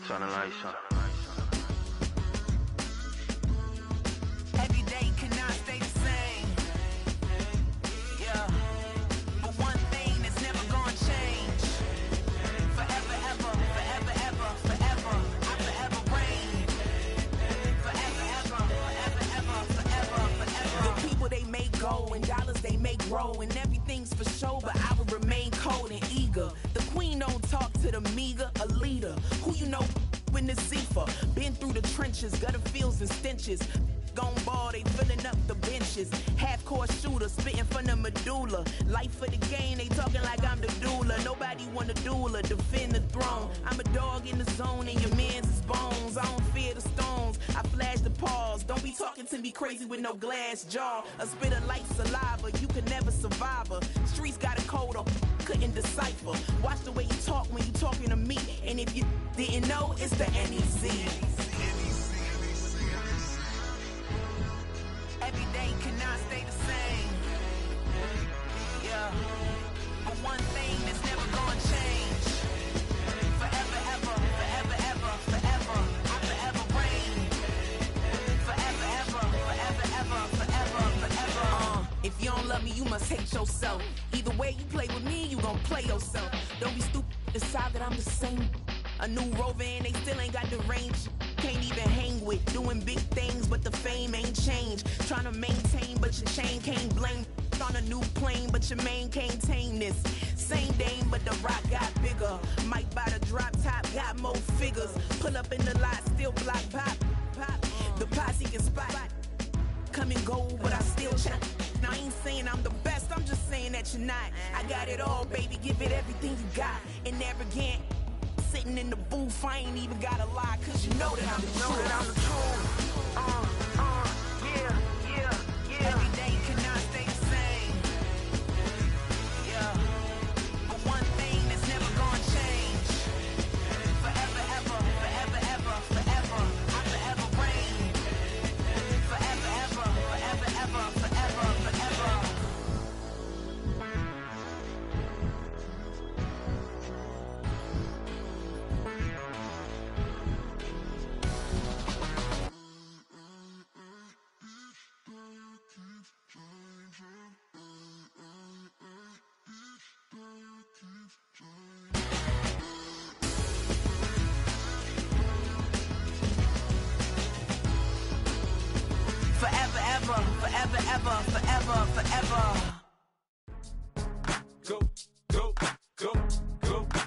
Turn the lights on. Every day cannot stay the same. Yeah. But one thing that's never gonna change. Forever, ever, forever, ever, forever. I forever reign. Forever, ever, forever, ever, forever, forever. The people they make go and dollars they make grow and everything's for show, but I will remain cold and eager. The queen don't talk to the meager, a leader. Who you know in the Zephyr? Been through the trenches, gutter fields and stenches. Gone ball, they filling up the benches. Half-court shooter, spitting from the medulla. Life for the game, they talking like I'm the doula. Nobody wanna doula, defend the throne. I'm a dog in the zone and your man's is bones. I don't fear the stones, I flash the paws. Don't be talking to me crazy with no glass jaw. A spit of light saliva, you can never survive her. Streets got a code up, couldn't decipher. Watch the way you talk when you talking to me. And if you didn't know, it's the NEC. Every day cannot stay the same. Yeah. But one thing that's never gonna change. Forever, ever, forever, ever, forever. I forever reign. Forever, ever, forever, ever, forever, forever. If you don't love me, you must hate yourself. Either way you play with me, you gon' play yourself. Don't be stupid, decide that I'm the same. A new rover and they still ain't got the range. Can't even hang with, doing big things, but the fame ain't changed. Trying to maintain, but your chain can't blame. On a new plane, but your main can't tame this. Same dame, but the rock got bigger. Might buy the drop top, got more figures. Pull up in the lot, still block pop. The posse can spot. Come and go, but I still check. Now I ain't saying I'm the best, I'm just saying that you're not. I got it all, baby, give it everything you got. And arrogant. Sitting in the booth, I ain't even gotta lie, cause you know that I'm the truth. Yeah, yeah, yeah. Every day cannot stay the same. Yeah. But one thing that's never gonna change. Forever, ever, forever, ever, forever. I forever reign. Forever, ever, forever, ever, forever, forever. Forever, ever, forever, ever, forever, forever. go, go, go, go,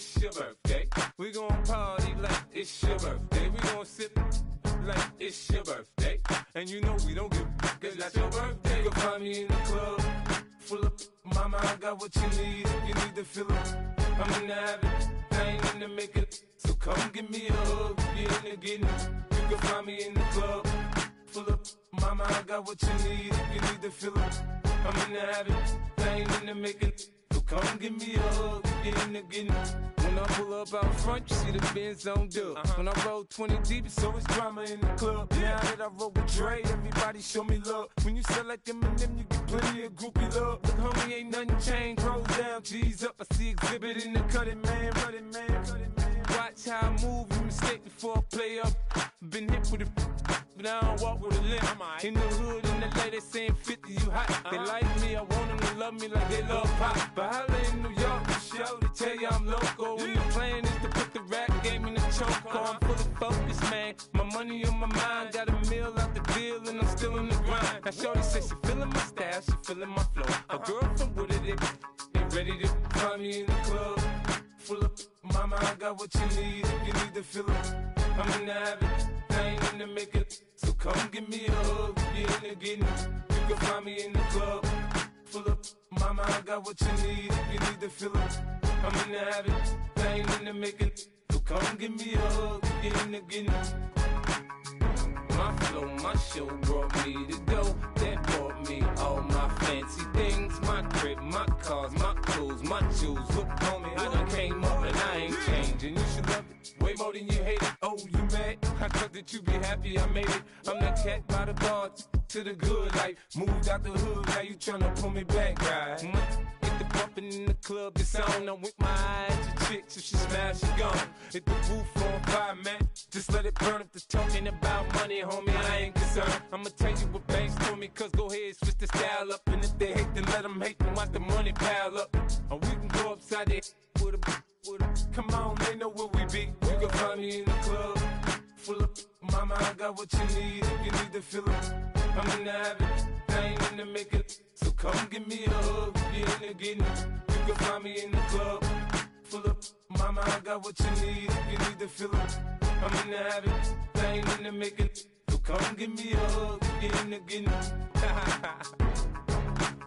it's your birthday. We gon' party like it's your birthday. We gon' sip like it's your birthday. And you know we don't give cause that's your birthday. You can find me in the club, full of mama, I got what you need. If you need to fill up, I'm in the habit, I ain't in the making. So come give me a hug, you in the getting. You can find me in the club, full of mama, I got what you need. If you need to fill up, I'm in the habit, I ain't in the making. So come give me a hug, you in the getting. When I pull up out front, you see the Benz on dub. When I roll 20 deep, it's always drama in the club. Now that I roll with Dre, everybody show me love. When you sell like Eminem, you get plenty of groupie love. Look, homie, ain't nothing changed. Roll down, G's up. I see exhibit in the cutting, man. Running, man. Watch how I move, you mistake before I play up. Been hit with a but I don't walk with a limp. In the hood, in the LA, they saying 50, you hot. They like me, I want them to love me like they love pop. But holla in New York, the show, they tell you I'm local. When the plan is to put the rap game in the choke. I'm full of focus, man. My money on my mind, got a meal out the deal, and I'm still in the grind. Now shorty says she feeling my style, she feeling my flow. A girl from Wooded, they ready to find me in the club. Full of mama, I got what you need. If you need to fill up, I'm in the habit, I ain't in the making. So come give me a hug, you in the getting. You can find me in the club, full of mama, I got what you need. If you need to fill up, I'm in the habit, I ain't in the making. So come give me a hug, you in the getting. My flow, my show brought me to go. That brought me all my fancy things. My crib, my cars, my clothes, my shoes. Look, homie, I done came up and I ain't changing. You should love it way more than you hate it. Oh, you mad? I thought that you be happy I made it. I'm that cat by the bar to the good life. Moved out the hood, now you tryna pull me back, right? Hit the bumpin' in the club, it's on. I'm with my eyes to chicks, if she smash, she gone. Hit the roof on fire, man. Just let it burn if they're talking about money, homie, I ain't concerned. I'ma tell you what banks told me, cause go ahead, switch the style up. And if they hate, then let them hate, then watch the money pile up. Or we can go upside there with a come on, they know where we be. You can find me in the club, full of mama, I got what you need. If you need to fill up, I'm in the habit, I ain't in the making. So come give me a hug, you in the getting. You can find me in the club, full of mama, I got what you need. If you need to fill up, I'm in the habit, I ain't in the making. So come give me a hug, you in the getting.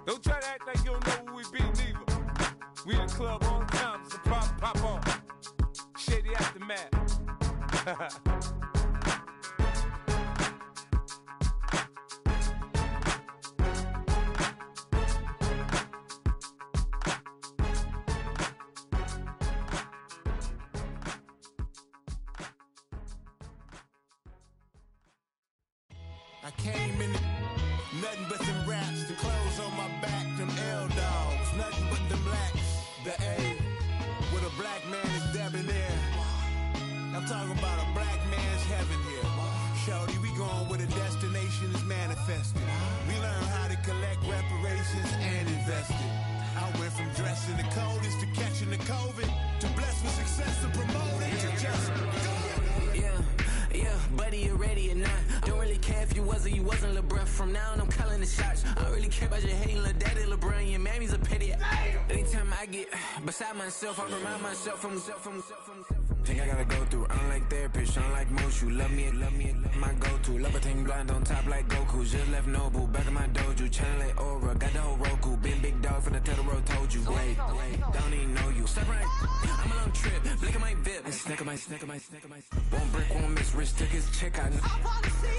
Don't try to act like you don't know where we be, neither. We in the club all the time, so pop on. Shady Aftermath. I came in nothing but them raps, the clothes on my back, them L-dogs, nothing but them blacks. The A, with a black man is debonair. I'm talking about a black man's heaven here. Shorty, we going where the destination is manifested. We learn how to collect reparations and invest it. I went from dressing the coldest to catching the COVID, to blessed with success to promote it, to just Yeah, buddy, you ready or not? Don't really care if you was or you wasn't LeBron. From now on, I'm calling the shots. I don't really care about your hating little daddy LeBron. Your mammy's a petty. Anytime I get beside myself, I remind myself from Think I gotta go through. I don't like therapist, I don't like most. You love me, my go-to. Love a thing blind on top like Goku. Just left Noble, back in my dojo. Channel like Aura, got the whole Roku. Been big dog from the Tether Road, told you. Wait, don't even know you. Step right, I'm a long trip. Blick at my VIP. Snack of my. One brick, one miss. Rich took his check, I know.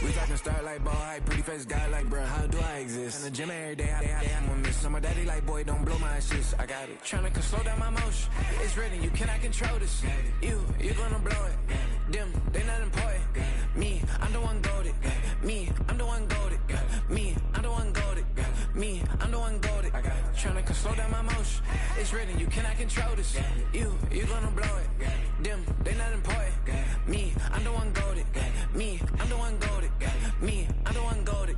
We talking start like ball hype, pretty face guy like bruh. How do I exist? In the gym every day, I'm gonna miss. So my daddy like, boy, don't blow my shit. I got it. Tryna slow down my motion. It's written, you cannot control this. You gonna blow it. Them, they not important. Me, I'm the one goated. Me, I'm the one goated. Me, I'm the one goated. Me, I'm the one goated. Tryna slow down my motion. It's written, you cannot control this. You gonna blow it. Them, they not important. Me, I'm the one goated. Me, I'm the one goated. Me, I'm the one goated.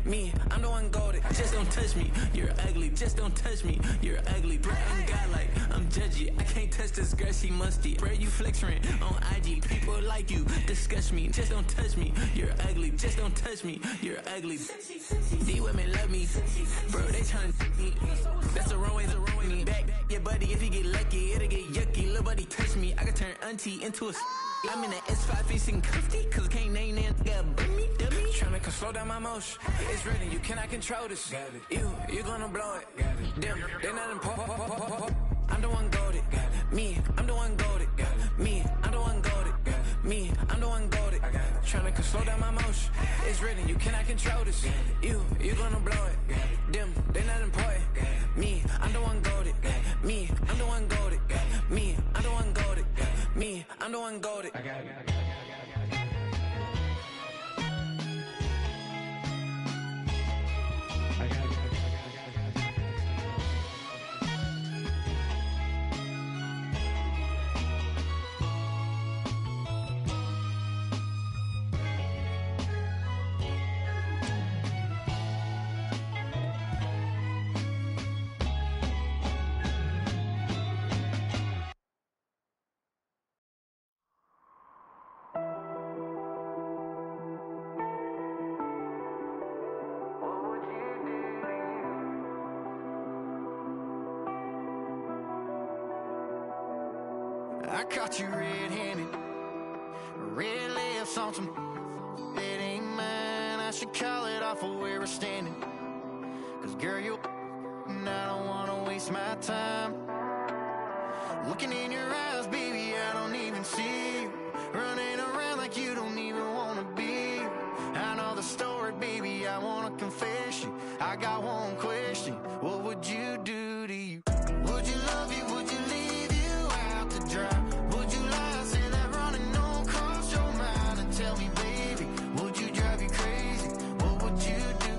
Me, I'm the one goated. Just don't touch me, you're ugly. Just don't touch me, you're ugly. Bro, I'm godlike, I'm judgy. I can't touch this girl, she musty. Bro, you flexing on IG. People like you disgust me. Just don't touch me, you're ugly. Just don't touch me, you're ugly. These women love me, bro. They tryna me. That's the wrong way, me back. Yeah, buddy, if you get lucky, it'll get yucky. Little nobody touch me. I could turn auntie into a. I'm in that S5 facing cuffy, cause I can't name that nigga dummy. Tryna slow down my motion. It's written, you cannot control this. You gonna blow it. Damn, they not important. I'm the one goated. Me, I'm the one goated. Me, I'm the one goated. Me, I'm the one goated. Tryna slow down my motion. It's written, you cannot control this. You gonna blow it. Damn, they not important. Me, I'm the one goated. Me, I'm the one goated. Me, I'm the one goated. Me, I'm the one goated. I caught you red-handed, red lips on some it ain't mine. I should call it off of where we're standing, cause girl, you and I don't wanna waste my time. Looking in your eyes, baby, I don't even see you. Running around like you don't even wanna be. I know the story, baby, I wanna confess you. I got one question, what would you do to you? Would you love you, would you leave you out to dry? Would you lie, say that running don't cross your mind? And tell me, baby, would you drive you crazy? What would you do?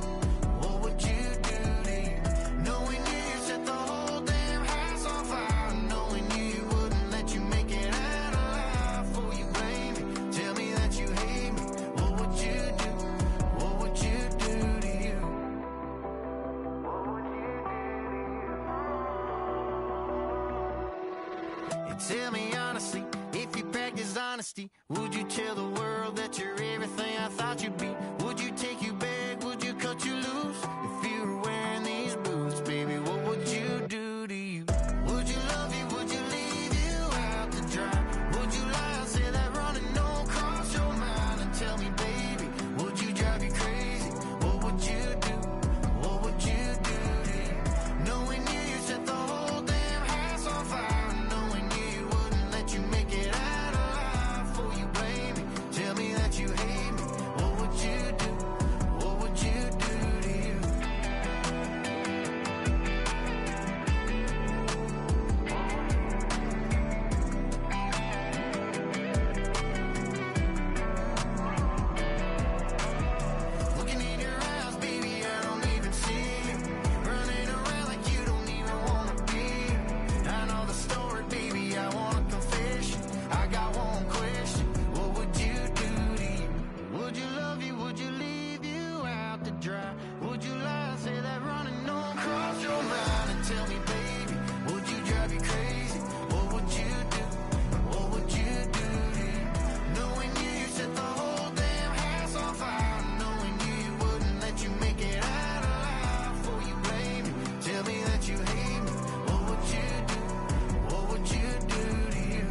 What would you do to you? Knowing you set the whole damn house on fire. Knowing you wouldn't let you make it out alive. For you blame me, tell me that you hate me. What would you do? What would you do to you? Tell me honestly, if you practice honesty, would you tell the world that you're everything I thought you'd be? Would you take you back? Would you cut you loose? If you were wearing these boots, baby, what would you do to you? Would you love you? Would you leave you out to dry? Would you lie, say that running don't cross your mind? And tell me, baby, would you drive you crazy? What would you do? What would you do to you? Knowing you set the whole damn house on fire. You make it out alive, for you blame me. Tell me that you hate me. What would you do? What would you do to you? Looking in your eyes, baby, I don't even see you. Running around like you don't even wanna be. I know the story, baby, I wanna I got one question, what would you do to you? Would you love you, would you leave you out to dry? Would you lie, say that running don't cross your mind? And tell me, baby, would you drive you crazy? What would you do? What would you do to you? Knowing you set the whole damn house on fire. Knowing you wouldn't let you make it out alive. For you blame me, tell me that you hate me. What would you do? What would you do to you?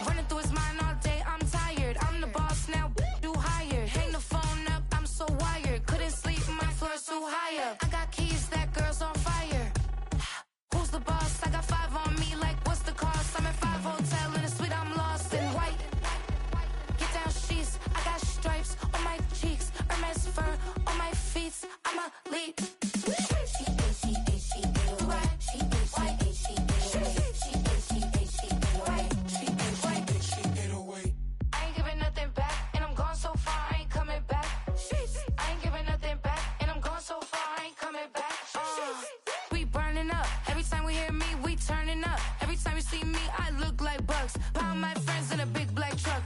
Running through his mind all day, I'm tired. I'm the boss now, do higher. Hang the phone up, I'm so wired. Couldn't sleep, my floor's too high up. I got keys, that girl's on fire. Who's the boss? I got 5 on me, like what's the cost? I'm at 5 hotel in a suite, I'm lost in white. Get down sheets, I got stripes on my cheeks, Hermes fur on my feet. I'm a lead. I ain't giving nothing back, and I'm gone so far, I ain't coming back. I ain't giving nothing back, and I'm gone so far, I ain't coming back. We burning up, every time we hear me, we turning up. Every time you see me, I look like bugs. Pound my friends in a big black truck.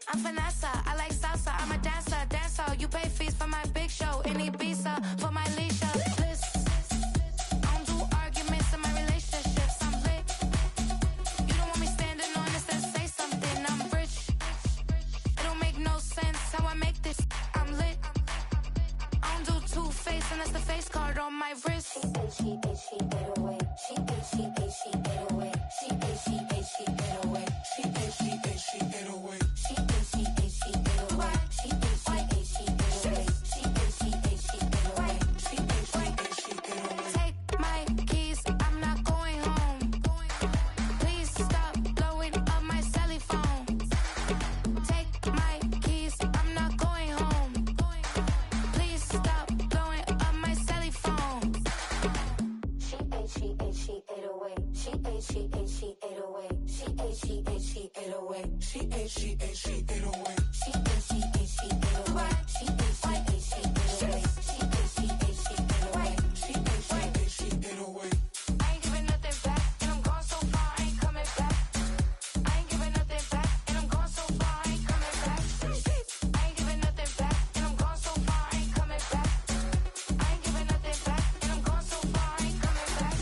I'm Vanessa, I like South. salsa, I'm a dancer, dancer. You pay fees for my big show. Any visa for my leisure. Listen, I don't do arguments in my relationships. I'm lit. You don't want me standing on this and say something. I'm rich. It don't make no sense how I make this. I'm lit. I don't do two-face and that's the face card on my wrist. She ate, she ate away. She ate, she ate, she ate away. She ate, she ate, she ate away. She ate, she ate, she ate away. She ate, she ate, she ate away. She ate, she ate, she ate away. She ate, she ate, she ate away. She ate, she ate, she ate away. Take my keys, I'm not going home. Please stop blowing up my celly phone. Take my keys, I'm not going home. Please stop blowing up my celly phone. She ate, she ate, she ate away. She ate, she ate, she ate away. She ate, she ate, she ate away. She ate, she ate, she ate away. She ate, she ate, she ate away. She ate, she ate, she ate away. She ate, she ate, she ate away. She ate, she ate, she ate away. I ain't giving nothing back, and I'm gone so far, I ain't coming back. I ain't giving nothing back, and I'm gone so far, I ain't coming back. I ain't giving nothing back, and I'm gone so far, I ain't coming back. I ain't giving nothing back, and I'm gone so far, I ain't coming back.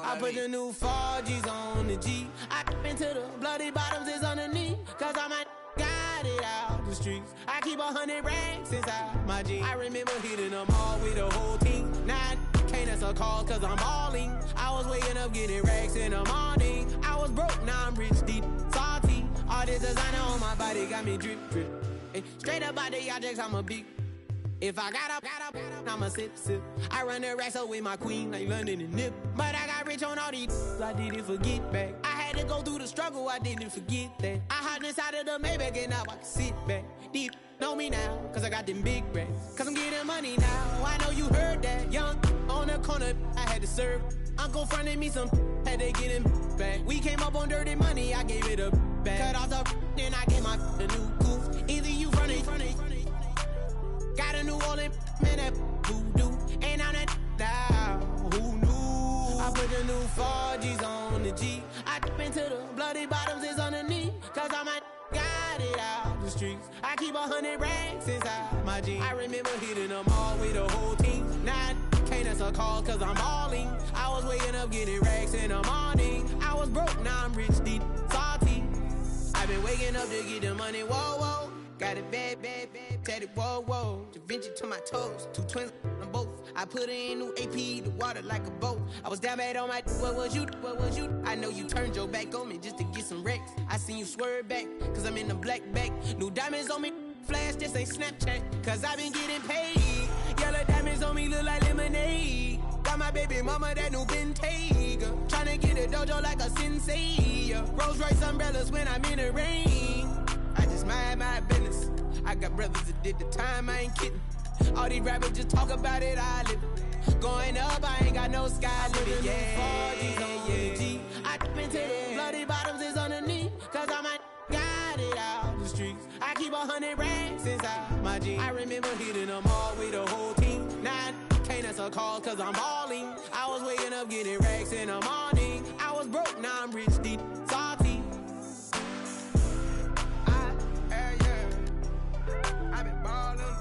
I put the new 4Gs on the G. I into the bloody bottoms is underneath. Cause I might got it out the streets. I keep 100 racks inside my jeans. I remember hitting them all with the whole team. Now I can't answer calls cause I'm balling. I was waking up getting racks in the morning. I was broke, now I'm rich, deep, salty. All this designer on my body got me drip, drip. Hey, straight up out the objects, I'm a big. If I got up, I'ma sip. I run the racks up with my queen, like London and Nip. But I got rich on all these, I didn't forget back. I had to go through the struggle, I didn't forget that. I hopped inside of the Maybach and now I can sit back. Deep, know me now, cause I got them big racks. Cause I'm getting money now, I know you heard that. Young, on the corner, I had to serve. Uncle fronted me some, had to get him back. We came up on dirty money, I gave it a back. Cut off the, then I gave my the new coupe. Either you run it. Got a New Orleans, man, that voodoo. Ain't on that now, who knew? I put the new 4Gs on the G. I into the bloody bottoms is underneath. Cause I might got it out the streets. I keep 100 racks inside my jeans. I remember hitting them all with the whole team. Now I can't answer calls cause I'm balling. I was waking up getting racks in the morning. I was broke, now I'm rich, deep, salty. I've been waking up to get the money, whoa, whoa. Got it bad, tatted, whoa, whoa. Da Vinci to my toes, 2 twins on both. I put in new AP, the water like a boat. I was down bad on my, what was you? I know you turned your back on me just to get some wrecks. I seen you swerve back, cause I'm in the black back. New diamonds on me, flash, this ain't Snapchat. Cause I been getting paid. Yellow diamonds on me look like lemonade. Got my baby mama that new Bentayga. Tryna say, Rolls Royce umbrellas when I'm in the rain. I just mind my business. I got brothers that did the time, I ain't kidding. All these rappers just talk about it, I live it. Going up, I ain't got no sky limit. Yeah. I been to the bloody bottoms is underneath, cause I might got it out the streets. I keep 100 racks inside my jeans. I remember hitting them all with the whole team. Now I can't answer calls cause I'm balling. I was waking up getting racks in the morning. I was broke, now I'm rich, deep, salty. I been ballin'.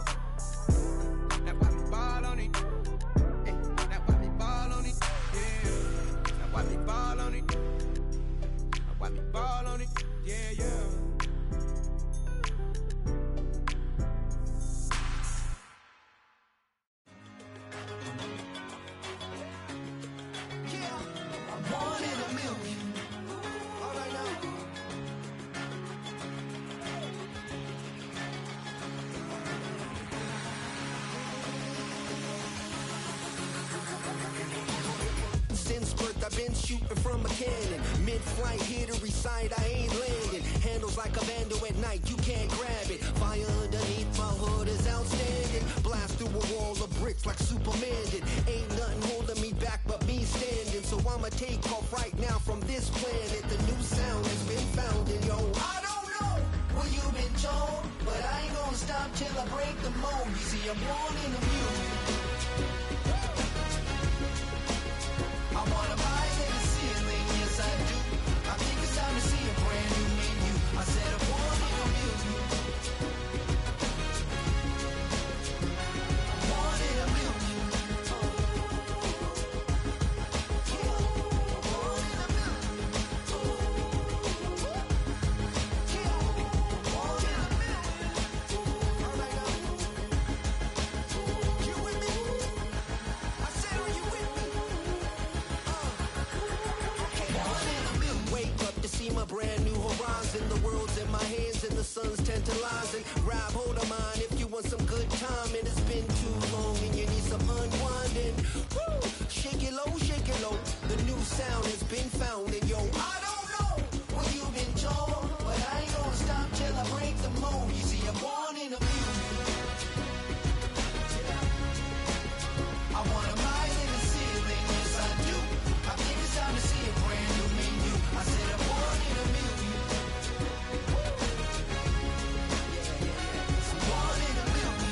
Now why me ball on it? Now why me ball on it? Yeah. Now why me ball on it? Now why me ball on it? Yeah. I'm one in a million. All right now. Since birth I've been shooting from a cannon. Mid-flight here to recite, I ain't landing. Handles like a vandal at night, you can't grab it. Fire underneath my hood is outstanding. Blast through a wall of bricks like Superman did. Ain't nothing holding me back but me standing. So I'ma take off right now from this planet. The new sound has been found and yo, I don't know what you've been told, but I ain't gonna stop till I break the mold. You see, I'm born in the music. I wanna rise in the ceiling, yes I do. I think it's time to see a brand new menu. I said I'm born in a million. I'm born in a million. I'm born in a million. I'm born in a million. All right now. You with me? I said, are you with me? Wake up to see my brand new horizon. The world's in my hands and the sun's tantalizing. Grab hold of mine if you want some good time. And it's been too long and you need some unwinding. Woo! Shake it low, shake it low. The new sound has been found and yo, I don't know what you've been told, but I ain't gonna stop till I break the mold. You see, I'm born in a million. I wanna rise in the ceiling, yes I do. I think it's time to see a brand new menu. I said I'm born in a million. I'm born in a million.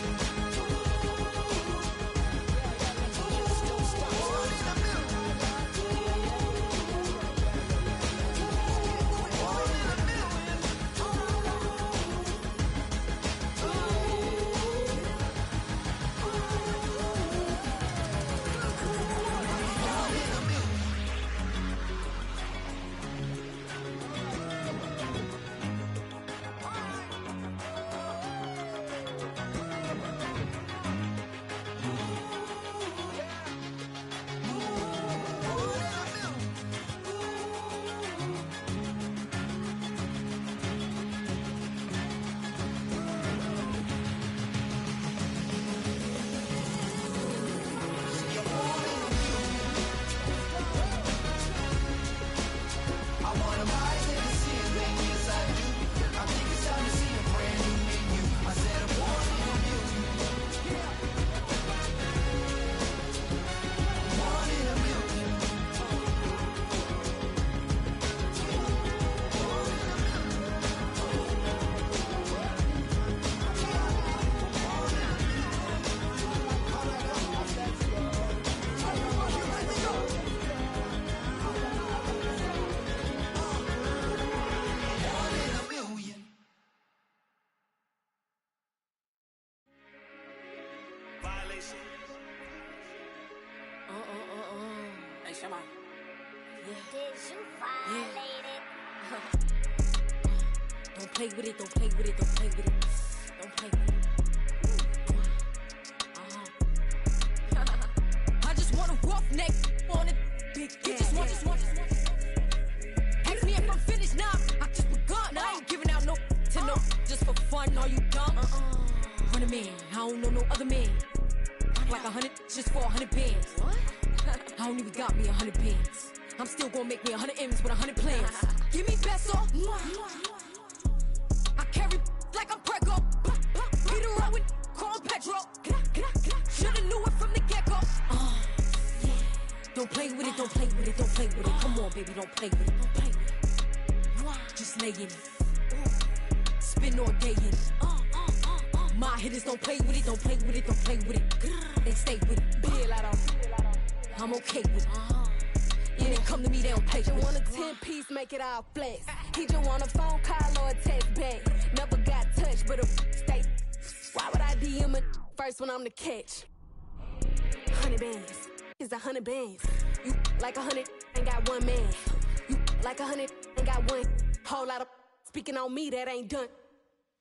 Born in a million. Born in a million. Hey, Shema. Did you violate it? Don't play with it, don't play with it, don't play with it. Don't play with it. I just want a roughneck on it. Big you just want. Ask me if I'm finished now. I just begun. I ain't giving out no to no just for fun. Are you dumb? Run a man. I don't know no other man. Like 100 just for 100 bands. What? I don't even got me 100 bands. I I'm still gonna make me 100 M's with 100 plans. Give me peso. I carry like I'm Prego. Get around with call Pedro. Shoulda knew it from the get-go. Yeah. Don't play with it, don't play with it, don't play with it. Come on, baby, don't play with it, don't play with it. Just lay in it. Spin all day in it. My hitters don't play with it, don't play with it, don't play with it. They stay with it. I'm okay with it. When it come to me, they don't play with it. He just want a 10-piece, make it all flex. He just want a phone call or a text back. Never got touched, but a stay. Why would I DM it first when I'm the catch? 100 bands, it's 100 bands. You like 100, ain't got one man. You like 100, ain't got one. Whole lot of speaking on me, that ain't done.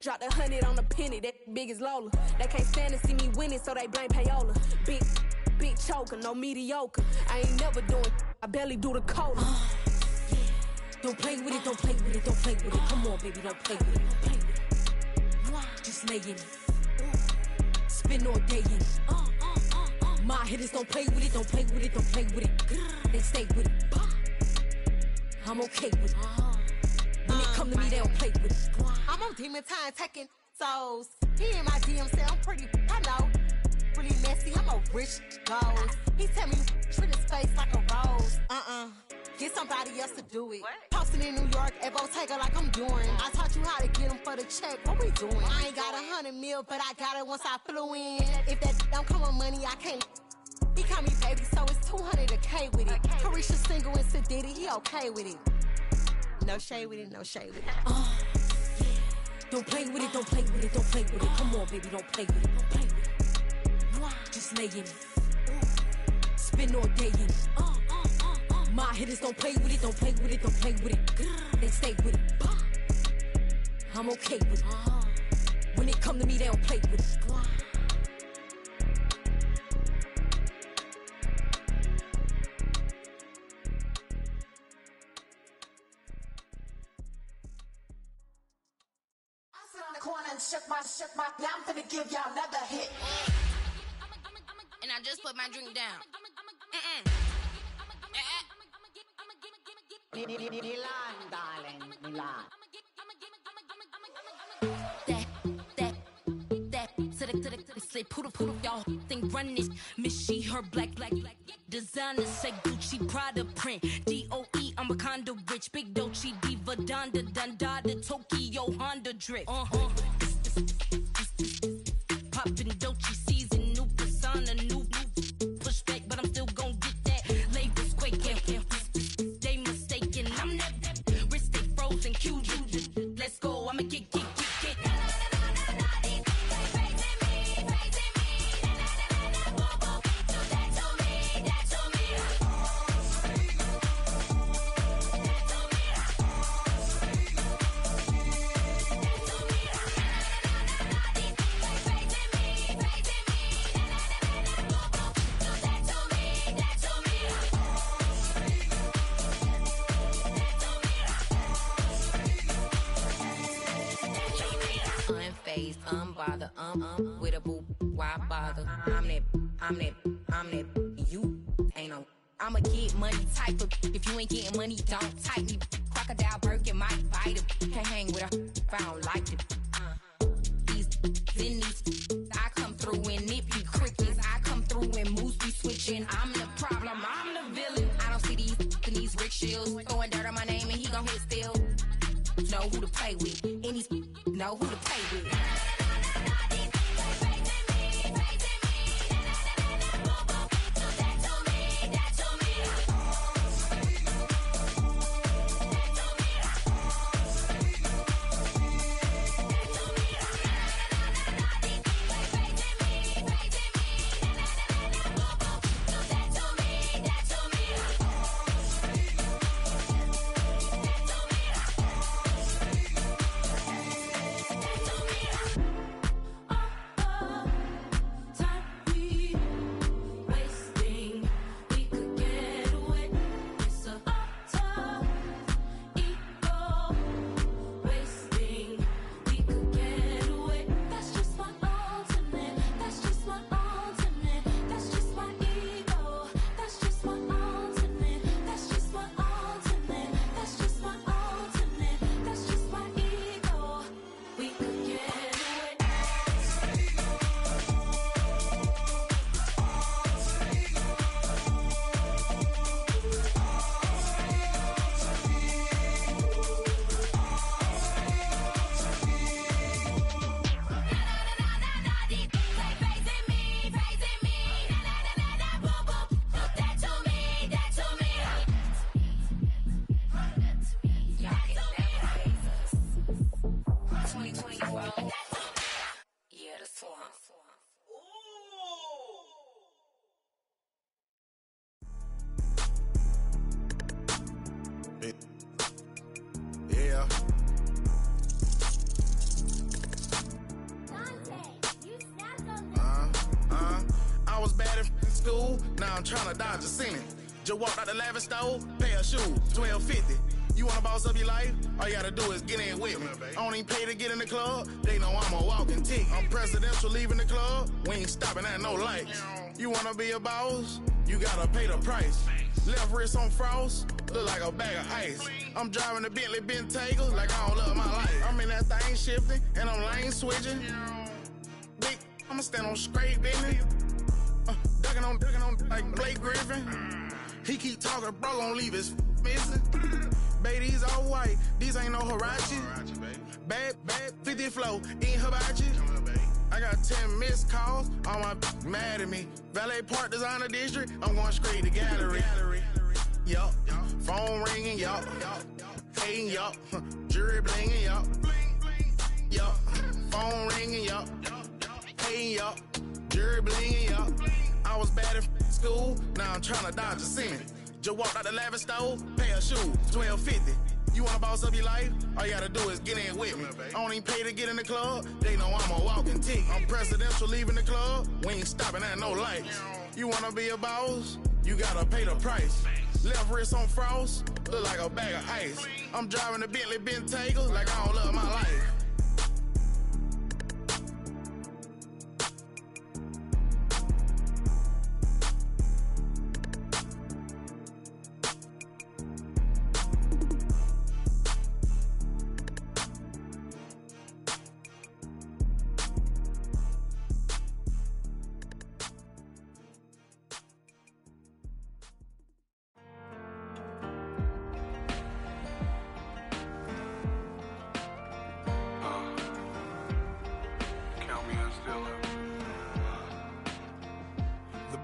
Drop the 100 on the penny, that big as Lola. They can't stand to see me winning, so they blame payola. Big choker, no mediocre. I ain't never doing, I barely do the cola. Yeah. Don't play with it, don't play with it, don't play with it. Come on, baby, don't play with it, don't play with it. Just lay in it. Spin all day in it. My hitters don't play with it, don't play with it, don't play with it. They stay with it. I'm okay with it. When it come to me, they don't play with it. I'm on demon time taking souls. He in my DM say I'm pretty, I know. Really messy, I'm a rich gold. He tell me treat his face like a rose. Get somebody else to do it. Posting in New York at Bottega like I'm doing. I taught you how to get them for the check. What we doing? I ain't got 100 mil, but I got it once I flew in. If that don't come with money, I can't. He call me baby, so it's 200 a K with it. Carisha single and Sadiddy, he okay with it. No shade with it, no shade with it. Yeah. Don't play with it, don't play with it, don't play with it. Come on, baby, don't play with it, don't play with it. Just lay in it. Spin all day in it. My hitters don't play with it, don't play with it, don't play with it. They stay with it. I'm okay with it. When it come to me, they don't play with it. Corner and shook my, now I'm finna give y'all another hit. And I just put my drink down. Milan, darling, Milan. To the say poodle, y'all think run this. Miss she, her black. Designer say Gucci, Prada print. DOE, I'm a condo rich. Big Dolce, Diva, Donda, the Tokyo, Honda drip. Poppin' Dolce season, new persona, new pushback, but I'm still gon' get that. Labels quaking, they mistaken. I'm that wrist stay frozen, QG. Let's go, I'ma get. Unbothered, with a boo, why bother? I'm that, you ain't no. I'ma get money type of, if you ain't getting money, don't type me. Crocodile Birkin might bite him. Can't hang with her if I don't like it. These, I come through in nippy crickets. I come through in moose be switching. I'm the problem, I'm the villain. I don't see these rickshaws throwing dirt on my name and he gon' hit still. Know who to play with, and these know who to play with. Yeah. I was bad in school, now I'm trying to dodge a sentence. Just walked out the lavish store, pair of shoes, $12.50. You wanna boss up your life? All you gotta do is get in with me. I don't even pay to get in the club, they know I'm a walking ticket. I'm presidential leaving the club, we ain't stopping at no lights. You wanna be a boss? You gotta pay the price. Left wrist on frost, look like a bag of ice. I'm driving the Bentley Bentayga like I don't love my life. I'm in that thing shifting, and I'm lane switching. Big, I'ma stand on straight business. Ducking on like Blake Griffin. He keep talking, bro, gon' leave his missing. Baby, these all white, these ain't no Hirachi. Bad, 50 flow, eating hibachi. I got 10 missed calls, all my mad at me. Valet Park Designer District, I'm going straight to gallery. Yup, phone ringing, yup. Hating, yup. Jury blinging, yup. Yup, phone ringing, yup. Hating, yup. Jury blinging, yup. I was bad in school, now I'm trying to dodge a sentence. Just walked out the lavish store, pair of shoes, $12.50. You wanna boss up your life? All you gotta do is get in with me. I don't even pay to get in the club, they know I'm a walking ticket. I'm presidential leaving the club, we ain't stopping at no lights. You wanna be a boss? You gotta pay the price. Left wrist on frost, look like a bag of ice. I'm driving the Bentley Bentayga like I don't love my life.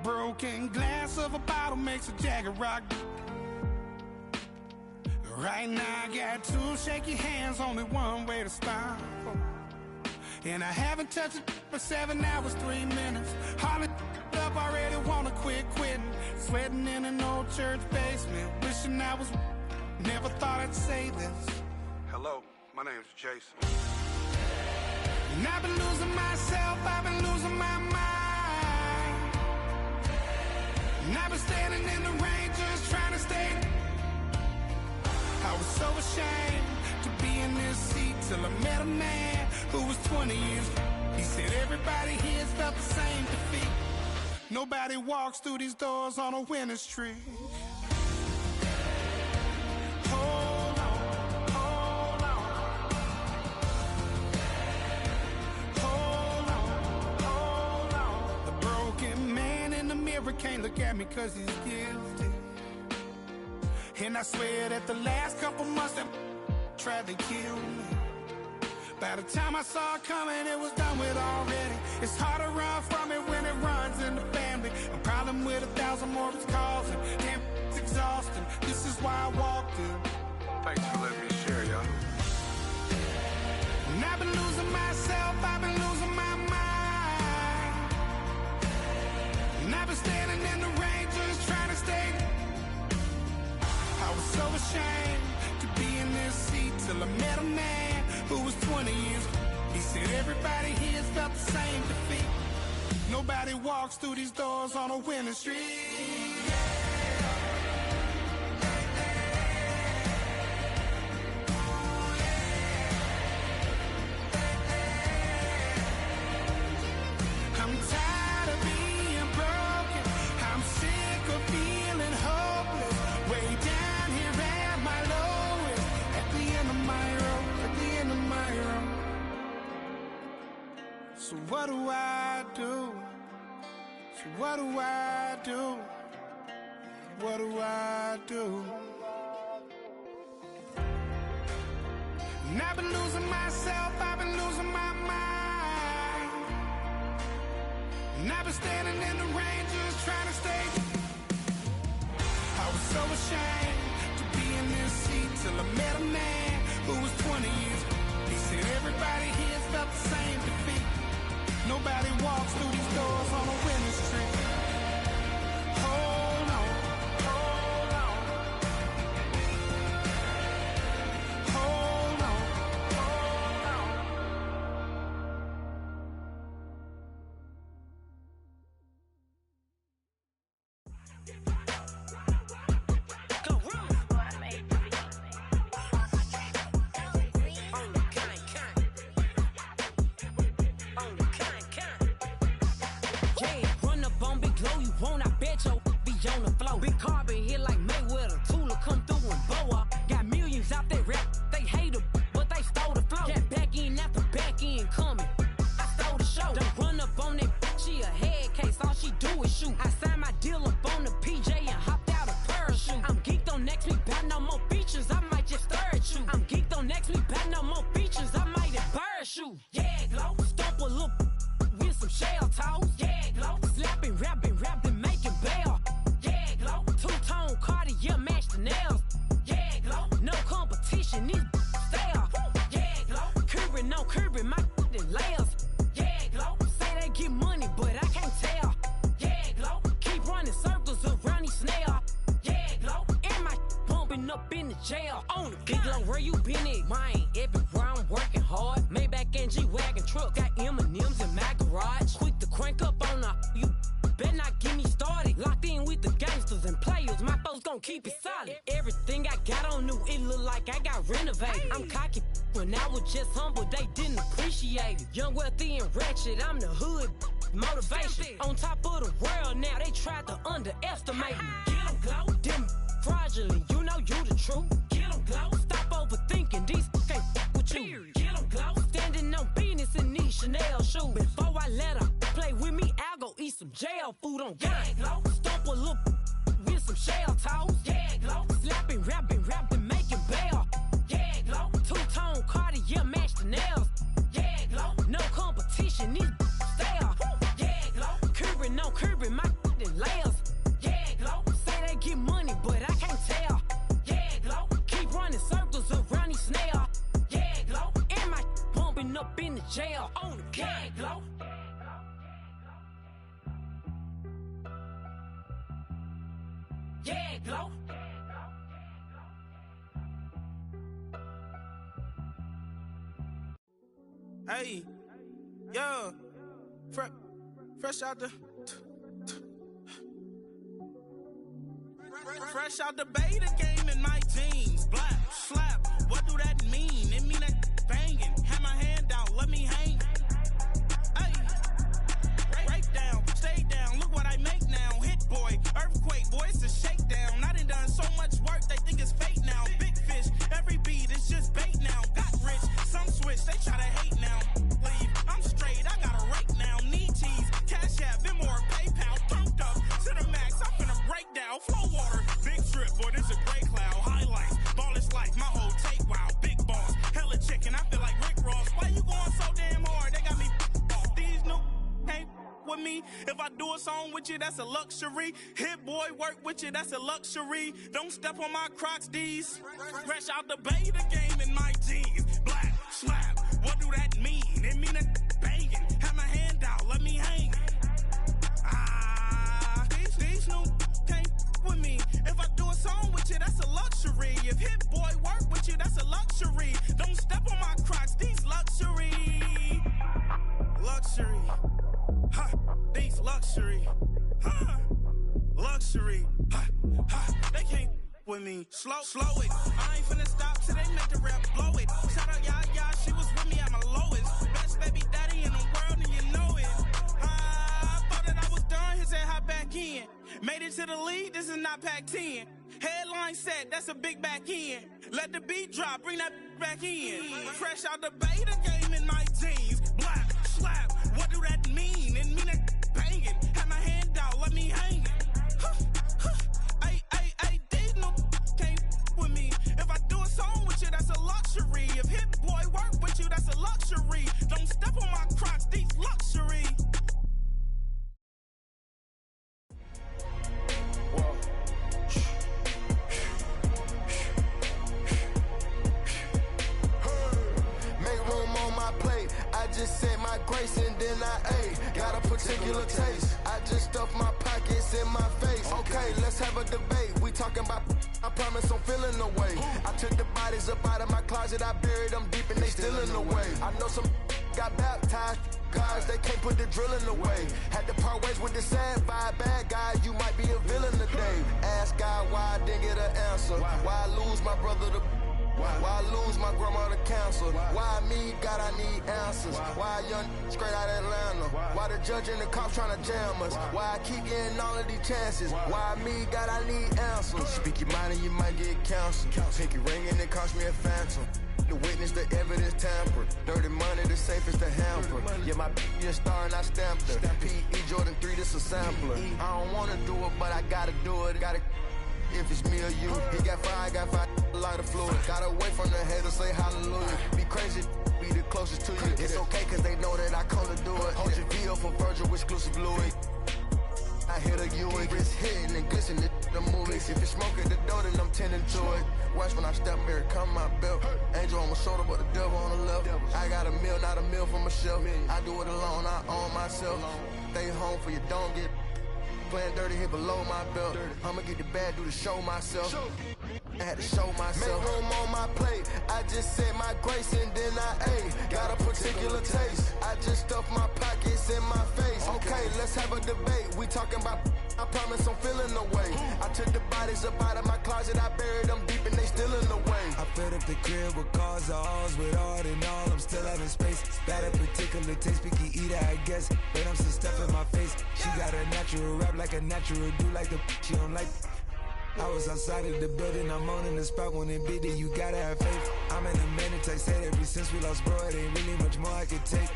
Broken glass of a bottle makes a jagged rock. Right now I got two shaky hands, only one way to stop. And I haven't touched it for 7 hours, 3 minutes. Hardly up, already wanna quitting. Sweating in an old church basement, wishing I was. Never thought I'd say this. Hello, my name's Jason. And I've been losing myself, I've been losing my mind. And I've been standing in the rain just trying to stay. I was so ashamed to be in this seat till I met a man who was 20 years. He said everybody here's felt the same defeat. Nobody walks through these doors on a winning streak. Hold on, hold on. Hold on, hold on. The broken man in the mirror can't look at me 'cause he's guilty. And I swear that the last couple months that tried to kill me. By the time I saw it coming, it was done with already. It's hard to run from it when it runs in the family. A problem with 1,000 more it's causing. Damn, it's exhausting. This is why I walked in. Thanks for letting me share, y'all. And I've been losing myself, I've been losing my mind. And I've been standing in the rain just trying to stay. I was so ashamed to be in this seat till I met a man who was 20 years. He said everybody here's felt the same defeat. Nobody walks through these doors on a winning streak. I'm tired of being broken. I'm sick of feeling hopeless. Way down here at my lowest. At the end of my road, at the end of my road. So what do I do? So what do I do? What do I do? And I've been losing myself, I've been losing my mind. And I've been standing in the rain just trying to stay. I was so ashamed to be in this seat till I met a man who was 20 years. He said everybody here's felt the same defeat. Nobody walks through these doors on a winning streak. Hold on, hold on. Hold bumping up in the jail. On the big low, where you been at? Mine, everywhere I'm working hard. Maybach and G-Wagon truck, got M&M's in my garage. Quick to crank up on the you. Better not get me started. Locked in with the gangsters and players. My folks gon' keep it solid. Everything I got on new, it look like I got renovated. I'm cocky when I was just humble, they didn't appreciate it. Young, wealthy, and ratchet, I'm the hood motivation. On top of the world now, they tried to underestimate me. Get 'em glow, them fraudulent, you know you the truth. Get 'em glow, stop overthinking, these can't with you. Get 'em glow, standing on business in these Chanel shoes. Before I let her play with me, I'll go eat some jail food on God. Glow, stomp a little with some shell toes. Yeah, glow, slapping, rapping, making bail. Yeah, glow, two-tone Cartier match the nails. Yeah, glow, no competition, these stale. Yeah, glow, curbing my layers. Yeah, glow, say they get money, but I can't tell. Yeah, glow, keep running circles around these snails. Yeah, glow, and my bumping up in the jail. On the yeah, glow. Yeah, glow. Hey, yo, fresh out the fresh out the beta game in my jeans. Black slap, what do that mean? It mean that banging. Have my hand out, let me hang. Hey, break down, stay down. Look what I make now. Hit boy, earthquake, boy, it's a shakedown. I done so much work, they think it's fake now. Big fish, every beat is just bait now. Got rich, some switch, they try to hate now. Leave, I'm straight, I got a rake now. Need cheese, cash app, Venmo or PayPal. Pumped up to the max, I'm finna break down. Flow water, big trip, boy, this a gray cloud. Highlights, ball is life, my whole take, wow. Big boss, hella chicken, I feel like Rick Ross. Why you going so damn hard? They got me off. These new can't with me. If I do a song with you, that's a luxury. Hit boy, work with you, that's a luxury. Don't step on my Crocs, D's. Fresh out the beta game in my jeans. Black slap, what do that mean? It mean that banging. Have my hand out, let me hang. These new can't with me. If I do a song with you, that's a luxury. If Hit Boy work with you, that's a luxury. Don't step on my Crocs, these luxury. Luxury. Ha, these luxury. Ha, luxury. Ha, ha, they can't with me. Slow it. I ain't finna stop till they make the rap blow it. Shout out Yaya, she was with me at my lowest. Best baby daddy in the world and you know it. I thought that I was done, he said hop back in. Made it to the lead, this is not Pac-10. Headline set, that's a big back end. Let the beat drop, bring that back in. Fresh out the beta game in my jeans. Black slap, what do that mean? It mean that banging. Have my hand out, let me hang it. Ay, these no can't with me. If I do a song with you, that's a luxury. If Hit Boy work with you, that's a luxury. Don't step on my Crocs, these luxury. Just said my grace and then I ate. Got a particular taste. I just stuffed my pockets in my face. Okay, let's have a debate. We talking about, I promise I'm feeling the way. I took the bodies up out of my closet. I buried them deep and they still in the way. I know some got baptized. Guys, they can't put the drilling away. Had to part ways with the sad vibe. Bad guy, you might be a villain today. Ask God why I didn't get an answer. Why I lose my brother to why I lose my grandma to cancer? Why me? God, I need answers. Why a young straight out Atlanta? Why the judge and the cops trying to jam us? Why I keep getting all of these chances? Why me? God, I need answers. Speak your mind and you might get canceled. Pinky ring and it cost me a phantom. The witness, the evidence tampered. Dirty money, the safest to hamper. Yeah, my just star and I stamped her. P.E. Jordan 3, this a sampler. I don't wanna do it, but I gotta do it. Gotta. If it's me or you, he got five, lighter fluid. Got away from the haters, say hallelujah. Be crazy, be the closest to you. It's okay, cause they know that I come to do it. Hold your VO for Virgil, exclusive Louis. I hit a U, it's hitting and glistening the movies. If it's smoking the dough, then I'm tending to it. Watch when I step here, come my belt. Angel on my shoulder, but the devil on the left. I got a meal, not a meal for myself. I do it alone, I own myself. Stay home for you, don't get playing dirty here below my belt. I'ma get the bad, do the show myself. I had to show myself. Make room on my plate. I just said my grace and then I ate. Got a particular taste. I just stuffed my pockets in my face. Okay, let's have a debate. We talking about. I promise I'm feeling the way. I took the bodies up out of my closet. I buried them deep and they still in the way. I filled up the crib with cars, halls with art and all. I'm still having space. Got a particular taste, picky eater, I guess. But I'm some stuff in my face. She got a natural rap like a natural do like the she don't like. I was outside of the building, I'm on in the spot when it bid it, you gotta have faith. I'm in a minute, I said ever since we lost bro, it ain't really much more I can take.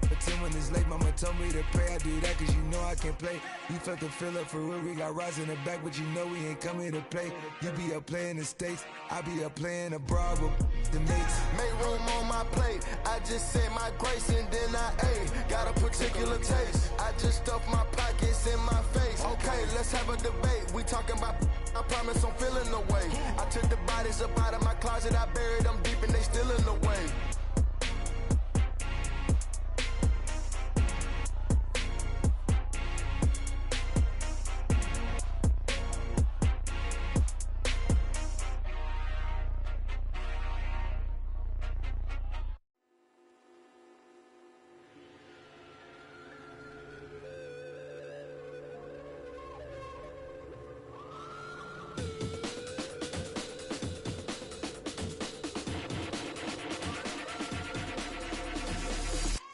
But 10 when it's late, mama told me to pray, I do that cause you know I can play. You felt the fill up for real, we got Ross in the back, but you know we ain't coming to play. You be up playing the States, I be up playing abroad with the mates. Make room on my plate, I just said my grace and then I ate. Got a particular taste, I just stuffed my pockets in my face. Okay, let's have a debate, we talking about. I promise I'm feeling the way. I took the bodies up out of my closet, I buried them deep and they still in the way.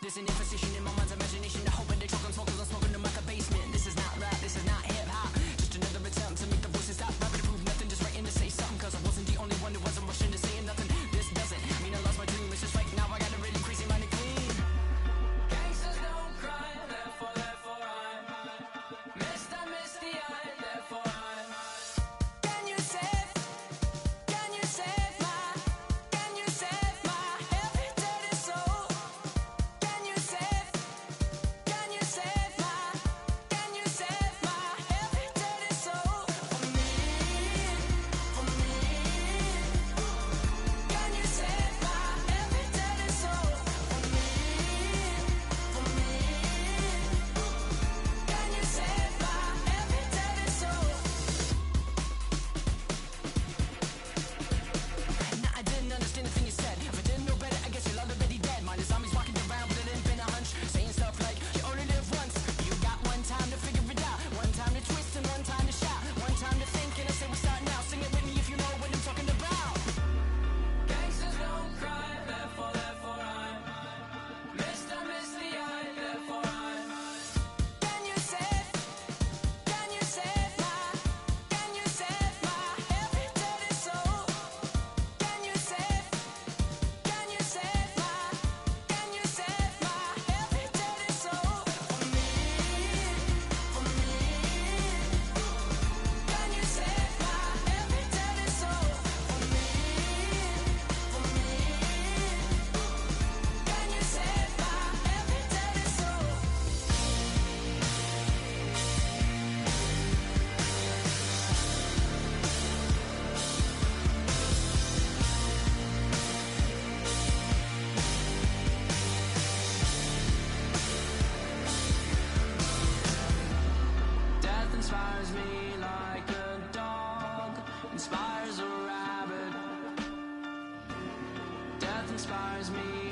There's an imposition in my mind's imagination. I hope they choke on smoke 'cause I'm smoking them like a basement. This is not rap, this is not hip-hop. Just another attempt to make the voices stop rapping to prove nothing. Just writing to say something 'cause I wasn't the only one who wasn't rushing to saying nothing. This doesn't mean I lost my dream. It's just right now I got a really crazy mind to clean. Gangsters don't cry, therefore I'm missed, I miss the eye, therefore I'm. Can you save my every dirty soul? Can you save my every dirty soul for me? Can you save my every dirty soul for me? Can you save my every dirty soul? Nah, I didn't understand the thing you said. If I didn't know better, I guess you're already dead. Mine is zombies walking around with a limp and a hunch, saying stuff like you only live once. You got one time to figure it out, one time to twist and one time to shout, one time to think and I say we start now. Sing it with me if you know what I'm talking about. Gangsters don't cry, therefore I'm missed, I miss the eye, therefore I'm. Can you save my every dirty soul? Can you save my every dirty soul for me? Can you save my every dirty soul for me? Can you save my every dirty soul? Death inspires me like a dog inspires a rabbit. Death inspires me